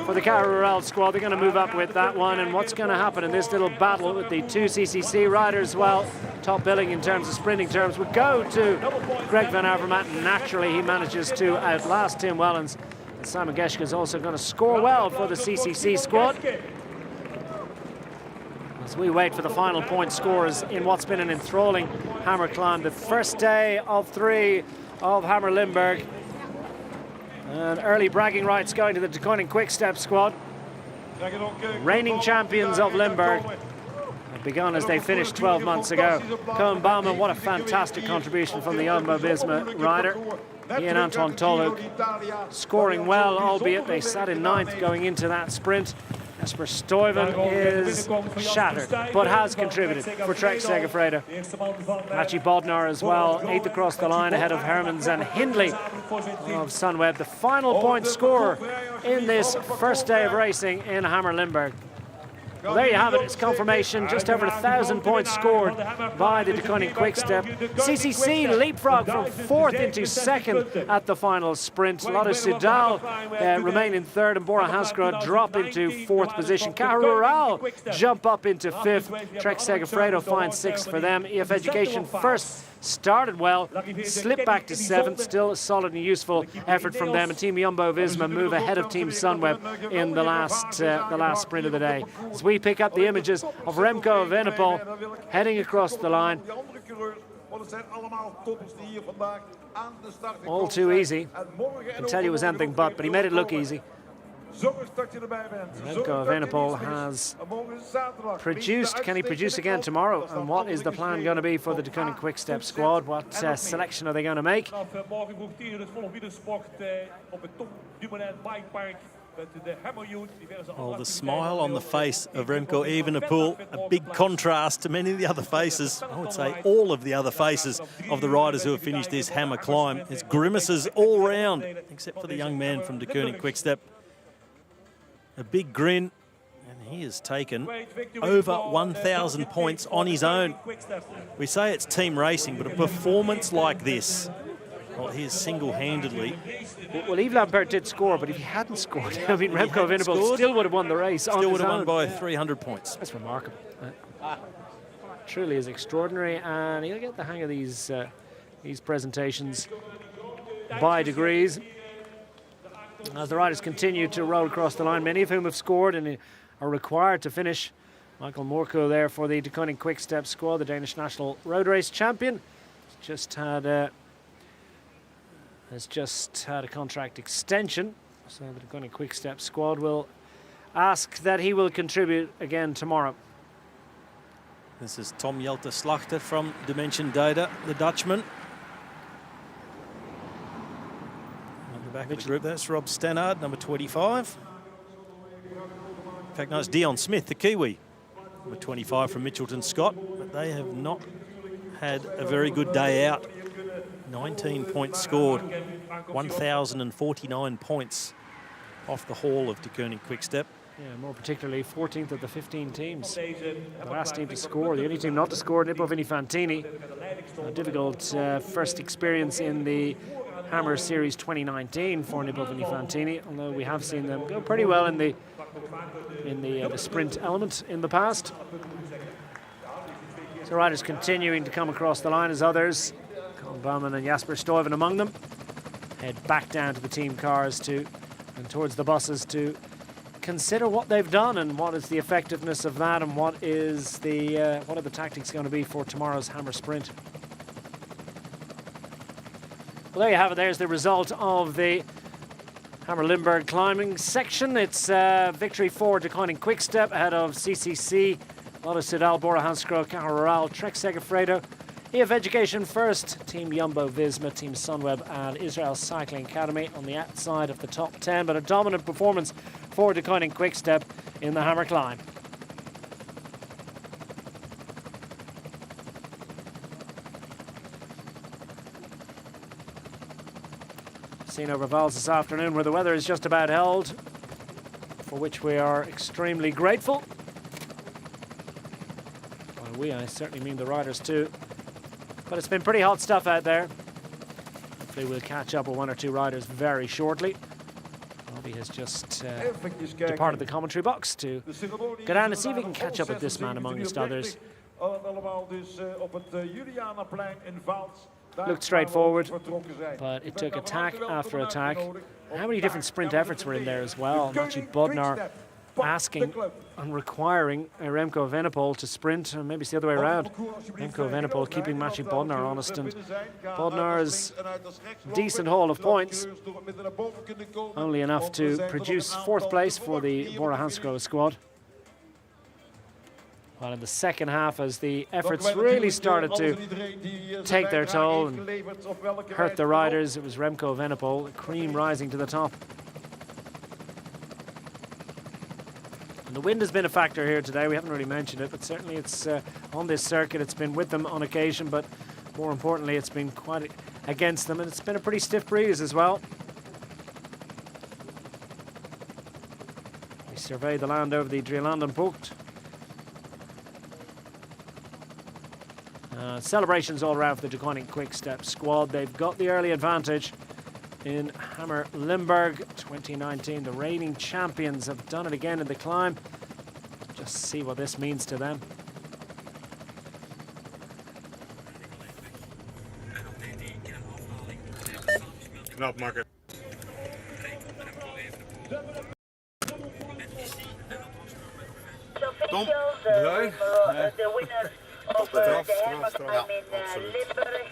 for the Carrel squad. They're going to move up with that one. And what's going to happen in this little battle with the 2 CCC riders? Well, top billing in terms of sprinting terms would go to Greg Van Avermaet. Naturally, he manages to outlast Tim Wellens. Simon Geschke is also going to score well for the CCC squad. As we wait for the final point scores in what's been an enthralling Hammer Climb, the first day of 3 of Hammer Limburg. And early bragging rights going to the De Koning Quick-Step squad. Reigning champions of Limburg have begun as they finished 12 months ago. Koen Bouwman, what a fantastic contribution from the Jumbo-Visma rider. He and Anton Toluk scoring well, albeit they sat in 9th going into that sprint. Jesper Stuyven is shattered, but has contributed for Trek Segafredo. Machi Bodnar as well, 8th across the line ahead of Hermans and Hindley of Sunweb. The final point scorer in this first day of racing in Hammer Limburg. Well, there you have it. It's confirmation. Just over 1,000 points scored by the De Koning Quick-Step. CCC leapfrog from 4th into 2nd at the final sprint. Lotto Soudal remain in 3rd, and Bora Hansgrohe drop into 4th position. Carrel jump up into 5th. Trek Segafredo finds 6th for them. EF Education first. Started well, slipped back to 7th, still a solid and useful effort from them. And Team Jumbo-Visma move ahead of Team Sunweb in the last sprint of the day. As we pick up the images of Remco Evenepoel heading across the line. All too easy. I can tell you it was anything but he made it look easy. Remco Evenepoel has produced. Can he produce again tomorrow? And what is the plan going to be for the De Koning Quick-Step squad? What selection are they going to make?
Well, the smile on the face of Remco Evenepoel, a big contrast to many of the other faces, I would say all of the other faces of the riders who have finished this Hammer Climb. It's grimaces all round, except for the young man from De Koning Quick-Step. A big grin, and he has taken over 1,000 points on his own. We say it's team racing, but a performance like this, well, he is single-handedly.
Well, Yves Lampert did score, but if he hadn't scored, I mean, Remco Evenepoel still would have won the race.
Still would have won by 300 points.
That's remarkable. Truly is extraordinary, and he'll get the hang of these presentations by degrees. As the riders continue to roll across the line, many of whom have scored and are required to finish. Michael Morko there for the De Koning Quick-Step squad, the Danish national road race champion. Has just had a contract extension, so the De Koning Quick-Step squad will ask that he will contribute again tomorrow.
This is Tom Jelte Slachter from Dimension Data, the Dutchman. On the back of the group, that's Rob Stannard, number 25. In fact, no, it's Dion Smith, the Kiwi, number 25 from Mitchelton Scott. But they have not had a very good day out. 19 points scored, 1,049 points off the haul of De Koning Quick-Step.
Yeah, more particularly 14th of the 15 teams. The last team to score, the only team not to score, Nippo Vinifantini. A difficult first experience in the Hammer Series 2019 for Nippo Vinifantini, although we have seen them go pretty well in the sprint element in the past. So riders continuing to come across the line as others, Colin Bowman and Jasper Stuyven among them, head back down to the team cars and towards the buses to consider what they've done and what is the effectiveness of that, and what are the tactics going to be for tomorrow's Hammer Sprint. Well, there you have it. There's the result of the Hammer Limburg climbing section. It's victory for De Koning Quick-Step ahead of CCC, Lotto Soudal, Bora Hansgrohe, Caja Rural, Trek Segafredo, EF Education first, Team Jumbo Visma, Team Sunweb and Israel Cycling Academy on the outside of the top 10, but a dominant performance for De Koning Quick-Step in the Hammer Climb. Seen over Vals this afternoon where the weather is just about held, for which we are extremely grateful. By I certainly mean the riders too. But it's been pretty hot stuff out there. Hopefully we'll catch up with one or two riders very shortly. Robbie has just departed the commentary box to go down and see if we can catch up with this man amongst others. Looked straightforward, but it took attack after attack. How many different sprint efforts were in there as well? Maciej Bodnar asking and requiring Remco Evenepoel to sprint, or maybe it's the other way around. Remco Evenepoel keeping Maciej Bodnar honest, and Bodnar's decent haul of points, only enough to produce 4th place for the Bora Hansgrohe squad. Well, in the second half, as the efforts really started to take their toll and hurt the riders, it was Remco Evenepoel, the cream rising to the top. And the wind has been a factor here today. We haven't really mentioned it, but certainly it's on this circuit. It's been with them on occasion, but more importantly, it's been quite against them, and it's been a pretty stiff breeze as well. We survey the land over the Drielandenpunkt. Celebrations all around for the De Koning Quick-Step squad. They've got the early advantage in Hammer Limburg 2019. The reigning champions have done it again in the climb. Just see what this means to them.
Knap maken.
Tom,
Draai.
the winner of the Hammer Climb in Limburg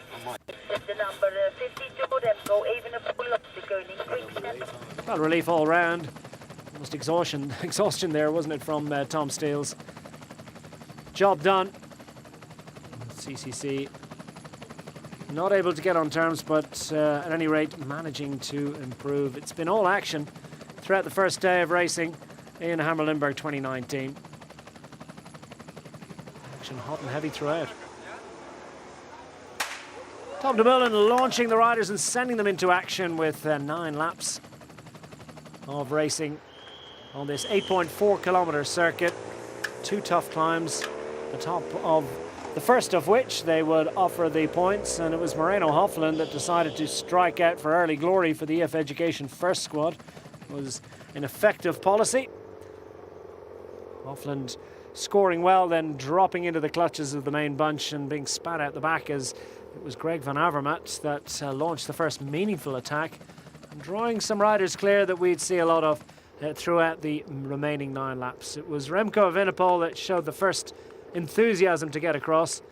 is the number 52, Remco Evenepoel of De Koning Quick-Step.
Well, relief all round. Almost exhaustion there, wasn't it, from Tom Steele's. Job done. CCC not able to get on terms, but at any rate managing to improve. It's been all action throughout the first day of racing in Hammer Limburg 2019. Action hot and heavy throughout. Tom de Mullen launching the riders and sending them into action with 9 laps of racing on this 8.4 kilometer circuit. 2 tough climbs, the top of the first of which they would offer the points, and it was Moreno Hofland that decided to strike out for early glory for the EF Education first squad. It was an effective policy. Hofland scoring well, then dropping into the clutches of the main bunch and being spat out the back, as it was Greg van Avermaet that launched the first meaningful attack and drawing some riders clear that we'd see a lot of throughout the remaining 9 laps. It was Remco Evenepoel that showed the first enthusiasm to get across,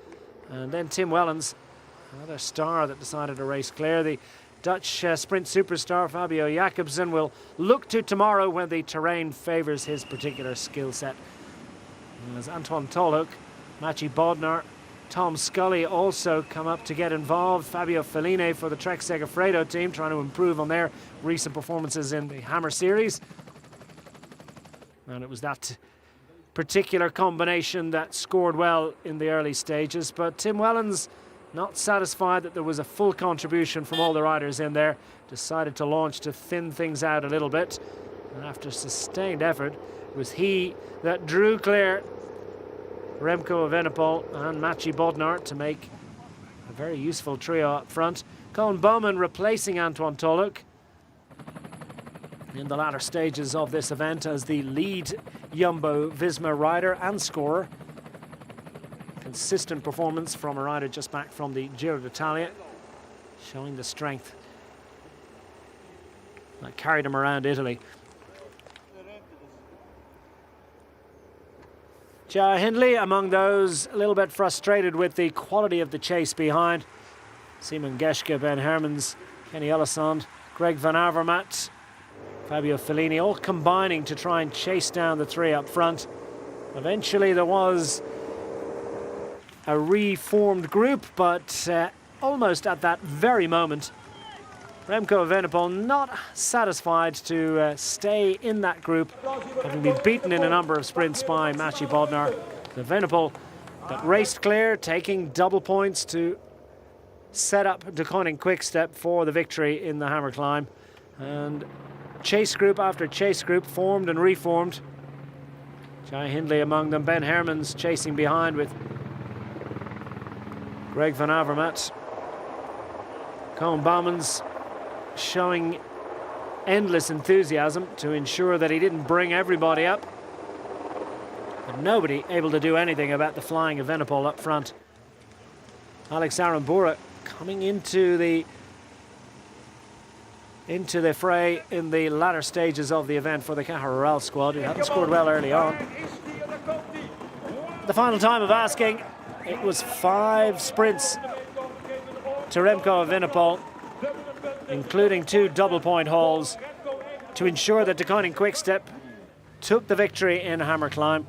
and then Tim Wellens, another star that decided to race clear. The Dutch sprint superstar Fabio Jacobsen will look to tomorrow when the terrain favours his particular skill set. As Antoine Tolhoek, Maciej Bodnar, Tom Scully also come up to get involved. Fabio Fellini for the Trek Segafredo team, trying to improve on their recent performances in the Hammer Series. And it was that particular combination that scored well in the early stages. But Tim Wellens, not satisfied that there was a full contribution from all the riders in there, decided to launch to thin things out a little bit. And after sustained effort, it was he that drew clear Remco Evenepoel and Maciej Bodnar to make a very useful trio up front. Colin Bowman replacing Antoine Tolhoek in the latter stages of this event as the lead Jumbo-Visma rider and scorer. Consistent performance from a rider just back from the Giro d'Italia, showing the strength that carried him around Italy. Jai Hindley among those a little bit frustrated with the quality of the chase behind. Simon Geschke, Ben Hermans, Kenny Elissonde, Greg Van Avermaet, Fabio Fellini, all combining to try and chase down the 3 up front. Eventually there was a reformed group, but almost at that very moment, Remco Evenepoel not satisfied to stay in that group, having been beaten in a number of sprints by Maciej Bodnar. Evenepoel that raced clear, taking double points to set up Deceuninck Quick-Step for the victory in the Hammer Climb. And chase group after chase group formed and reformed. Jai Hindley among them, Ben Hermans chasing behind with Greg Van Avermaet. Colin Bowman's showing endless enthusiasm to ensure that he didn't bring everybody up. But nobody able to do anything about the flying Evenepoel up front. Alex Arambura coming into the fray in the latter stages of the event for the Caja squad, who hadn't scored well early on. The final time of asking, it was 5 sprints to Remco Evenepoel, including 2 double-point hauls, to ensure that Deceuninck Quick-Step took the victory in Hammer Climb.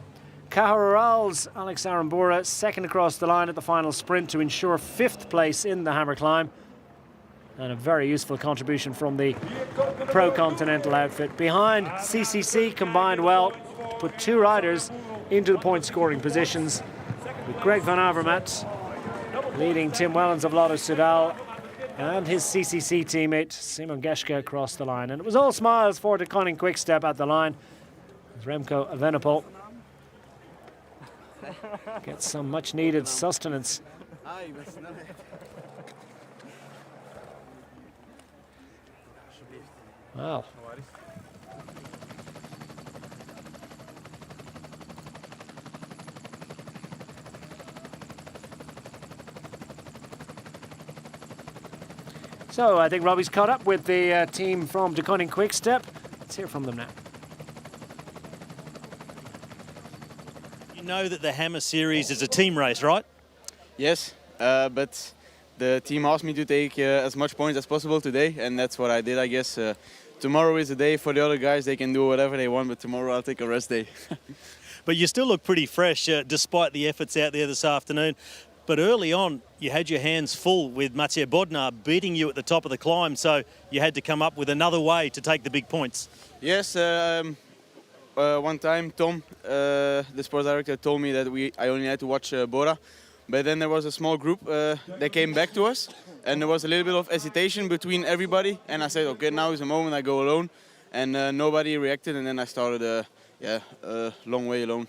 Caja Rural's Alex Arambura second across the line at the final sprint to ensure 5th place in the Hammer Climb. And a very useful contribution from the Pro Continental outfit. Behind, CCC combined well, put 2 riders into the point-scoring positions, with Greg Van Avermaet leading Tim Wellens of Lotto Soudal and his CCC teammate Simon Geschke across the line. And it was all smiles for Deceuninck Quick-Step at the line as Remco Evenepoel gets some much-needed sustenance. Wow. So I think Robbie's caught up with the team from Deceuninck Quick-Step. Let's hear from them now.
You know that the Hammer Series is a team race, right?
Yes, but the team asked me to take as much points as possible today, and that's what I did, I guess. Tomorrow is a day for the other guys. They can do whatever they want, but tomorrow I'll take a rest day.
But you still look pretty fresh despite the efforts out there this afternoon. But early on, you had your hands full with Maciej Bodnar beating you at the top of the climb, so you had to come up with another way to take the big points.
Yes, one time Tom, the sports director, told me that I only had to watch Bora. But then there was a small group that came back to us, and there was a little bit of hesitation between everybody. And I said, okay, now is the moment I go alone. And nobody reacted, and then I started a long way alone.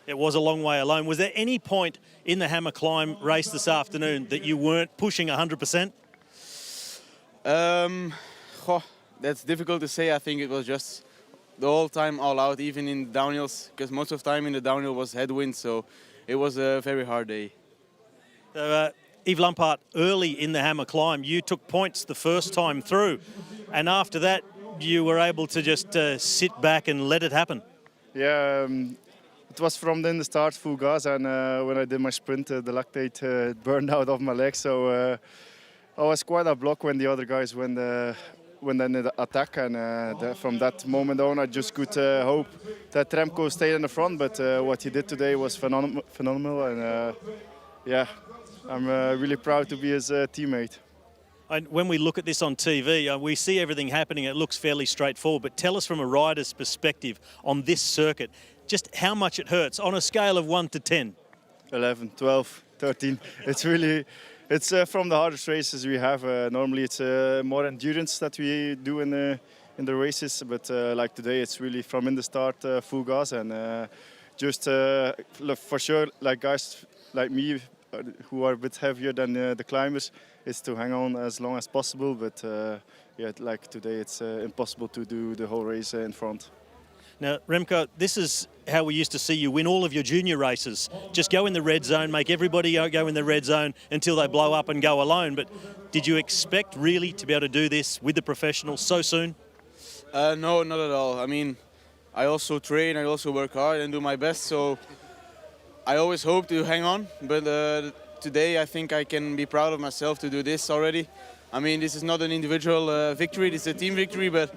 It was a long way alone. Was there any point in the Hammer Climb race this afternoon that you weren't pushing 100%?
That's difficult to say. I think it was just the whole time all out, even in downhills, because most of the time in the downhill was headwind, so it was a very hard day.
So, Yves Lampaert, early in the Hammer Climb, you took points the first time through. And after that, you were able to just sit back and let it happen.
Yeah, it was from the start full gas, and when I did my sprint, the lactate burned out of my legs. So I was quite a block when the other guys went in the attack, and from that moment on, I just could hope that Remco stayed in the front. But what he did today was phenomenal, and yeah, I'm really proud to be his teammate.
And when we look at this on TV, we see everything happening. It looks fairly straightforward. But tell us from a rider's perspective on this circuit, just how much it hurts on a scale of 1 to 10.
11, 12, 13. It's really, it's from the hardest races we have. Normally it's more endurance that we do in the races. But like today, it's really from in the start full gas. And just for sure, like guys like me, who are a bit heavier than the climbers, is to hang on as long as possible. But yeah, like today, it's impossible to do the whole race in front.
Now, Remco, this is how we used to see you win all of your junior races. Just go in the red zone, make everybody go in the red zone until they blow up and go alone. But did you expect really to be able to do this with the professionals so soon?
No, not at all. I mean, I also train, I also work hard and do my best. So I always hope to hang on. But today I think I can be proud of myself to do this already. I mean, this is not an individual victory, this is a team victory. But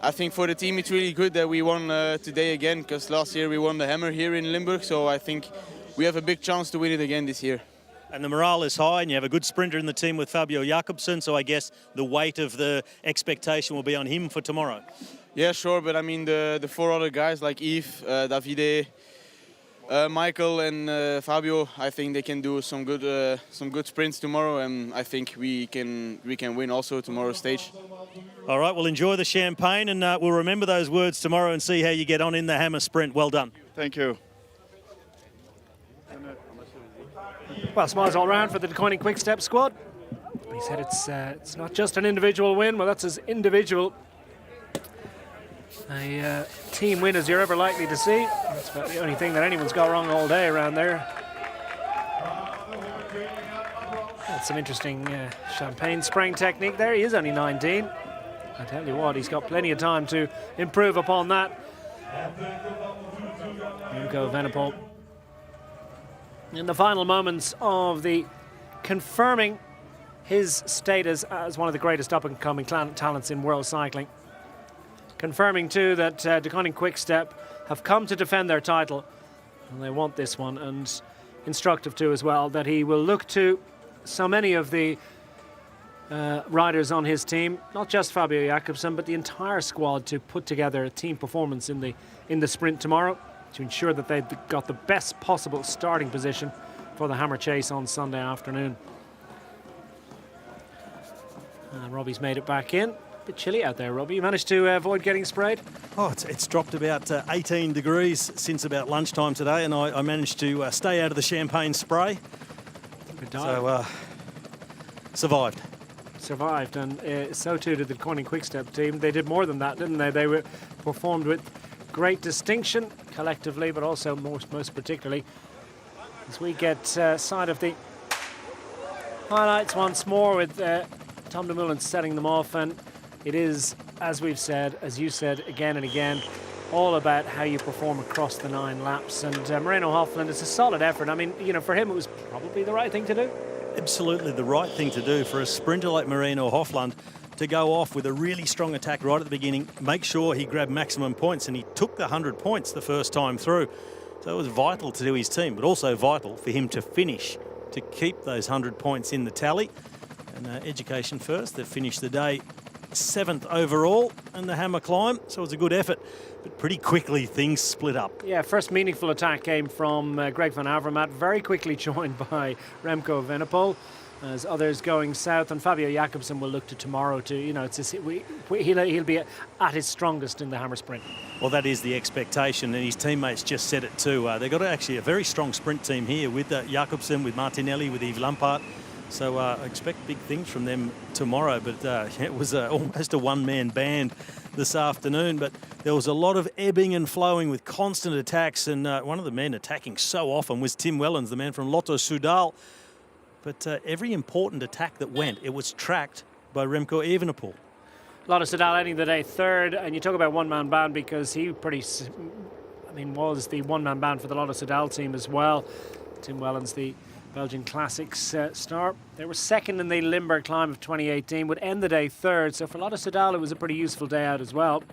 I think for the team it's really good that we won today again, because last year we won the Hammer here in Limburg, so I think we have a big chance to win it again this year.
And the morale is high, and you have a good sprinter in the team with Fabio Jakobsen, so I guess the weight of the expectation will be on him for tomorrow.
Yeah, sure, but I mean the 4 other guys like Yves, Davide, Michael and Fabio, I think they can do some good sprints tomorrow, and I think we can win also tomorrow's stage.
All right, well, enjoy the champagne, and we'll remember those words tomorrow and see how you get on in the Hammer sprint. Well done.
Thank you.
Well, smiles all round for the Declining Quick-Step squad. He said it's not just an individual win. Well, that's as individual a team win as you're ever likely to see. That's about the only thing that anyone's got wrong all day around there. That's some interesting champagne spraying technique there. He is only 19. I tell you what, he's got plenty of time to improve upon that. Remco Evenepoel in the final moments of the confirming his status as one of the greatest up-and-coming talents in world cycling. Confirming too that Declining Quick-Step have come to defend their title, and they want this one, and instructive too as well, that he will look to so many of the riders on his team, not just Fabio Jakobsen, but the entire squad, to put together a team performance in the sprint tomorrow, to ensure that they've got the best possible starting position for the Hammer Chase on Sunday afternoon. Robbie's made it back in. A bit chilly out there, Robbie. You managed to avoid getting sprayed?
Oh, it's dropped about 18 degrees since about lunchtime today, and I managed to stay out of the champagne spray.
Good dive.
So, survived.
And so too did the Declining Quick-Step team. They did more than that, didn't they? They were performed with great distinction collectively, but also most particularly as we get sight of the highlights once more with Tom Dumoulin setting them off. And it is, as we've said, as you said again and again, all about how you perform across the 9 laps. And Moreno Hofland, it's a solid effort. I mean, you know, for him it was probably the right thing to do. Absolutely the right thing to do for a sprinter like Moreno Hofland to go off with a really strong attack right at the beginning, make sure he grabbed maximum points, and he took the 100 points the first time through. So it was vital to his team, but also vital for him to finish, to keep those 100 points in the tally. And Education First, they've finished the day 7th overall in the Hammer climb, so it was a good effort. But pretty quickly things split up. Yeah, first meaningful attack came from Greg van Avermaet, very quickly joined by Remco Evenepoel, as others going south, and Fabio Jakobsen will look to tomorrow to, you know, he'll be at his strongest in the Hammer sprint. Well, that is the expectation, and his teammates just said it too. They've got actually a very strong sprint team here with Jakobsen, with Martinelli, with Yves Lampaert. So I expect big things from them tomorrow, but it was almost a one-man band this afternoon, but there was a lot of ebbing and flowing with constant attacks, and one of the men attacking so often was Tim Wellens, the man from Lotto Soudal. But every important attack that went, it was tracked by Remco Evenepoel. Lotto Soudal ending the day third, and you talk about one-man band because he was the one-man band for the Lotto Soudal team as well. Tim Wellens, the Belgian Classics star. They were second in the Limburg climb of 2018, would end the day third. So for Lotto Soudal, it was a pretty useful day out as well.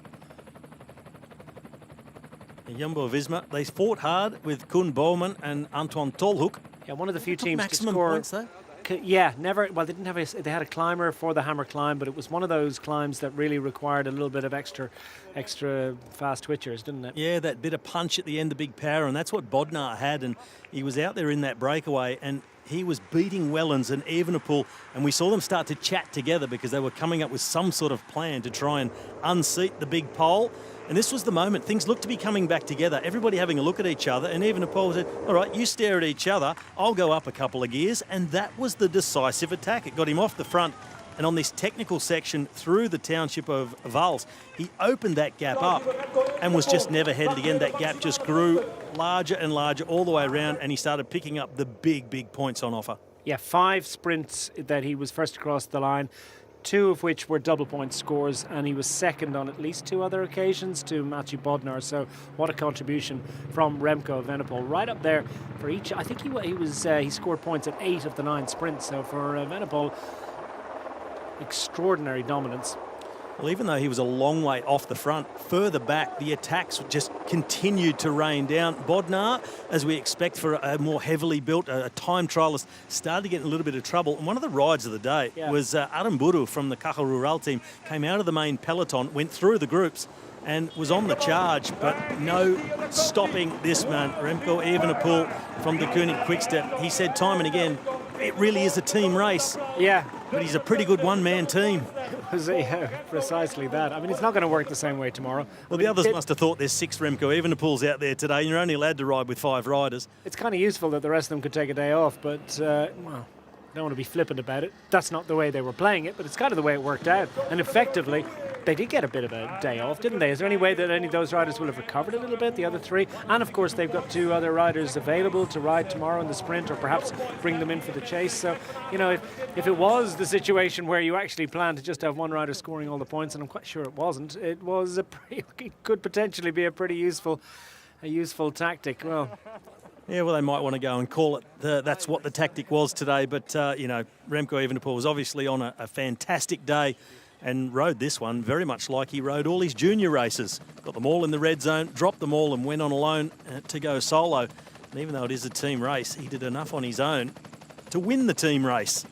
Jumbo-Visma, they fought hard with Koen Bouwman and Antoine Tolhoek.
Yeah, one of the few teams
maximum
to score.
points though.
Yeah, never. Well, they didn't have they had a climber for the hammer climb, but it was one of those climbs that really required a little bit of extra fast twitchers, didn't it?
Yeah, that bit of punch at the end, the big power, and that's what Bodnar had, and he was out there in that breakaway, and he was beating Wellens and Evenepoel, and we saw them start to chat together because they were coming up with some sort of plan to try and unseat the big pole. And this was the moment. Things looked to be coming back together. Everybody having a look at each other. And Evenepoel said, all right, you stare at each other. I'll go up a couple of gears. And that was the decisive attack. It got him off the front. And on this technical section through the township of Vals, he opened that gap up and was just never headed again. That gap just grew larger and larger all the way around. And he started picking up the big points on offer.
Yeah, 5 sprints that he was first across the line. 2 of which were double point scores, and he was second on at least 2 other occasions to Mathieu Bodnar. So what a contribution from Remco Evenepoel, right up there for each. I think he scored points at 8 of the 9 sprints. So for Evenepoel, extraordinary dominance.
Well, even though he was a long way off the front, further back, the attacks just continued to rain down. Bodnar, as we expect for a more heavily built, a time trialist, started to get in a little bit of trouble. And one of the rides of the day was Aramburu from the Caja Rural team, came out of the main peloton, went through the groups and was on the charge, but no stopping this man, Remco Evenepoel from the Koenig Quickstep. He said time and again, it really is a team race.
Yeah.
But he's a pretty good one-man team.
Yeah, precisely that. I mean, it's not going to work the same way tomorrow.
Well, the others must have thought there's 6 Remco Evenepoels out there today, and you're only allowed to ride with 5 riders.
It's kind of useful that the rest of them could take a day off, but, well, I don't want to be flippant about it. That's not the way they were playing it, but it's kind of the way it worked out. And effectively, they did get a bit of a day off, didn't they? Is there any way that any of those riders will have recovered a little bit, the other 3? And, of course, they've got 2 other riders available to ride tomorrow in the sprint, or perhaps bring them in for the chase. So, you know, if it was the situation where you actually planned to just have one rider scoring all the points, and I'm quite sure it wasn't, it could potentially be a pretty useful tactic. Well...
Yeah, well, they might want to go and call it that's what the tactic was today. But, you know, Remco Evenepoel was obviously on a fantastic day and rode this one very much like he rode all his junior races. Got them all in the red zone, dropped them all and went on alone to go solo. And even though it is a team race, he did enough on his own to win the team race.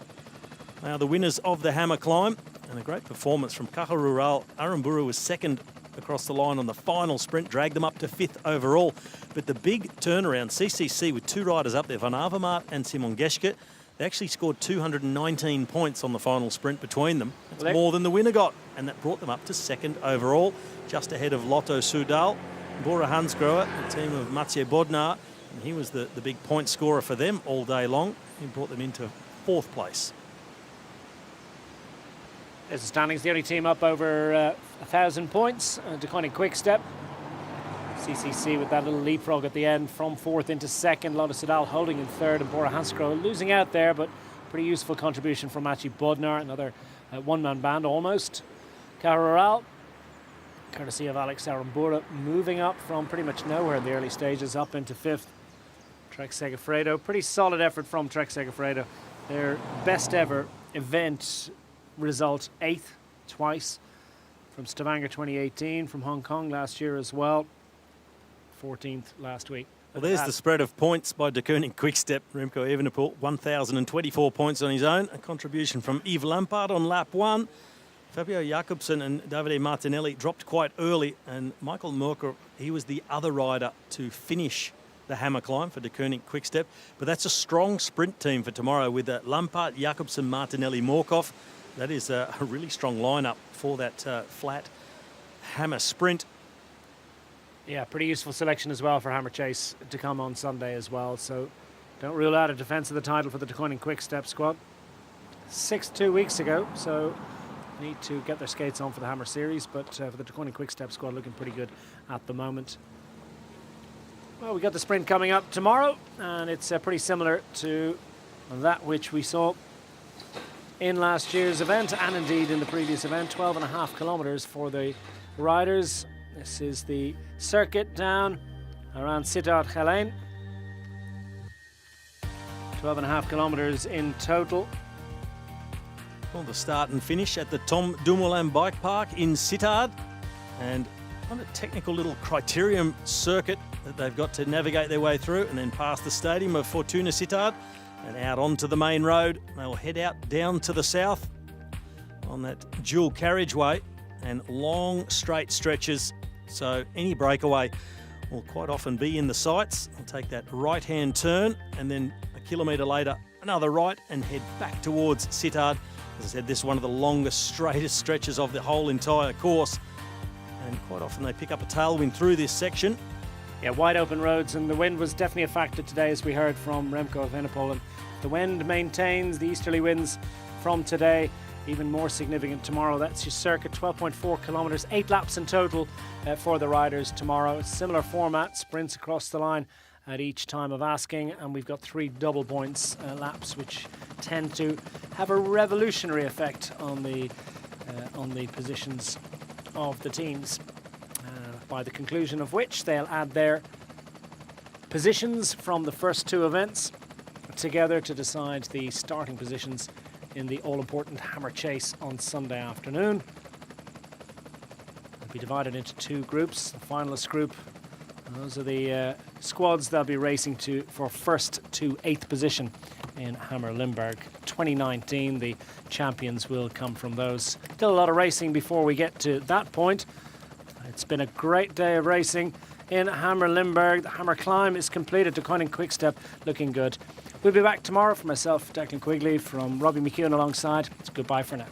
Now, the winners of the hammer climb, and a great performance from Caja Rural. Aramburu was second across the line on the final sprint, dragged them up to 5th overall. But the big turnaround, CCC with 2 riders up there, Van Avermaet and Simon Geschke, they actually scored 219 points on the final sprint between them. That's more than the winner got, and that brought them up to 2nd overall, just ahead of Lotto Soudal. Bora Hansgrohe, the team of Mathieu Bodnar, and he was the big point scorer for them all day long. He brought them into 4th place.
There's the standings, the only team up over 1,000 points. Declining Quickstep. CCC with that little leapfrog at the end from 4th into 2nd. Lotto Soudal holding in 3rd, and Bora Hansgrohe losing out there, but pretty useful contribution from Mathieu Bodnar, another one-man band almost. Caja Rural, courtesy of Alex Aramburu, moving up from pretty much nowhere in the early stages up into 5th. Trek Segafredo, pretty solid effort from Trek Segafredo. Their best ever event result, 8th twice, from Stavanger 2018, from Hong Kong last year as well, 14th last week.
Well, there's the spread of points by De Koenig Quickstep. Remco Evenepoel, 1,024 points on his own. A contribution from Yves Lampaert on lap 1. Fabio Jakobsen and Davide Martinelli dropped quite early, and Michael Murker, he was the other rider to finish the hammer climb for De Koenig Quickstep. But that's a strong sprint team for tomorrow with Lampaert, Jakobsen, Martinelli, Morkov. That is a really strong lineup for that flat hammer sprint.
Yeah, pretty useful selection as well for Hammer Chase to come on Sunday as well. So don't rule out a defence of the title for the De Koenig Quickstep squad. 6th 2 weeks ago, so need to get their skates on for the Hammer Series, but for the De Koenig Quickstep squad looking pretty good at the moment. Well, we got the sprint coming up tomorrow, and it's pretty similar to that which we saw in last year's event, and indeed in the previous event. 12.5 kilometres for the riders. This is the circuit down around Sittard-Geleen. 12.5 kilometres in total.
Well, the start and finish at the Tom Dumoulin Bike Park in Sittard, and on a technical little criterium circuit that they've got to navigate their way through, and then past the stadium of Fortuna Sittard and out onto the main road. They'll head out down to the south on that dual carriageway and long straight stretches, so any breakaway will quite often be in the sights. They'll take that right-hand turn and then a kilometre later another right and head back towards Sittard. As I said, this is one of the longest, straightest stretches of the whole entire course, and quite often they pick up a tailwind through this section.
Yeah, wide open roads, and the wind was definitely a factor today, as we heard from Remco Evenepoel. And the wind maintains, the easterly winds from today, even more significant tomorrow. That's your circuit, 12.4 kilometres, 8 laps in total for the riders tomorrow. Similar format, sprints across the line at each time of asking, and we've got 3 double points laps, which tend to have a revolutionary effect on the positions of the teams, by the conclusion of which they'll add their positions from the first 2 events together to decide the starting positions in the all-important Hammer Chase on Sunday afternoon. They'll be divided into 2 groups. The finalist group, those are the squads they'll be racing to for first to 8th position in Hammer Limburg 2019. The champions will come from those. Still a lot of racing before we get to that point. It's been a great day of racing in Hammer Limburg. The Hammer climb is completed. Declining Quickstep looking good. We'll be back tomorrow. For myself, Declan Quigley, from Robbie McEwen alongside. It's goodbye for now.